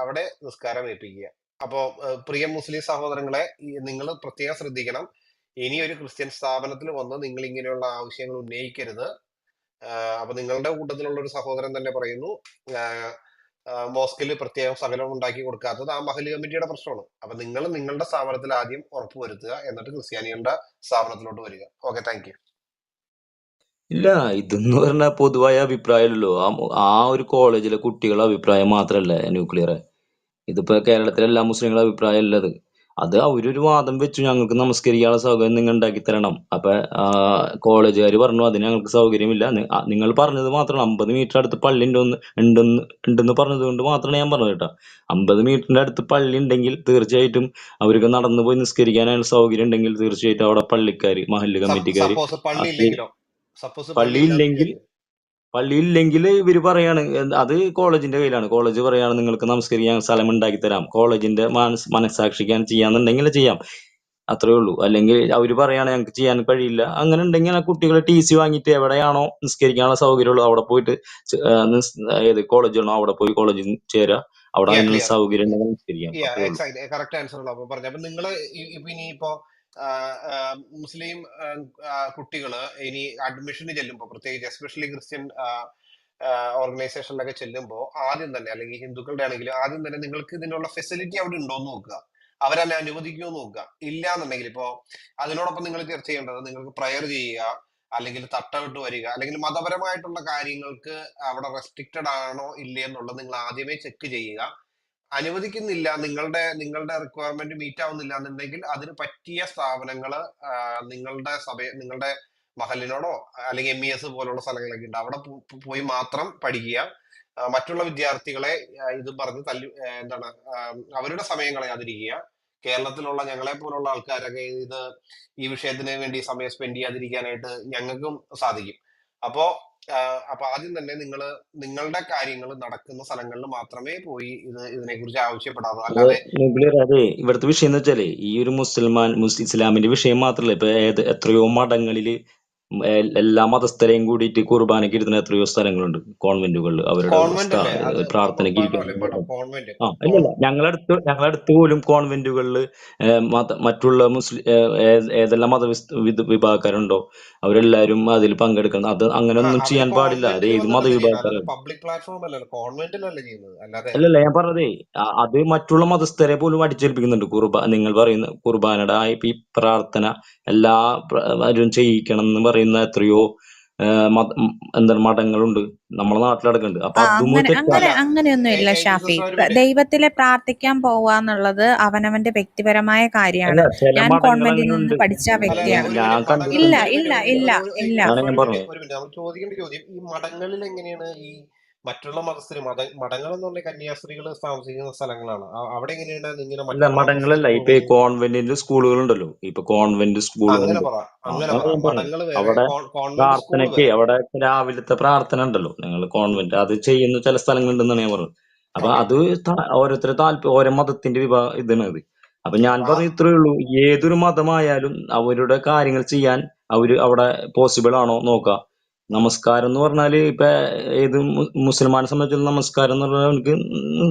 അവിടെ നിസ്കാരം ഏൽപ്പിക്കുക. അപ്പോ പ്രിയ മുസ്ലിം സഹോദരങ്ങളെ, നിങ്ങൾ പ്രത്യേകം ശ്രദ്ധിക്കണം. ഇനി ഒരു ക്രിസ്ത്യൻ സ്ഥാപനത്തിൽ വന്ന് നിങ്ങൾ ഇങ്ങനെയുള്ള ആവശ്യങ്ങൾ ഉന്നയിക്കരുത്. അപ്പൊ നിങ്ങളുടെ കൂട്ടത്തിലുള്ള ഒരു സഹോദരൻ തന്നെ പറയുന്നു, മോസ്കിൽ പ്രത്യേകം സ്ഥലം ഉണ്ടാക്കി കൊടുക്കാത്തത് ആ മഹല്ല് കമ്മിറ്റിയുടെ പ്രശ്നമാണ്. അപ്പൊ നിങ്ങൾ നിങ്ങളുടെ സ്ഥാപനത്തിൽ ആദ്യം ഉറപ്പുവരുത്തുക, എന്നിട്ട് ക്രിസ്ത്യാനികളുടെ സ്ഥാപനത്തിലോട്ട് വരിക. Okay, thank U. ഇല്ല, ഇതെന്ന് പറഞ്ഞാൽ പൊതുവായ അഭിപ്രായമല്ലോ. ആ ഒരു കോളേജിലെ കുട്ടികളുടെ അഭിപ്രായം മാത്രല്ല ന്യൂക്ലിയർ. ഇതിപ്പോ കേരളത്തിലെ എല്ലാ മുസ്ലിങ്ങളുടെ അഭിപ്രായം അല്ല അത്. അത് അവരൊരു വാദം വെച്ചു, ഞങ്ങൾക്ക് നമസ്കരിക്കാനുള്ള സൗകര്യം നിങ്ങൾ ഉണ്ടാക്കി തരണം. അപ്പൊ കോളേജുകാർ പറഞ്ഞു അതിന് ഞങ്ങൾക്ക് സൗകര്യമില്ല. നിങ്ങൾ പറഞ്ഞത് മാത്രമാണ് 50 മീറ്റർ അടുത്ത് പള്ളി ഉണ്ടെന്ന് പറഞ്ഞത് കൊണ്ട് മാത്രമാണ് ഞാൻ പറഞ്ഞത് കേട്ടോ. 50 മീറ്ററിന്റെ അടുത്ത് പള്ളി ഉണ്ടെങ്കിൽ തീർച്ചയായിട്ടും അവർക്ക് നടന്നു പോയി നിസ്കരിക്കാനുള്ള സൗകര്യം ഉണ്ടെങ്കിൽ തീർച്ചയായിട്ടും അവിടെ പള്ളിക്കാര്, മഹല്ല് കമ്മിറ്റിക്കാര് സപ്പോസ് പള്ളി അത് ഇല്ലെങ്കിലോ? സപ്പോസ് പള്ളി പള്ളി ഇല്ലാന്ന് ഇല്ലെങ്കിൽ വിചാരിക്കും. പള്ളിയില്ലെങ്കിൽ ഇവര് പറയാണ് അത് കോളേജിന്റെ കയ്യിലാണ്. കോളേജ് പറയാണ് നിങ്ങൾക്ക് നമസ്കരിക്കാൻ സ്ഥലം ഉണ്ടാക്കി തരാം, കോളേജിന്റെ മനസാക്ഷിക്കാൻ ചെയ്യാന്നുണ്ടെങ്കിൽ ചെയ്യാം, അത്രേ ഉള്ളൂ. അല്ലെങ്കിൽ അവര് പറയാണ് ഞങ്ങൾക്ക് ചെയ്യാൻ കഴിയില്ല, അങ്ങനെ ഉണ്ടെങ്കിൽ ആ കുട്ടികളെ TC വാങ്ങിയിട്ട് എവിടെയാണോ നിസ്കരിക്കാനുള്ള സൗകര്യമുള്ളൂ അവിടെ പോയിട്ട് ഏത് കോളേജാണോ അവിടെ പോയി കോളേജിൽ ചേരാ, അവിടെ അതിനുള്ള ക്ലിയർ. സൗകര്യം ഉണ്ടെങ്കിൽ നിസ്കരിക്കാം, അത്രേ ഉള്ളൂ. എക്സാക്ട് കറക്റ്റ് ആൻസർ ഉള്ള. അപ്പൊ പറഞ്ഞു. അപ്പൊ നിങ്ങള് ഇപ്പൊ ഇനിയിപ്പോ മുസ്ലിം കുട്ടികള് ഇനി അഡ്മിഷന് ചെല്ലുമ്പോ, പ്രത്യേകിച്ച് എസ്പെഷ്യലി ക്രിസ്ത്യൻ ഓർഗനൈസേഷനിലൊക്കെ ചെല്ലുമ്പോൾ ആദ്യം തന്നെ, അല്ലെങ്കിൽ ഹിന്ദുക്കളുടെ ആണെങ്കിലും ആദ്യം തന്നെ നിങ്ങൾക്ക് ഇതിനുള്ള ഫെസിലിറ്റി അവിടെ ഉണ്ടോ എന്ന് നോക്കുക, അവരെന്നെ അനുവദിക്കുമോ നോക്കുക. ഇല്ല എന്നുണ്ടെങ്കിൽ ഇപ്പോ അതിനോടൊപ്പം നിങ്ങൾ ചർച്ച ചെയ്യേണ്ടത് നിങ്ങൾക്ക് പ്രയർ ചെയ്യുക, അല്ലെങ്കിൽ തട്ടമിട്ട് വരിക, അല്ലെങ്കിൽ മതപരമായിട്ടുള്ള കാര്യങ്ങൾക്ക് അവിടെ റെസ്ട്രിക്റ്റഡ് ആണോ ഇല്ലേ എന്നുള്ളത് നിങ്ങൾ ആദ്യമേ ചെക്ക് ചെയ്യുക. അനുവദിക്കുന്നില്ല, നിങ്ങളുടെ റിക്വയർമെന്റ് മീറ്റ് ആവുന്നില്ല എന്നുണ്ടെങ്കിൽ അതിന് പറ്റിയ സ്ഥാപനങ്ങള് നിങ്ങളുടെ മഹലിനോടോ അല്ലെങ്കിൽ MES പോലുള്ള സ്ഥലങ്ങളൊക്കെ ഉണ്ട്, അവിടെ പോയി മാത്രം പഠിക്കുക. മറ്റുള്ള വിദ്യാർത്ഥികളെ ഇത് പറഞ്ഞ് അവരുടെ സമയം കളയാതിരിക്കുക. കേരളത്തിലുള്ള ഞങ്ങളെ പോലുള്ള ആൾക്കാരൊക്കെ ഈ വിഷയത്തിന് വേണ്ടി സമയം സ്പെൻഡ് ചെയ്യാതിരിക്കാനായിട്ട് ഞങ്ങൾക്കും സാധിക്കും. അപ്പോ ആദ്യം തന്നെ നിങ്ങളുടെ കാര്യങ്ങൾ നടക്കുന്ന സ്ഥലങ്ങളിൽ മാത്രമേ പോയി ഇതിനെക്കുറിച്ച് ആവശ്യപ്പെടാവൂ. അല്ലാതെ അതെ, ഇവിടുത്തെ വിഷയം എന്ന് വെച്ചാലേ ഈ ഒരു ഇസ്ലാമിന്റെ വിഷയം മാത്രല്ല, ഇപ്പൊ എത്രയോ മഠങ്ങളില് എല്ലാ മതസ്ഥരെയും കൂടിയിട്ട് കുർബാനയ്ക്ക് ഇരുത്തുന്ന എത്രയോ സ്ഥലങ്ങളുണ്ട് കോൺവെന്റുകളിൽ, അവരുടെ കോൺവെന്റ് അല്ലേ അത്? പ്രാർത്ഥനയ്ക്ക് മഠമല്ലേ? ഇരിക്കുന്ന. കോൺവെന്റ്. ഇല്ലല്ല, ഞങ്ങളടുത്ത് പോലും കോൺവെന്റുകളിൽ മറ്റുള്ള ഏതെല്ലാം വിഭാഗക്കാരുണ്ടോ അവരെല്ലാരും അതിൽ പങ്കെടുക്കണം. അത് അങ്ങനെയൊന്നും അവര് ചെയ്യാൻ പാടില്ല. അത് കോൺവെന്റിൽ ഏത് വന്നിട്ടല്ലേ ചെയ്യുന്നത്, അല്ലാതെ മതവിഭാഗക്കാരും. പബ്ലിക് പ്ലാറ്റ്ഫോം അല്ലല്ലോ, കോൺവെന്റിലല്ലേ ചെയ്യുന്നത്. അല്ലാതെ അല്ലല്ല, ഞാൻ പറഞ്ഞതേ അത് മറ്റുള്ള മതസ്ഥരെ പോലും അടിച്ചേൽപ്പിക്കുന്നുണ്ട്. നിങ്ങൾ പറയുന്ന കുർബാനയുടെ ഈ പ്രാർത്ഥന എല്ലാവരും ചെയ്യിക്കണം എന്ന് പറയുന്ന എത്രയോ എന്താണ് മഠങ്ങളുണ്ട് നമ്മുടെ നാട്ടിലടക്കുന്നുണ്ട്. അപ്പൊ അതും തെറ്റാണ്. അല്ല, അങ്ങനെയൊന്നുമില്ല ഷാഫി. ഒരു മിനിറ്റ്. ദൈവത്തിലെ പ്രാർത്ഥിക്കാൻ പോവാന്നുള്ളത് അവനവന്റെ വ്യക്തിപരമായ അല്ല, കാര്യമാണ്. ചില ഞാൻ മഠങ്ങൾ കോൺവെന്റിൽ അങ്ങനെ നിന്ന് ഉണ്ട്. പഠിച്ച അല്ല, വ്യക്തിയാണ്. ഒരു ഞാൻ മിനിറ്റ്. മഠങ്ങളിൽ ഇല്ല കണ്ടിട്ടുണ്ട്. ഇല്ല ഇല്ല ഇല്ല ഞാൻ പറഞ്ഞു. ഒരു മിനിറ്റ്. നമ്മൾ ചോദിക്കേണ്ട ചോദ്യം, ഈ മഠങ്ങളിൽ എങ്ങനെയാണ് ഈ മറ്റുള്ള മതസ്ഥര് മഠങ്ങൾ എന്ന് പറഞ്ഞ കന്യാസ്ത്രീകൾ താമസിക്കുന്ന സ്ഥലങ്ങളാണ്. അവിടെ എങ്ങനെയാണ് ഇങ്ങനെ അല്ല, മറ്റുള്ള മഠങ്ങളല്ല, മതസ്ഥര് ഇപ്പൊ ഈ പോകുന്നത്? കോൺവെന്റിന്റെ സ്കൂളുകളുണ്ടല്ലോ, ഇപ്പൊ കോൺവെന്റ് അങ്ങനെ സ്കൂളുകളുണ്ട്. പറ. അതാണ് ഞാൻ പറഞ്ഞത്. മഠങ്ങൾ വേറെ, അവിടെ കോൺവെന്റ് സ്കൂൾ പ്രാർത്ഥനയ്ക്ക് വേറെ. അവിടെ രാവിലത്തെ പ്രാർത്ഥന ഉണ്ടല്ലോ, നിങ്ങൾ കോൺവെന്റ് അത് ചെയ്യുന്ന ചില സ്ഥലങ്ങളുണ്ടെന്നാണ് ഞാൻ പറഞ്ഞത്. അപ്പൊ ഓക്കെ. അത് ഓരോരുത്തരുടെ ഓരോ മതത്തിന്റെ ഇതാണ് അത്. അപ്പൊ ഞാൻ ഓക്കെ. പറഞ്ഞ ഇത്രേ ഉള്ളൂ, ഏതൊരു മതമായാലും അവരുടെ കാര്യങ്ങൾ ചെയ്യാൻ അവിടെ പോസിബിൾ ആണോ നോക്കുക. നമസ്കാരം എന്ന് പറഞ്ഞാല് ഇപ്പൊ ഏത് മുസൽമാനെ സംബന്ധിച്ചുള്ള നമസ്കാരം എന്ന് പറഞ്ഞാൽ അവർക്ക്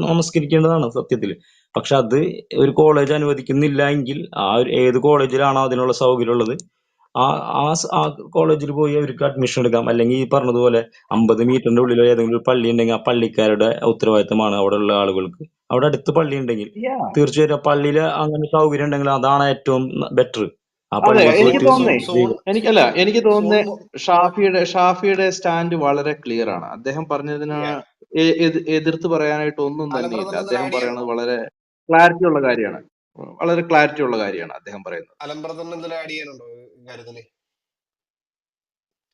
നമസ്കരിക്കേണ്ടതാണ് സത്യത്തില്. പക്ഷെ അത് ഒരു കോളേജ് അനുവദിക്കുന്നില്ല എങ്കിൽ ഏത് കോളേജിലാണോ അതിനുള്ള സൗകര്യം ഉള്ളത് ആ കോളേജിൽ പോയി അവർക്ക് അഡ്മിഷൻ എടുക്കാം. അല്ലെങ്കിൽ ഈ പറഞ്ഞതുപോലെ 50 മീറ്ററിന്റെ ഉള്ളിൽ ഏതെങ്കിലും ഒരു പള്ളി ഉണ്ടെങ്കിൽ ആ പള്ളിക്കാരുടെ ഉത്തരവാദിത്തമാണ് അവിടെയുള്ള ആളുകൾക്ക്. അവിടെ അടുത്ത് പള്ളി ഉണ്ടെങ്കിൽ തീർച്ചയായിട്ടും ആ പള്ളിയിൽ അങ്ങനെ സൗകര്യം ഉണ്ടെങ്കിൽ അതാണ് ഏറ്റവും ബെറ്റർ. ആ അതെ, പള്ളിയിൽ എനിക്ക് പോയിട്ട് തോന്നുന്നേ എനിക്ക് തോന്നുന്നത് സോൺ ഷാഫിയുടെ സ്റ്റാൻഡ് വളരെ ക്ലിയർ ആണ്. അദ്ദേഹം പറഞ്ഞതിന് എതിർത്ത് പറയാനായിട്ട് ഒന്നും തന്നെയില്ല. അലംബ്രദറിന് അദ്ദേഹം ആഡ് ചെയ്യാനുണ്ടോ? പറയുന്നത് വളരെ ക്ലാരിറ്റി ഉള്ള കാര്യമാണ്. വളരെ ക്ലാരിറ്റി ഉള്ള കാര്യമാണ് അദ്ദേഹം പറയുന്നത്. അലംബ്രദറിന് എന്തെങ്കിലും ആഡ് ചെയ്യാനുണ്ടോ കാര്യത്തില്?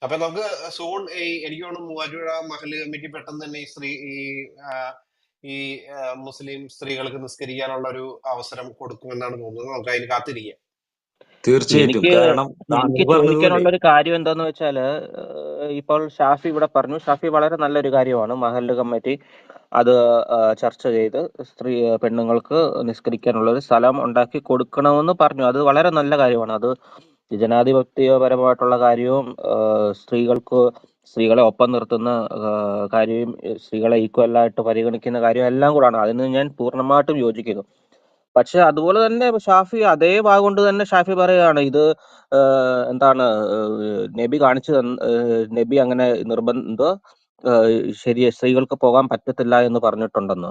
അപ്പൊ നമുക്ക് സോൺ എനിക്ക് തോന്നുന്നു മൂവാറ്റുപുഴ മഹല്ല് കമ്മിറ്റി പെട്ടെന്ന് തന്നെ ഈ മുസ്ലിം സ്ത്രീകൾക്ക് നിസ്കരിക്കാനുള്ള ഒരു അവസരം കൊടുക്കുമെന്നാണ് തോന്നുന്നത്. നമുക്ക് അതിന് കാത്തിരിക്കാം. തീർച്ചയായിട്ടും. കാരണം താങ്കൾ പറഞ്ഞതുപോലെ ചോദിക്കാനുള്ള ഒരു കാര്യം എന്താന്ന് വെച്ചാല്, ഇപ്പോൾ ഷാഫി ഇവിടെ പറഞ്ഞു, ഷാഫി വളരെ നല്ലൊരു കാര്യമാണ് മഹല്ല് കമ്മിറ്റി അത് ചർച്ച ചെയ്ത് പെണ്ണുങ്ങൾക്ക് നിസ്കരിക്കാനുള്ള ഒരു സ്ഥലം ഉണ്ടാക്കി കൊടുക്കണമെന്ന് പറഞ്ഞു. അത് വളരെ നല്ല കാര്യമാണ്. അത് ജനാധിപത്യപരമായിട്ടുള്ള കാര്യവും സ്ത്രീകളെ ഒപ്പം നിർത്തുന്ന കാര്യവും സ്ത്രീകളെ ഈക്വൽ ആയിട്ട് പരിഗണിക്കുന്ന കാര്യവും എല്ലാം കൂടാണ്. അതിന് ഞാൻ പൂർണ്ണമായിട്ടും യോജിക്കുന്നു. പക്ഷെ അതുപോലെ തന്നെ ഷാഫി അതേ വാഗൊണ്ട് തന്നെ ഷാഫി പറയുകയാണ് ഇത് എന്താണ് നബി അങ്ങനെ ശരി സ്ത്രീകൾക്ക് പോകാൻ പറ്റത്തില്ല എന്ന് പറഞ്ഞിട്ടുണ്ടെന്ന്.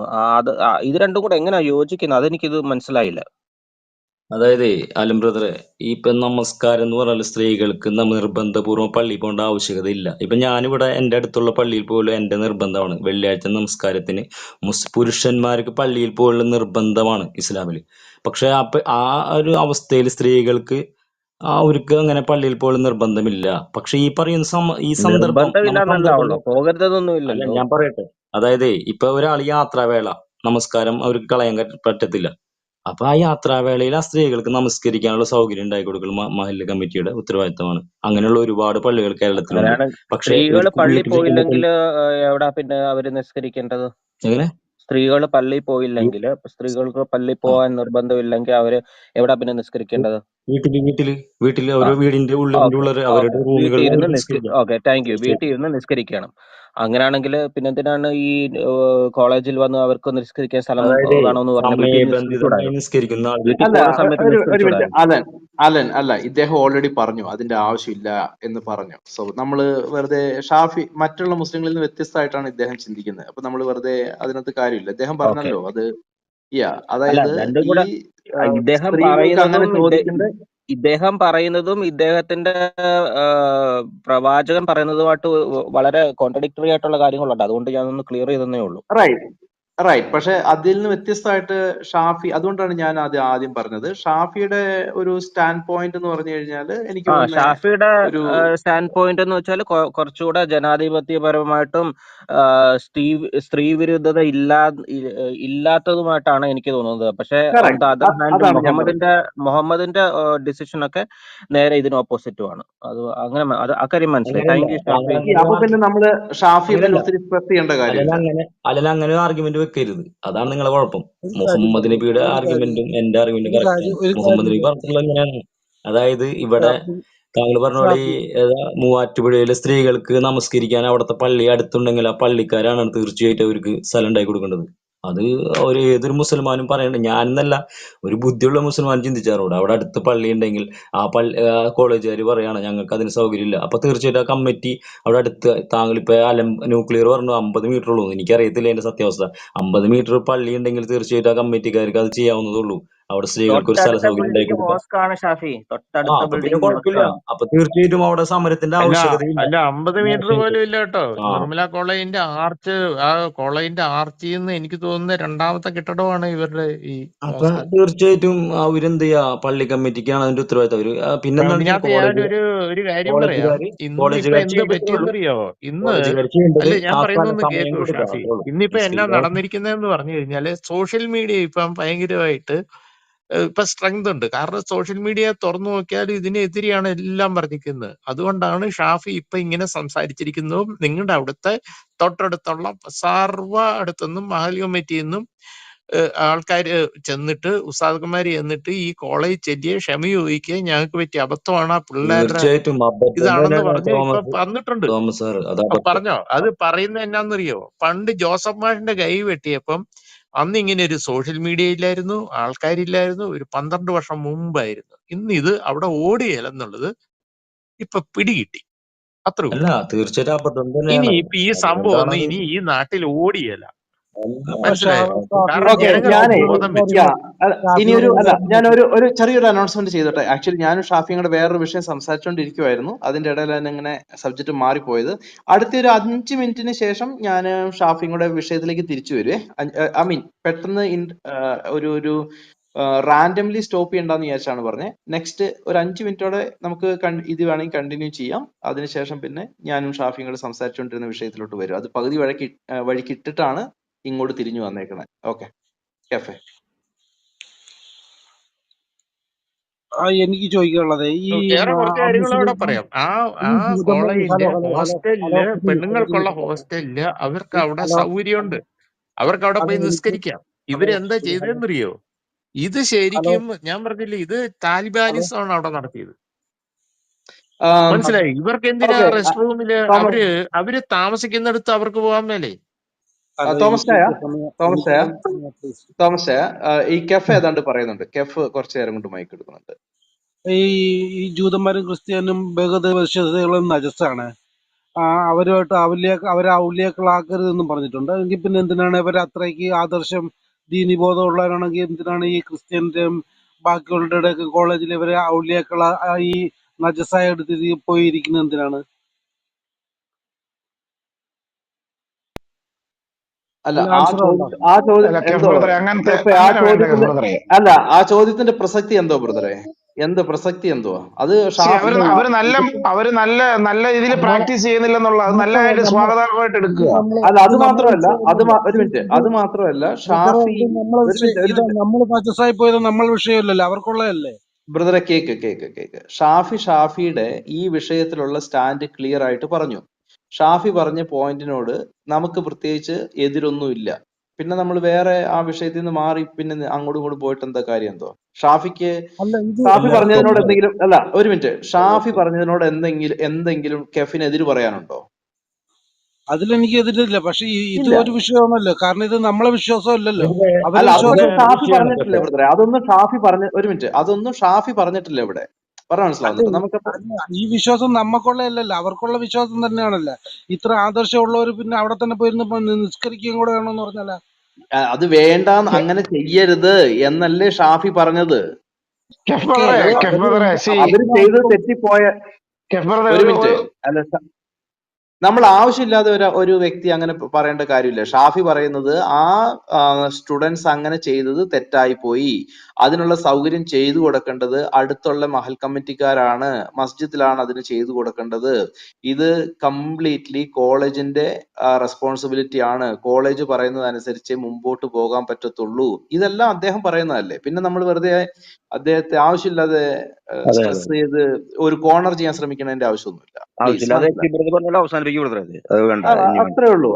ഇത് രണ്ടും കൂടെ എങ്ങനെയാ യോജിക്കുന്നത്? അതെനിക്കിത് മനസ്സിലായില്ല. അതായത് അലൻ ബ്രദറെ, ഇപ്പൊ നമസ്കാരം എന്ന് പറഞ്ഞാൽ സ്ത്രീകൾക്ക് നിർബന്ധപൂർവ്വം പള്ളിയിൽ പോകേണ്ട ആവശ്യകത ഇല്ല. ഇപ്പൊ ഞാനിവിടെ എന്റെ അടുത്തുള്ള പള്ളിയിൽ പോലും എന്റെ നിർബന്ധമാണ് വെള്ളിയാഴ്ച നമസ്കാരത്തിന് പുരുഷന്മാർക്ക് പള്ളിയിൽ പോലുള്ള നിർബന്ധമാണ് ഇസ്ലാമിൽ. പക്ഷെ ആ ഒരു അവസ്ഥയിൽ സ്ത്രീകൾക്ക് അവർക്ക് അങ്ങനെ പള്ളിയിൽ പോലും നിർബന്ധമില്ല. പക്ഷെ ഈ പറയുന്ന ഈ സന്ദർഭം നിർബന്ധമില്ലെന്നല്ല പോകരുതെന്നൊന്നും അല്ല, ഇല്ലല്ലോ. ഞാൻ പറയട്ടെ. അതായത് ഇപ്പൊ ഒരാൾ യാത്രാവേള നമസ്കാരം അവർക്ക് കളയാൻ പറ്റത്തില്ല. അപ്പൊ ആ യാത്രാവേളയിൽ ആ സ്ത്രീകൾക്ക് നമസ്കരിക്കാനുള്ള സൗകര്യം ഉണ്ടാക്കി കൊടുക്കൽ മഹല്ല് കമ്മിറ്റിയുടെ ഉത്തരവാദിത്തമാണ്. അങ്ങനെയുള്ള ഒരുപാട് പള്ളികൾ കേരളത്തിലുണ്ട്. അങ്ങനെയാണ്. പക്ഷെ സ്ത്രീകൾ പള്ളി വീട്ടിൽ പോയില്ലെങ്കിൽ എവിടാ പിന്നെ അവര് നിസ്കരിക്കേണ്ടത്? എങ്ങനെ സ്ത്രീകൾ പള്ളി പോയില്ലെങ്കിൽ, സ്ത്രീകൾക്ക് പള്ളി ആ പോകാൻ നിർബന്ധമില്ലെങ്കിൽ അവര് എവിടാ പിന്നെ നിസ്കരിക്കേണ്ടത്? വീട്ടില് ആ, അവരുടെ വീടിന്റെ ഓക്കെ ഉള്ളിൽ അവരുടെ വീട്ടിൽ റൂമുകളിൽ ഇരുന്ന് അവർക്ക് നിസ്കരിക്കാം. Okay thank you. വീട്ടിൽ ഇരുന്ന് നിസ്കരിക്കണം. അങ്ങനെയാണെങ്കിൽ പിന്നെ എന്തിനാണ് ഈ കോളേജിൽ വന്ന് അവർക്ക് നിസ്കരിക്കാൻ സ്ഥലം അതായത് വേണമെന്ന് പറഞ്ഞ വീട്ടിൽ നിന്ന് സമയബന്ധിതമായി നിസ്കരിച്ചുകൂടായോ? നിസ്കരിക്കുന്ന ആൾ വീട്ടിൽ അല്ല, പോകുന്ന സമയത്ത് ഒരു മിനിറ്റ് നിസ്കരിച്ചുകൂടായോ? അല്ല, ഇദ്ദേഹം ഓൾറെഡി പറഞ്ഞു അതിന്റെ ആവശ്യമില്ല എന്ന് പറഞ്ഞു. സോ നമ്മള് വെറുതെ മറ്റുള്ള മുസ്ലിങ്ങളിൽ നിന്ന് വ്യത്യസ്തമായിട്ടാണ് ഇദ്ദേഹം ചിന്തിക്കുന്നത്. അപ്പൊ നമ്മൾ വെറുതെ അതിനകത്ത് കാര്യമില്ല. ഇദ്ദേഹം ഓക്കെ. പറഞ്ഞല്ലോ അത് അല്ല, അതായത് രണ്ടും ഈ കൂടെ ഇദ്ദേഹം സ്ത്രീകൾക്ക് അങ്ങനെ ചോദിക്കേണ്ട ഇദ്ദേഹം പറയുന്നതും ഇദ്ദേഹത്തിന്റെ പ്രവാചകൻ പറയുന്നതുമായിട്ട് വളരെ കോൺട്രഡിക്ടറി ആയിട്ടുള്ള കാര്യങ്ങളുണ്ട്. അതുകൊണ്ട് ഞാനൊന്ന് ക്ലിയർ ചെയ്തേ ഉള്ളൂ. റൈറ്റ്. പക്ഷെ അതിൽ നിന്ന് വ്യത്യസ്തമായിട്ട് അതുകൊണ്ടാണ് ഞാൻ ആദ്യം പറഞ്ഞത് ഷാഫിയുടെ ഒരു സ്റ്റാൻഡ് പോയിന്റ് എന്ന് പറഞ്ഞു കഴിഞ്ഞാല് എനിക്ക് തോന്നുന്നത് ഷാഫിയുടെ ഒരു സ്റ്റാൻഡ് പോയിന്റ് എന്ന് വെച്ചാൽ കുറച്ചുകൂടെ ജനാധിപത്യപരമായിട്ടും സ്ത്രീ വിരുദ്ധത ഇല്ലാത്തതുമായിട്ടാണ് എനിക്ക് തോന്നുന്നത്. പക്ഷെ ഓൺ ദ അതർ ഹാൻഡ് അതാണ് ഞാൻ പറഞ്ഞത്. മുഹമ്മദിന്റെ ഡിസിഷൻ ഒക്കെ നേരെ ഇതിന് ഓപ്പോസിറ്റും ആണ്. അങ്ങനെ അക്കാര്യം മനസ്സിലായി. അങ്ങനെയല്ല. Thank you Shafi. അപ്പൊ പിന്നെ നമ്മള് ഷാഫിയെ പിന്നെ അങ്ങനെയല്ല. ഒത്തിരി സ്ട്രെസ് ചെയ്യേണ്ട കാര്യമില്ല. അങ്ങനെ ഒരു ആർഗ്യുമെന്റ് വെക്കരുത്. അതാണ് നിങ്ങളെ കുഴപ്പം. മുഹമ്മദ് നബിയുടെ ആർഗ്യുമെന്റും എന്റെ ആർഗ്യുമെന്റും കറക്റ്റ് ആണ്. മുഹമ്മദ് നബി പറഞ്ഞിട്ടുള്ളത് എങ്ങനെയാണ്? അതായത് ഇവിടെ താങ്കൾ പറഞ്ഞ പോലെ ഈ മൂവാറ്റുപുഴയിലെ സ്ത്രീകൾക്ക് നമസ്കരിക്കാൻ അവിടുത്തെ പള്ളി അടുത്തുണ്ടെങ്കിൽ ആ പള്ളിക്കാരാണ് തീർച്ചയായിട്ടും അവർക്ക് സ്ഥലം ഉണ്ടാക്കി കൊടുക്കേണ്ടത്. അത് ഏതൊരു മുസൽമാനും പറയണ്ട. ഞാനെന്നല്ല, ഒരു ബുദ്ധിയുള്ള മുസൽമാൻ ചിന്തിച്ചാറോട് അവിടെ അടുത്ത് പള്ളി ഉണ്ടെങ്കിൽ കോളേജുകാർ പറയാണ് ഞങ്ങൾക്ക് അതിന് സൗകര്യമില്ല. അപ്പൊ തീർച്ചയായിട്ടും ആ കമ്മിറ്റി അവിടെ അടുത്ത് താങ്കളിപ്പോ ന്യൂക്ലിയർ പറഞ്ഞു 50 മീറ്റർ ഉള്ളൂ. എനിക്കറിയത്തില്ല അതിന്റെ സത്യാവസ്ഥ. 50 മീറ്റർ പള്ളി ഉണ്ടെങ്കിൽ തീർച്ചയായിട്ടും ആ കമ്മിറ്റിക്കാർക്ക് അത് ചെയ്യാവുന്നതേ ഉള്ളൂ. അവിടെ സ്ത്രീകൾക്ക് ഒരു സ്ഥല തൊട്ടടുത്ത സൗകര്യം ഉണ്ടാക്കി ബിൽഡിംഗ് കൊടുക്കുക. മോസ്ക് ആണ് ഷാഫി. തൊട്ടടുത്ത അപ്പൊ പിന്നെ ബിൽഡിംഗ് മോസ്ക് കുഴപ്പമില്ല. ആണ്. അപ്പൊ തീർച്ചയായിട്ടും അവിടെ സമരത്തിന്റെ അല്ല ആവശ്യകതയില്ല. 50 മീറ്റർ പോലും ഇല്ല കേട്ടോ. ആ നിർമ്മല കോളേജിന്റെ കോളേജിന്റെ ആർച്ചിൽ നിന്ന് എനിക്ക് തോന്നുന്ന രണ്ടാമത്തെ കെട്ടിടമാണ് ഇവരുടെ ഈ അപ്പൊ മോസ്ക്. തീർച്ചയായിട്ടും അവരെന്ത് ചെയ്യാ, പള്ളി കമ്മിറ്റിക്കാണ് അതിന്റെ ഉത്തരവാദിത്തം. പിന്നെന്താണ് ഇതിനകത്ത് ഞാനൊരു കാര്യം പറയാം. കോളേജുകാര് ഇന്നിപ്പോ എന്ത് പറ്റിയെന്നറിയോ? കോളേജുകാർ ചെയ്യേണ്ടത് അല്ല ഞാൻ ആ പറയുന്നൊന്ന് സമയം കേൾക്കൂ കൊടുക്കുക, ഷാഫി. അത്രേ ഉള്ളൂ. ഇന്നിപ്പോ ഈ എന്നാ സ്ത്രീകളെ നടന്നിരിക്കുന്നതെന്ന് പറഞ്ഞു കഴിഞ്ഞാല് സോഷ്യൽ മീഡിയ ഇപ്പം ഭയങ്കരമായിട്ട് ഇപ്പൊ സ്ട്രെങ്ത് ഉണ്ട്. കാരണം സോഷ്യൽ മീഡിയ തുറന്നു നോക്കിയാൽ ഇതിനെതിരെയാണ് എല്ലാം പറഞ്ഞിരിക്കുന്നത്. അതുകൊണ്ടാണ് ഷാഫി ഇപ്പൊ ഇങ്ങനെ സംസാരിച്ചിരിക്കുന്നതും നിങ്ങളുടെ അവിടുത്തെ തൊട്ടടുത്തുള്ള സർവ്വ അടുത്തുനിന്നും മഹൽ കമ്മിറ്റിയിൽ നിന്നും ആൾക്കാര് ചെന്നിട്ട് ഉസ്താദുമാര് ചെന്നിട്ട് ഈ കോളേജ് ചെല്ലിയെ ക്ഷമ ചോദിക്കുകയും ഞങ്ങൾക്ക് പറ്റിയ അബദ്ധമാണ് ആ പിള്ളേരുടെ തീർച്ചയായിട്ടും അബദ്ധം ഇതാണെന്ന് തന്നെയാണ് പറഞ്ഞ് ഇപ്പൊ വന്നിട്ടുണ്ട്. Thomas sir. അത് അബദ്ധം. പറഞ്ഞോ അത് പറയുന്നത് എന്നാന്നറിയോ? പണ്ട് ജോസഫ് മാഷിന്റെ കൈ വെട്ടിയപ്പം അന്ന് ഇങ്ങനെ ഒരു സോഷ്യൽ മീഡിയ ഇല്ലായിരുന്നു, ആൾക്കാരില്ലായിരുന്നു. ഒരു 12 വർഷം മുമ്പായിരുന്നു. ഇന്ന് ഇത് അവിടെ ഓടുകയല്ലെന്നുള്ളത് ഇപ്പൊ പിടികിട്ടി. അത്രേ അല്ല, ഉള്ളൂ. തീർച്ചയായിട്ടും അബദ്ധം ഇനി തന്നെയാണ്. ഇപ്പൊ ഈ സംഭവം അതുകൊണ്ടാണ് ഒന്നും അത് ഇനി ഈ നാട്ടിൽ ഓടിയല്ല. അല്ല, മനസ്സിലായോ? കാരണം ഓക്കെ, ജനങ്ങൾക്ക് ബോധം വെച്ചു. ഞാൻ ഒരു ചെറിയൊരു അനൗൺസ്മെന്റ് ചെയ്തോട്ടെ. ആക്ച്വലി ഞാനും ഷാഫിയും കൂടെ വേറൊരു വിഷയം സംസാരിച്ചുകൊണ്ടിരിക്കുവായിരുന്നു. അതിന്റെ ഇടയിലാണ് ഇങ്ങനെ സബ്ജക്ട് മാറിപ്പോയത്. അടുത്തൊരു 5 മിനിറ്റിന് ശേഷം ഞാൻ ഷാഫിയും കൂടെ വിഷയത്തിലേക്ക് തിരിച്ചു വരുവേ. പെട്ടെന്ന് ഒരു റാൻഡംലി സ്റ്റോപ്പ് ചെയ്യണ്ടെന്ന് വിചാരിച്ചാണ് പറഞ്ഞത്. നെക്സ്റ്റ് ഒരു 5 മിനിറ്റോടെ നമുക്ക് ഇത് വേണമെങ്കിൽ കണ്ടിന്യൂ ചെയ്യാം. അതിനുശേഷം പിന്നെ ഞാനും ഷാഫിയും കൂടെ സംസാരിച്ചുകൊണ്ടിരുന്ന വിഷയത്തിലോട്ട് വരും. അത് പകുതി വഴിക്ക് ഇട്ടിട്ടാണ് ഇങ്ങോട്ട് തിരിഞ്ഞു വന്നേക്കണേ. ഓക്കെ കെഫെ. എനിക്ക് ചോദിക്കാനുള്ളത് ഈ വേറെ കുറച്ച് കാര്യങ്ങളൂടെ പറയാം. ആ കോളേജിന്റെ ഹോസ്റ്റലില് പെണ്ണുങ്ങൾക്കുള്ള ഹോസ്റ്റലില് അവർക്ക് അവിടെ സൗകര്യമുണ്ട്. അവർക്ക് അവിടെ പോയി നിസ്കരിക്കാം. ഇവരെന്താ ചെയ്തതെന്നറിയോ? ഇത് ശരിക്കും ഞാൻ പറഞ്ഞില്ലേ, ഇത് താലിബാനിസമാണ് അവിടെ നടത്തിയത്. മനസ്സിലായി? ഇവർക്ക് എന്തിനാ റെസ്റ്റ് റൂമില് അവര് താമസിക്കുന്നിടത്ത് അവർക്ക് പോകാൻ മേലേ? തോമസ് ഈ കെഫ് ഏതാണ്ട് പറയുന്നുണ്ട്. കെഫ് കുറച്ചു നേരം കൊണ്ട് മൈക്ക് എടുക്കുന്നുണ്ട്. ഈ ജൂതന്മാരും ക്രിസ്ത്യാനും ബഹുദൈവവിശ്വാസികളും നജസാണ്. അവരുമായിട്ട് അവരെ ഔലിയാക്കളാക്കരുതെന്നും പറഞ്ഞിട്ടുണ്ട്. എങ്കിൽ പിന്നെ എന്തിനാണ് ഇവർ അത്രയ്ക്ക് ആദർശം ദീനിബോധം ഉള്ളവരാണെങ്കിൽ എന്തിനാണ് ഈ ക്രിസ്ത്യന്റെയും ബാക്കിയുള്ളവരുടെ കോളേജിൽ ഇവര് ഔലിയാക്കള ഈ നജസായ എടുത്ത് പോയി ഇരിക്കുന്നത് എന്തിനാണ്? അല്ല അതിന് ആൻസർ ഉണ്ടോ? ആ ചോദ്യം അല്ല കെഫ് എന്തോ ബ്രദറെ, അങ്ങനത്തെ ഗൾഫെ, ആ അങ്ങനെ വേണ്ട കെഫ് ചോദ്യത്തിന്റെ ബ്രദറെ. അല്ല ആ ചോദ്യത്തിന്റെ പ്രസക്തി എന്തോ ബ്രദറെ? എന്ത് പ്രസക്തി എന്തുവാ അത്? അവര് ഷാഫി അവര് നല്ല അവര് നല്ല നല്ല രീതിയിൽ നമ്മളെ പ്രാക്ടീസ് ചെയ്യുന്നില്ലെന്നുള്ളത് അത് നമുക്ക് നല്ലതായിട്ട് നമ്മൾ സ്വാഗതാർഹമായിട്ട് എടുക്കുക. അല്ല അത് ഇത് നമ്മുടെ മാത്രമല്ല വിഷയമല്ലല്ലോ. ഒരു മിനിറ്റ്, അത് മാത്രമല്ല ബ്രദറെ, ഷാഫി ഇത് നമ്മളെ ഒരു വിഷയം. മിനിറ്റ് ഇത് നമ്മൾ നജസായി പോയത് നമ്മളെ വിഷയമല്ലല്ലോ, അവർക്കുള്ളതല്ലേ. ബ്രദറെ, കേക്ക്. ഷാഫിയുടെ ഈ വിഷയത്തിലുള്ള സ്റ്റാൻഡ് ക്ലിയർ ആയിട്ട് പറഞ്ഞു. ഷാഫി പറഞ്ഞ പോയിന്റിനോട് നമുക്ക് പ്രത്യേകിച്ച് എതിരൊന്നുമില്ല. പിന്നെ നമ്മൾ വേറെ ആ വിഷയത്തിൽ നിന്ന് മാറി പിന്നെ അങ്ങോട്ടും ഇങ്ങോട്ടും പോയിട്ട് എന്താ കാര്യം? എന്തോ ഷാഫി അല്ല ഇത് പറഞ്ഞതിനോട് ഇത് എന്തെങ്കിലും ഒരു മിനിറ്റ്, ഷാഫി പറഞ്ഞതിനോട് എന്തെങ്കിലും കെഫിന് എതിര് പറയാനുണ്ടോ? അതിലെനിക്ക് എതിരില്ല. പക്ഷെ ഇത് ഇല്ല. ഒരു വിഷയമാണല്ലോ. കാരണം ഇത് നമ്മളെ വിശ്വാസം അല്ലല്ലോ, അവരെ അല്ല അതൊന്നും വിശ്വാസം. ഷാഫി പറഞ്ഞിട്ടില്ല ബ്രദറെ. ഒരു മിനിറ്റ്, അതൊന്നും ഷാഫി പറഞ്ഞിട്ടില്ല ഇവിടെ. പറഞ്ഞ അല്ല മനസ്സിലാവുന്നുണ്ടോ? നമുക്കപ്പോ അല്ല, ഈ വിശ്വാസം നമുക്കുള്ളതല്ലല്ലോ, അവർക്കുള്ള വിശ്വാസം തന്നെയാണല്ലോ. ഇത്ര ആദർശമുള്ളവർ പിന്നെ അവിടെ തന്നെ പോയിരുന്നപ്പോ നിസ്കരിക്കുകയും കൂടെ വേണമെന്ന് പറഞ്ഞാല അത് വേണ്ട, അങ്ങനെ ചെയ്യരുത് എന്നല്ലേ ഷാഫി പറഞ്ഞത്. കെഫ് ഓക്കെ. ബ്രദറെ അവര് ചെയ്തത് തെറ്റിപ്പോയ കെഫ് ബ്രദറെ ഒരു മിനിറ്റ്. അല്ല, നമ്മൾ ആവശ്യമില്ലാതെ ഒരു വ്യക്തി അങ്ങനെ പറയേണ്ട കാര്യമില്ല. ഷാഫി പറയുന്നത് ആ സ്റ്റുഡൻസ് അങ്ങനെ ചെയ്തത് തെറ്റായി പോയി, അതിനുള്ള സൗകര്യം ചെയ്തു കൊടുക്കേണ്ടത് അടുത്തുള്ള മഹൽ കമ്മിറ്റിക്കാരാണ്, മസ്ജിദിലാണ് അതിന് ചെയ്തു കൊടുക്കേണ്ടത്. ഇത് കംപ്ലീറ്റ്ലി കോളേജിന്റെ റെസ്പോൺസിബിലിറ്റി ആണ്. കോളേജ് പറയുന്നത് അനുസരിച്ച് മുമ്പോട്ട് പോകാൻ പറ്റത്തുള്ളൂ. ഇതെല്ലാം അദ്ദേഹം പറയുന്നതല്ലേ. പിന്നെ നമ്മൾ വെറുതെ അദ്ദേഹത്തെ ആവശ്യമില്ലാതെ സ്ട്രെസ് ചെയ്ത് ഒരു കോർണർ ചെയ്യാൻ ശ്രമിക്കുന്നതിന്റെ ആവശ്യമൊന്നുമില്ല. പ്ലീസ് മനസ്സിലായി. അവസാനിപ്പിക്കും ബ്രദറെ. അത് വേണ്ട, ഇനി വേണ്ട. അത്രേ ഉള്ളൂ.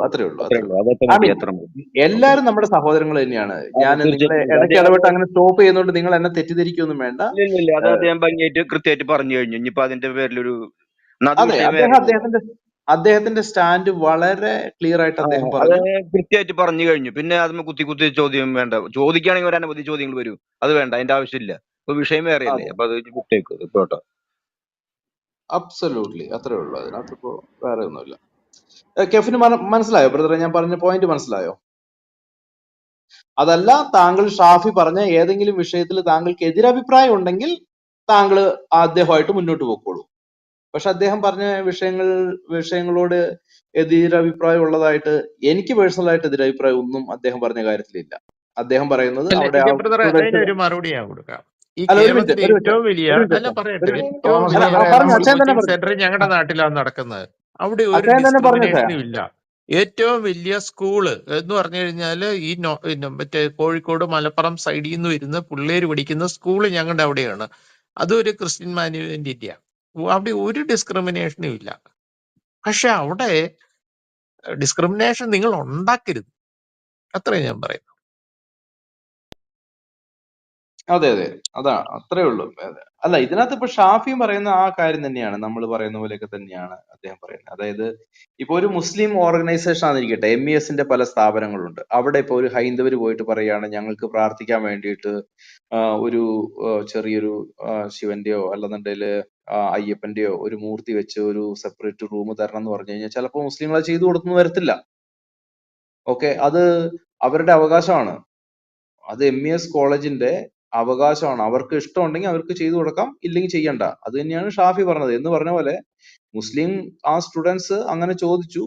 എല്ലാരും നമ്മുടെ സഹോദരങ്ങൾ തന്നെയാണ്. ഞാൻ നിങ്ങളെ ഇടയ്ക്ക് ഇടപെട്ട് അങ്ങനെ സ്റ്റോപ്പ് ചെയ്യുന്നോണ്ട് നിങ്ങൾ എന്നെ തെറ്റിദ്ധരിക്കൊന്നും വേണ്ട. ഇല്ല, അത് അദ്ദേഹം ഭംഗിയായിട്ട് കൃത്യമായിട്ട് പറഞ്ഞു കഴിഞ്ഞു. ഇനിയിപ്പോ അതിന്റെ പേരിലൊരു അതെ, അദ്ദേഹത്തിന്റെ സ്റ്റാൻഡ് വളരെ ക്ലിയർ ആയിട്ട് അദ്ദേഹം അത് പറഞ്ഞു. കൃത്യമായിട്ട് പറഞ്ഞു കഴിഞ്ഞു. പിന്നെ അതിന് കുത്തി ചോദ്യം വേണ്ട. ചോദിക്കുകയാണെങ്കിൽ ഒരു അനവധി ചോദ്യങ്ങൾ വരും. അത് വേണ്ട, അതിന്റെ ആവശ്യമില്ല. ഇപ്പൊ വിഷയം വേറെയല്ലേ. അപ്പൊ അത് വിട്ടേക്ക് പോട്ടെ. അബ്സല്യൂട്ട്ലി അത്രേ ഉള്ളൂ. അതിനകത്ത് ഇപ്പോ വേറെ ഒന്നുമില്ല. കെഫിന് മനസ്സിലായോ ബ്രദറെ? ഞാൻ പറഞ്ഞ പോയിന്റ് മനസ്സിലായോ? അതല്ല, താങ്കൾ ഷാഫി പറഞ്ഞ ഏതെങ്കിലും വിഷയത്തിൽ താങ്കൾക്ക് എതിരഭിപ്രായം ഉണ്ടെങ്കിൽ താങ്കൾ അദ്ദേഹമായിട്ട് മുന്നോട്ട് പോയിക്കോളൂ. പക്ഷെ അദ്ദേഹം പറഞ്ഞ വിഷയങ്ങളോട് എതിരഭിപ്രായം ഉള്ളതായിട്ട് എനിക്ക് പേഴ്സണൽ ആയിട്ട് എതിരഭിപ്രായം ഒന്നും അദ്ദേഹം പറഞ്ഞ കാര്യത്തിലില്ല. അദ്ദേഹം പറയുന്നത് അവിടെ അതിനൊരു മറുപടി ഞാൻ കൊടുക്കാം. ഈ ഒരു മിനിറ്റ്, കേരളത്തിലെ ഏറ്റവും വലിയ പറയട്ടെ, ഏറ്റവും വലിയ കോച്ചിങ് സെന്റർ ഞങ്ങളുടെ നാട്ടിലാണ് നടക്കുന്നത്. അവിടെ ഒരു ഡിസ്ക്രിമിനേഷനും ഇല്ല. ഏറ്റവും വലിയ സ്കൂള് എന്ന് പറഞ്ഞു കഴിഞ്ഞാല് ഈ മറ്റേ കോഴിക്കോട് മലപ്പുറം സൈഡിൽ നിന്ന് വരുന്ന പിള്ളേര് പഠിക്കുന്ന സ്കൂള് ഞങ്ങളുടെ അവിടെയാണ്. അതൊരു ക്രിസ്ത്യൻ മാനേജ്മെന്റിന്റെയാ. അവിടെ ഒരു ഡിസ്ക്രിമിനേഷനും ഇല്ല. പക്ഷെ അവിടെ ഡിസ്ക്രിമിനേഷൻ നിങ്ങൾ ഉണ്ടാക്കരുത്, അത്രേ ഞാൻ പറയും. അതെ, അത്രേ ഉള്ളൂ. അല്ല, ഇതിനകത്ത് ഇപ്പൊ ഷാഫിയും പറയുന്ന ആ കാര്യം തന്നെയാണ്, നമ്മൾ പറയുന്ന പോലെയൊക്കെ തന്നെയാണ് അദ്ദേഹം പറയുന്നത്. അതായത് ഇപ്പൊ ഒരു മുസ്ലിം ഓർഗനൈസേഷൻ ആണെന്നിരിക്കട്ടെ, MESന്റെ പല സ്ഥാപനങ്ങളുണ്ട്. അവിടെ ഇപ്പൊ ഒരു ഹൈന്ദവര് പോയിട്ട് പറയുകയാണ് ഞങ്ങൾക്ക് പ്രാർത്ഥിക്കാൻ വേണ്ടിയിട്ട് ഒരു ചെറിയൊരു ശിവന്റെയോ അല്ലെന്നുണ്ടെങ്കിൽ അയ്യപ്പന്റെയോ ഒരു മൂർത്തി വെച്ച് ഒരു സെപ്പറേറ്റ് റൂം തരണം എന്ന് പറഞ്ഞു കഴിഞ്ഞാൽ ചിലപ്പോൾ മുസ്ലിങ്ങൾ ചെയ്തു കൊടുക്കുന്നു വരത്തില്ല. ഓക്കെ, അത് അവരുടെ അവകാശമാണ്. അത് MES കോളേജിന്റെ അവകാശമാണ്. അവർക്ക് ഇഷ്ടമുണ്ടെങ്കിൽ അവർക്ക് ചെയ്തു കൊടുക്കാം, ഇല്ലെങ്കിൽ ചെയ്യണ്ട. അത് തന്നെയാണ് ഷാഫി പറഞ്ഞത്. എന്ന് പറഞ്ഞ പോലെ മുസ്ലിം ആ സ്റ്റുഡൻസ് അങ്ങനെ ചോദിച്ചു,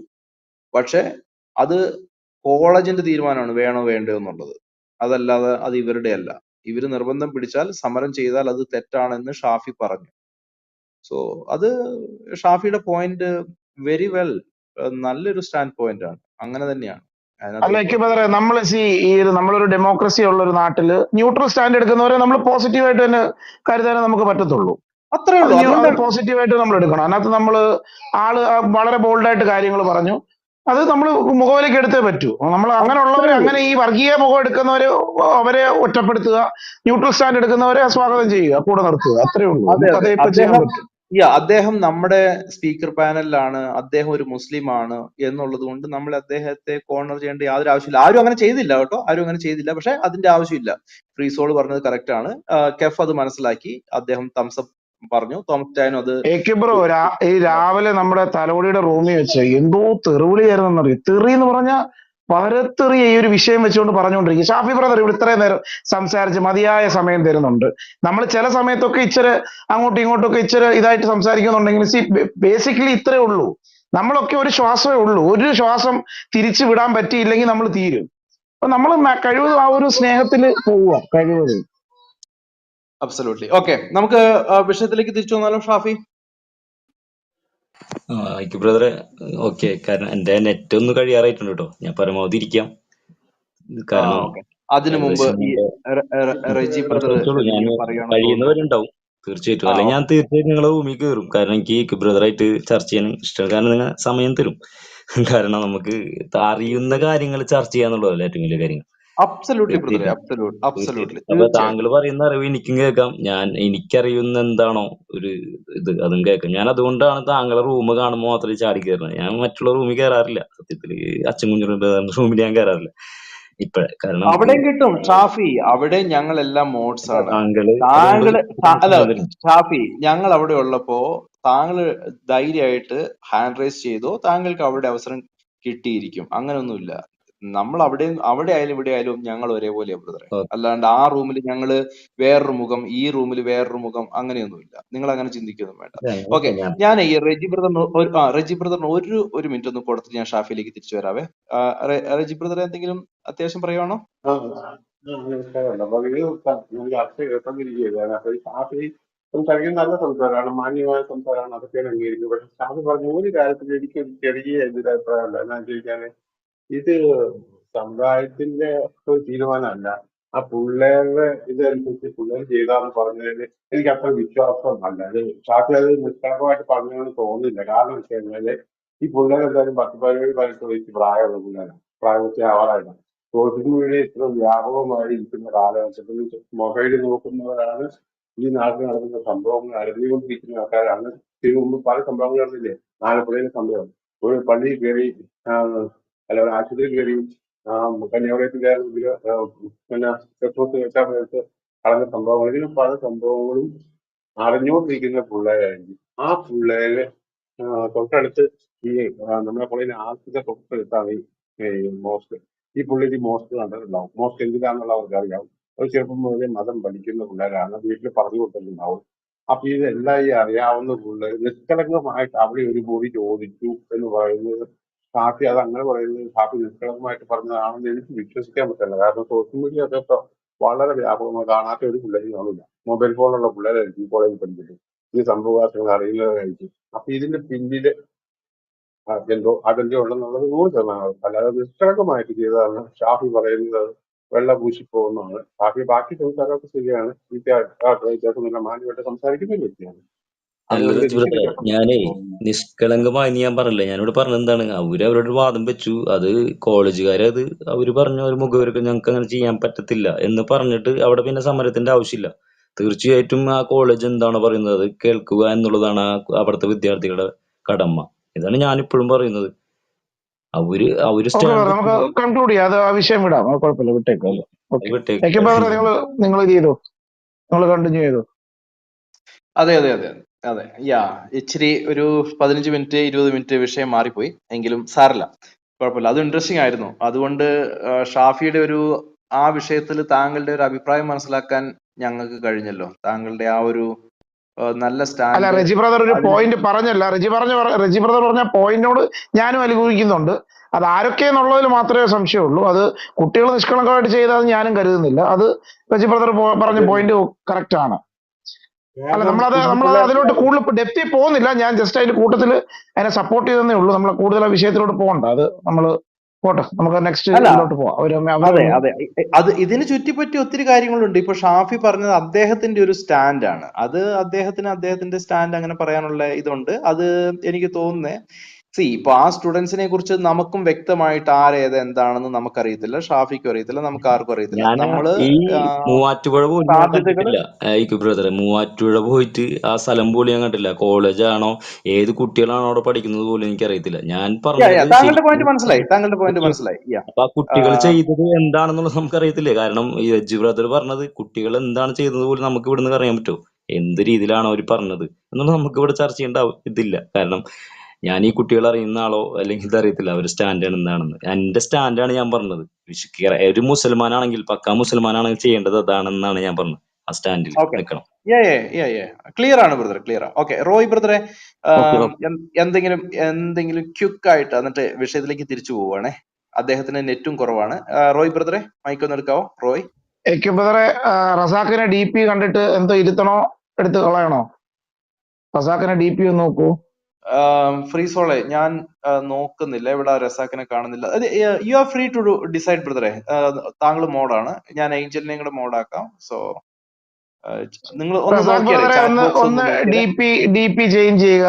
പക്ഷെ അത് കോളേജിന്റെ തീരുമാനമാണ് വേണോ വേണ്ടയോ എന്നുള്ളത്. അതല്ലാതെ അത് ഇവരുടെ അല്ല. ഇവര് നിർബന്ധം പിടിച്ചാൽ സമരം ചെയ്താൽ അത് തെറ്റാണെന്ന് ഷാഫി പറഞ്ഞു. സോ അത് ഷാഫിയുടെ പോയിന്റ് വെരി വെൽ, നല്ലൊരു സ്റ്റാൻഡ് പോയിന്റ് ആണ്. അങ്ങനെ തന്നെയാണ്. അല്ല നമ്മൾ നമ്മളൊരു ഡെമോക്രസി ഉള്ള ഒരു നാട്ടില് ന്യൂട്രൽ സ്റ്റാൻഡ് എടുക്കുന്നവരെ നമ്മൾ പോസിറ്റീവായിട്ട് തന്നെ കരുതാനേ നമുക്ക് പറ്റത്തുള്ളൂ. അത്രേ ഉള്ളൂ. പോസിറ്റീവായിട്ട് നമ്മൾ എടുക്കണം. അതിനകത്ത് നമ്മള് വളരെ ബോൾഡായിട്ട് കാര്യങ്ങൾ പറഞ്ഞു, അത് നമ്മൾ മുഖവിലേക്ക് എടുത്തേ പറ്റൂ. നമ്മൾ അങ്ങനെയുള്ളവരെ, അങ്ങനെ ഈ വർഗീയ മുഖം എടുക്കുന്നവരെ അവരെ ഒറ്റപ്പെടുത്തുക, ന്യൂട്രൽ സ്റ്റാൻഡ് എടുക്കുന്നവരെ സ്വാഗതം ചെയ്യുക, കൂടെ നിർത്തുക, അത്രേ ഉള്ളൂ. അതേ ഇപ്പൊ ചെയ്യാൻ പറ്റും. അദ്ദേഹം നമ്മുടെ സ്പീക്കർ പാനലിലാണ്, അദ്ദേഹം ഒരു മുസ്ലിം ആണ് എന്നുള്ളത് കൊണ്ട് നമ്മൾ അദ്ദേഹത്തെ കോർണർ ചെയ്യേണ്ട യാതൊരു ആവശ്യമില്ല. ആരും അങ്ങനെ ചെയ്തില്ല കേട്ടോ, ആരും അങ്ങനെ ചെയ്തില്ല. പക്ഷെ അതിന്റെ ആവശ്യമില്ല. ഫ്രീസോൾ പറഞ്ഞത് കറക്റ്റ് ആണ്. കെഫ് അത് മനസ്സിലാക്കി, അദ്ദേഹം തംസപ്പ് പറഞ്ഞു. തോമസ് ചായനും അത് ഈ രാവിലെ നമ്മുടെ തലോടിയുടെ റൂമിൽ വെച്ച് എന്തോ തെറിവിളിയായിരുന്നു. തെറി എന്ന് പറഞ്ഞാൽ പരത്തെറിയ ഈ ഒരു വിഷയം വെച്ചുകൊണ്ട് പറഞ്ഞുകൊണ്ടിരിക്കും. ഷാഫി ബ്രദർ ഇവിടെ ഇത്രയും നേരം സംസാരിച്ച് മതിയായ സമയം തരുന്നുണ്ട്. നമ്മൾ ചില സമയത്തൊക്കെ ഇച്ചിരി അങ്ങോട്ടും ഇങ്ങോട്ടൊക്കെ ഇച്ചിരി ഇതായിട്ട് സംസാരിക്കുന്നുണ്ടെങ്കിൽ ബേസിക്കലി ഇത്രേ ഉള്ളൂ. നമ്മളൊക്കെ ഒരു ശ്വാസമേ ഉള്ളൂ. ഒരു ശ്വാസം തിരിച്ചു വിടാൻ പറ്റിയില്ലെങ്കിൽ നമ്മൾ തീരും. അപ്പൊ നമ്മൾ കഴിവതും ആ ഒരു സ്നേഹത്തിൽ പോവുക കഴിവതും. അബ്സല്യൂട്ട്ലി. ഓക്കെ, നമുക്ക് വിഷയത്തിലേക്ക് തിരിച്ചു വന്നാലോ ഷാഫി? ഐക്യു ബ്രദറെ, ഓക്കെ. കാരണം എന്റെ നെറ്റ് ഒന്ന് കഴിയാറായിട്ടുണ്ട് കേട്ടോ. ഞാൻ പരമാവധി ഇരിക്കാം. കാരണം ഓക്കെ. അതിനു മുമ്പ് ഏകദേശം ഈ റെജി ബ്രദർ ചോദിച്ചോളൂ. ഞാൻ എന്തെങ്കിലും പറയുകയാണെന്ന് തോന്നുന്നു. കഴിയുന്നവരുണ്ടാവും തീർച്ചയായിട്ടും. അല്ലെങ്കിൽ ഞാൻ തീർച്ചയായിട്ടും നിങ്ങളെ റൂമിൽ കയറും. കാരണം എനിക്ക് ഐക്യു ബ്രദറായിട്ട് ചർച്ച ചെയ്യാൻ ഇഷ്ടമാണ്. കാരണം നിങ്ങൾ സമയം തരും. കാരണം നമുക്ക് അറിയുന്ന കാര്യങ്ങൾ ചർച്ച ചെയ്യാന്നുള്ളതല്ല ഏറ്റവും വലിയ കാര്യങ്ങൾ. അബ്സല്യൂട്ട്ലി ബ്രദറെ, തീർച്ചയായിട്ടും. അബ്സല്യൂട്ട്ലി. അപ്പൊ താങ്കൾ പറയുന്ന അറിവ് എനിക്കും കേൾക്കാം. എനിക്കറിയുന്ന എന്താണോ ഒരു ഇത് അതും കേൾക്കാം. ഞാൻ അതുകൊണ്ടാണ് താങ്കളെ റൂം കാണുമ്പോൾ മാത്രമേ ചാടി കയറുന്നത്. ഞാൻ മറ്റുള്ള റൂമിൽ കയറാറില്ല. സത്യത്തില് അച്ഛൻ കുഞ്ഞുങ്ങളുടെ റൂമിൽ ഞാൻ കയറാറില്ല ഇപ്പഴേ. കാരണം അവിടെയും കിട്ടും ഷാഫി, അവിടെ ഞങ്ങളെല്ലാം മോഡ്സ് ആണ്. താങ്കള് അല്ല ഷാഫി, ഞങ്ങൾ അവിടെ ഉള്ളപ്പോ താങ്കൾ ധൈര്യമായിട്ട് ഹാൻഡ് റൈസ് ചെയ്തോ, താങ്കൾക്ക് അവിടെ അവസരം കിട്ടിയിരിക്കും. അങ്ങനൊന്നുമില്ല. നമ്മൾ അവിടെ ആയാലും ഇവിടെ ആയാലും ഞങ്ങൾ ഒരേപോലെ ബ്രദറെ. അല്ലാണ്ട് ആ റൂമിൽ ഞങ്ങള് വേറൊരു മുഖം, ഈ റൂമിൽ വേറൊരു മുഖം, അങ്ങനെയൊന്നുമില്ല. നിങ്ങൾ അങ്ങനെ ചിന്തിക്കൊന്നും വേണ്ട. ഓക്കെ, ഞാൻ ഈ റെജി ബ്രദറിന് ഒരു മിനിറ്റ് ഒന്ന് കൊടുത്തിട്ട് ഞാൻ ഷാഫിയിലേക്ക് തിരിച്ചു വരാവേ. റെജി ബ്രദർ എന്തെങ്കിലും അത്യാവശ്യം പറയുവാണോ? സംസാരിക്കുന്നത് നല്ല സംസാരമാണ്, മാന്യമായ സംസാരമാണ്, അതൊക്കെയാണ് അംഗീകരിക്കുന്നത്. പക്ഷെ ഷാഫി പറഞ്ഞ ഒരു കാര്യത്തിൽ എനിക്ക് ഒരു ചെറിയ എതിരഭിപ്രായമുണ്ട്. എന്നാ ചോദിച്ചാല് ഇത് സമുദായത്തിന്റെ ഒരു തീരുമാനമല്ല. ആ പിള്ളേരുടെ ഇതനുസരിച്ച് പിള്ളേർ ചെയ്താന്ന് പറഞ്ഞതിന് എനിക്ക് അത്ര വിശ്വാസമല്ല. അത് ഷാഫി അത് നിഷ്കളങ്കമായിട്ട് പറഞ്ഞതെന്ന് തോന്നുന്നില്ല. കാരണം വെച്ച് കഴിഞ്ഞാല് ഈ പിള്ളേർ എന്തായാലും 10-17 വയസ്സ് പ്രായമുള്ള പിള്ളേരാണ്, പ്രായപൂർത്തി ആവാറായിട്ടാണ്. സോഷ്യൽ മീഡിയ ഇത്ര വ്യാപകമായി ഇരിക്കുന്ന കാലഘട്ടത്തിൽ മൊബൈൽ നോക്കുന്നവരാണ് ഈ നാട്ടിൽ നടക്കുന്ന സംഭവങ്ങൾ അറിഞ്ഞുകൊണ്ടിരിക്കുന്ന ആൾക്കാരാണ്. ഇതിനു മുമ്പ് പല സംഭവങ്ങൾ നടന്നില്ലേ? ആലപ്പുഴയിലെ സംഭവം, ഒരു പള്ളിയിൽ കയറി അല്ല ഒരു ആശുപത്രിയിൽ കയറി കന്യാകുളത്തിൽ പിന്നെ ക്രിസ്മസ് വെച്ചാൽ സമയത്ത് നടന്ന സംഭവങ്ങൾ, ഇതിന് പല സംഭവങ്ങളും അറിഞ്ഞുകൊണ്ടിരിക്കുന്ന പിള്ളേരായിരിക്കും. ആ പിള്ളേര് തൊട്ടടുത്ത് ഈ നമ്മുടെ കോളേജിൽ ആദ്യത്തെ തൊട്ടടുത്താണ് ഈ മോസ്ക്. ഈ പുള്ളിക്ക് മോസ്ക് കണ്ടിട്ടുണ്ടാവും. മോസ്ക് എന്തിനാന്നുള്ള അവർക്ക് അറിയാവും. ഒരു ചെറുപ്പം മുതലേ മതം പഠിക്കുന്ന പിള്ളേരാണ്, വീട്ടിൽ പറഞ്ഞു കൊടുത്തിട്ടുണ്ടാവും. അപ്പൊ ഇതെല്ലാം ഈ അറിയാവുന്ന പിള്ളേർ നിഷ്കളങ്കമായിട്ട് അവിടെ ഒരു മുറി ചോദിച്ചു എന്ന് പറയുന്നത് ഷാഫി അത് അങ്ങനെ പറയുന്നത് ഷാഫി നിഷ്കളങ്കമായിട്ട് പറഞ്ഞതാണെന്ന് എനിക്ക് വിശ്വസിക്കാൻ പറ്റില്ല. കാരണം സോഷ്യൽ മീഡിയ ഒക്കെ ഇപ്പൊ വളരെ വ്യാപകമായി കാണാത്ത ഒരു പിള്ളേരും കാണില്ല. മൊബൈൽ ഫോണുള്ള പിള്ളേരായിരിക്കും ഈ കോളേജിൽ പഠിച്ചിട്ട് ഈ സംഭവങ്ങൾ അറിയുന്നവരായിരിക്കും. അപ്പൊ ഇതിന്റെ പിന്നില് എന്തോ അതെന്തോ ഉണ്ടെന്നുള്ളത് 100%. അല്ലാതെ നിഷ്കളങ്കമായിട്ട് ചെയ്തതാണ് ഷാഫി പറയുന്നത് വെള്ള പൂശി പോകുന്നതാണ്. ഷാഫി ബാക്കി സംസാരമൊക്കെ ശരിയാണ്, വ്യത്യാസമൊന്നുമില്ല, മാന്യമായിട്ട് സംസാരിക്കുന്ന ഒരു വ്യക്തിയാണ്. അതുകൊണ്ട് എനിക്ക് ഞാനേ നിഷ്കളങ്കമായി ഞാൻ പറഞ്ഞില്ല. ഞാനിവിടെ പറഞ്ഞത് എന്താണ്, അവരവരുടെ വാദം വെച്ചു. അത് കോളേജുകാരത് അവര് പറഞ്ഞ ഒരു മുഖവരൊക്കെ ഞങ്ങൾക്ക് അങ്ങനെ ചെയ്യാൻ പറ്റത്തില്ല എന്ന് പറഞ്ഞിട്ട് അവിടെ പിന്നെ സമരത്തിന്റെ ആവശ്യമില്ല. തീർച്ചയായിട്ടും ആ കോളേജ് എന്താണോ പറയുന്നത് അത് കേൾക്കുക എന്നുള്ളതാണ് അവിടുത്തെ വിദ്യാർത്ഥികളുടെ കടമ. ഇതാണ് ഞാനിപ്പോഴും പറയുന്നത്. അവര് നമുക്ക് കൺക്ലൂഡ് ചെയ്യാം. അത് ആ വിഷയം വിടാം, കുഴപ്പമില്ല, വിട്ടേക്കാം. നിങ്ങൾ ഇത് ചെയ്തോ, നിങ്ങൾ കണ്ടിന്യൂ ചെയ്തോ. അതെ അതെ അതെ അതെ ഇച്ചിരി ഒരു 15 മിനിറ്റ് 20 മിനിറ്റ് വിഷയം മാറിപ്പോയി, എങ്കിലും സാരല്ല, കുഴപ്പമില്ല. അത് ഇൻട്രസ്റ്റിംഗ് ആയിരുന്നു. അതുകൊണ്ട് ഷാഫിയുടെ ഒരു ആ വിഷയത്തിൽ താങ്കളുടെ ഒരു അഭിപ്രായം മനസ്സിലാക്കാൻ ഞങ്ങൾക്ക് കഴിഞ്ഞല്ലോ. താങ്കളുടെ ആ ഒരു നല്ല സ്റ്റാൻഡ്. അല്ല, റെജി ബ്രദർ ഒരു പോയിന്റ് പറഞ്ഞല്ല. റെജി ബ്രദർ പറഞ്ഞ പോയിന്റിനോട് ഞാനും അനുകൂലിക്കുന്നുണ്ട്. അത് ആരൊക്കെയെന്നുള്ളതിൽ മാത്രമേ സംശയമുള്ളൂ. അത് കുട്ടികൾ നിഷ്കളങ്കമായിട്ട് ചെയ്തതെന്ന് ഞാനും കരുതുന്നില്ല. അത് റെജി ബ്രദർ പറഞ്ഞ പോയിന്റ് കറക്റ്റ് ആണ്. അല്ല, നമ്മൾ അതിലോട്ട് കൂടുതൽ ഡെപ്തിൽ പോകുന്നില്ല. ഞാൻ ജസ്റ്റ് അതിന്റെ കൂട്ടത്തിൽ അതിനെ സപ്പോർട്ട് ചെയ്തേ ഉള്ളൂ. നമ്മൾ കൂടുതൽ ആ വിഷയത്തിലോട്ട് പോകണ്ട. അത് നമ്മൾ പോട്ടെ, നമുക്ക് നെക്സ്റ്റ് ഇതിലോട്ട് പോവാം. അതെ അതെ അത് ഇതിന് ചുറ്റിപ്പറ്റി ഒത്തിരി കാര്യങ്ങളുണ്ട്. ഇപ്പൊ ഷാഫി പറഞ്ഞത് അദ്ദേഹത്തിന്റെ ഒരു സ്റ്റാൻഡ് ആണ്. അത് അദ്ദേഹത്തിന്റെ സ്റ്റാൻഡ് അങ്ങനെ പറയാനുള്ള ഇതുണ്ട്. അത് എനിക്ക് തോന്നുന്നേ ഇപ്പൊ ആ സ്റ്റുഡൻസിനെ കുറിച്ച് നമുക്കും വ്യക്തമായിട്ട് ആരേത് എന്താണെന്ന് നമുക്കറിയത്തില്ല, ഷാഫിക്കും അറിയത്തില്ല, നമുക്ക് ആർക്കും അറിയത്തില്ല. നമ്മള് മൂവാറ്റുപുഴ ബ്രദറെ, മൂവാറ്റുപുഴ പോയിട്ട് ആ സ്ഥലം പോലും ഞാൻ കണ്ടില്ല. കോളേജാണോ ഏത് കുട്ടികളാണോ അവിടെ പഠിക്കുന്നത് പോലും എനിക്കറിയത്തില്ല. ഞാൻ താങ്കളുടെ പോയിന്റ് മനസ്സിലായി. അപ്പൊ ആ കുട്ടികൾ ചെയ്തത് എന്താണെന്നുള്ളത് നമുക്കറിയത്തില്ലേ? കാരണം ഈ റെജി ബ്രദർ പറഞ്ഞത് കുട്ടികൾ എന്താണ് ചെയ്തത് പോലും നമുക്ക് ഇവിടുന്ന് അറിയാൻ പറ്റുമോ? എന്ത് രീതിയിലാണ് അവർ പറഞ്ഞത് എന്നുള്ളത് നമുക്ക് ഇവിടെ ചർച്ച ചെയ്യേണ്ട ഇതില്ല. കാരണം ഞാൻ ഈ കുട്ടികൾ അറിയുന്ന ആളോ അല്ലെങ്കിൽ ഇതറിയത്തില്ല അവരുടെ സ്റ്റാൻഡ് എന്താണെന്ന്. എന്റെ സ്റ്റാൻഡാണ് ഞാൻ പറഞ്ഞത്. ഒരു മുസൽമാനാണെങ്കിൽ പക്കാ മുസൽമാനാണെങ്കിൽ ചെയ്യേണ്ടത് അതാണെന്നാണ് ഞാൻ പറഞ്ഞത്. ആ സ്റ്റാൻഡിൽ ഓക്കെ. നിൽക്കണം. ക്ലിയർ ആണ് ബ്രദർ, ക്ലിയർ ആണ്. ഓക്കെ, റോയ് ബ്രദറെ, ഓക്കെ എന്തെങ്കിലും ക്യുക്ക് ആയിട്ട് എന്നിട്ട് വിഷയത്തിലേക്ക് തിരിച്ചു പോവുകയാണേ. അദ്ദേഹത്തിന് നെറ്റും കുറവാണ്. റോയ് ബ്രദറെ മൈക്കൊന്ന് എടുക്കാവോ? റോയ്. ബ്രദറെ, റസാഖിനെ DP കണ്ടിട്ട് എന്തോ ഇരുത്തണോ എടുത്ത് കളയണോ? റസാഖിനെ DP ഒന്ന് നോക്കൂ. ഫ്രീസോളെ ഞാൻ നോക്കുന്നില്ല, ഇവിടെ റസാഖിനെ കാണുന്നില്ല. You are free to decide ബ്രദറെ. താങ്കൾ മോഡാണ്, ഞാൻ ഏഞ്ചലിനെയും കൂടെ മോഡാക്കാം. സോ നിങ്ങൾ ഒന്ന് റസാഖ് നോക്കിയാലേ, ബ്രദറെ ചാറ്റ് ഒന്ന് ബോക്സ് ഒന്ന് ഒന്ന് നോക്കിയാലേ. DP ചേഞ്ച് ചെയ്യുക.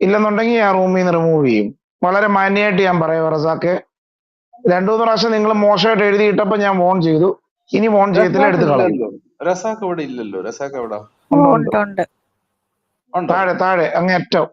ഇല്ലെന്നുണ്ടെങ്കിൽ ഞാൻ റൂമിൽ നിന്ന് റിമൂവ് ചെയ്യും. വളരെ മാന്യമായിട്ട് ഞാൻ പറയാം റസാഖെ. 2-3 പ്രാവശ്യം നിങ്ങൾ മോശമായിട്ട് എഴുതിയിട്ടപ്പോ ഞാൻ വോൺ ചെയ്തു. ഇനി വോൺ ചെയ്യത്തില്ല, റസാഖ് എടുത്ത് കളയും. ഇല്ലല്ലോ, റസാഖ് ഇവിടെ ഇല്ലല്ലോ. റസാഖ് എവിടെ ഉണ്ട് ഉണ്ട് ഉണ്ട് ഉണ്ടോ? താഴെ അങ്ങേ അറ്റം.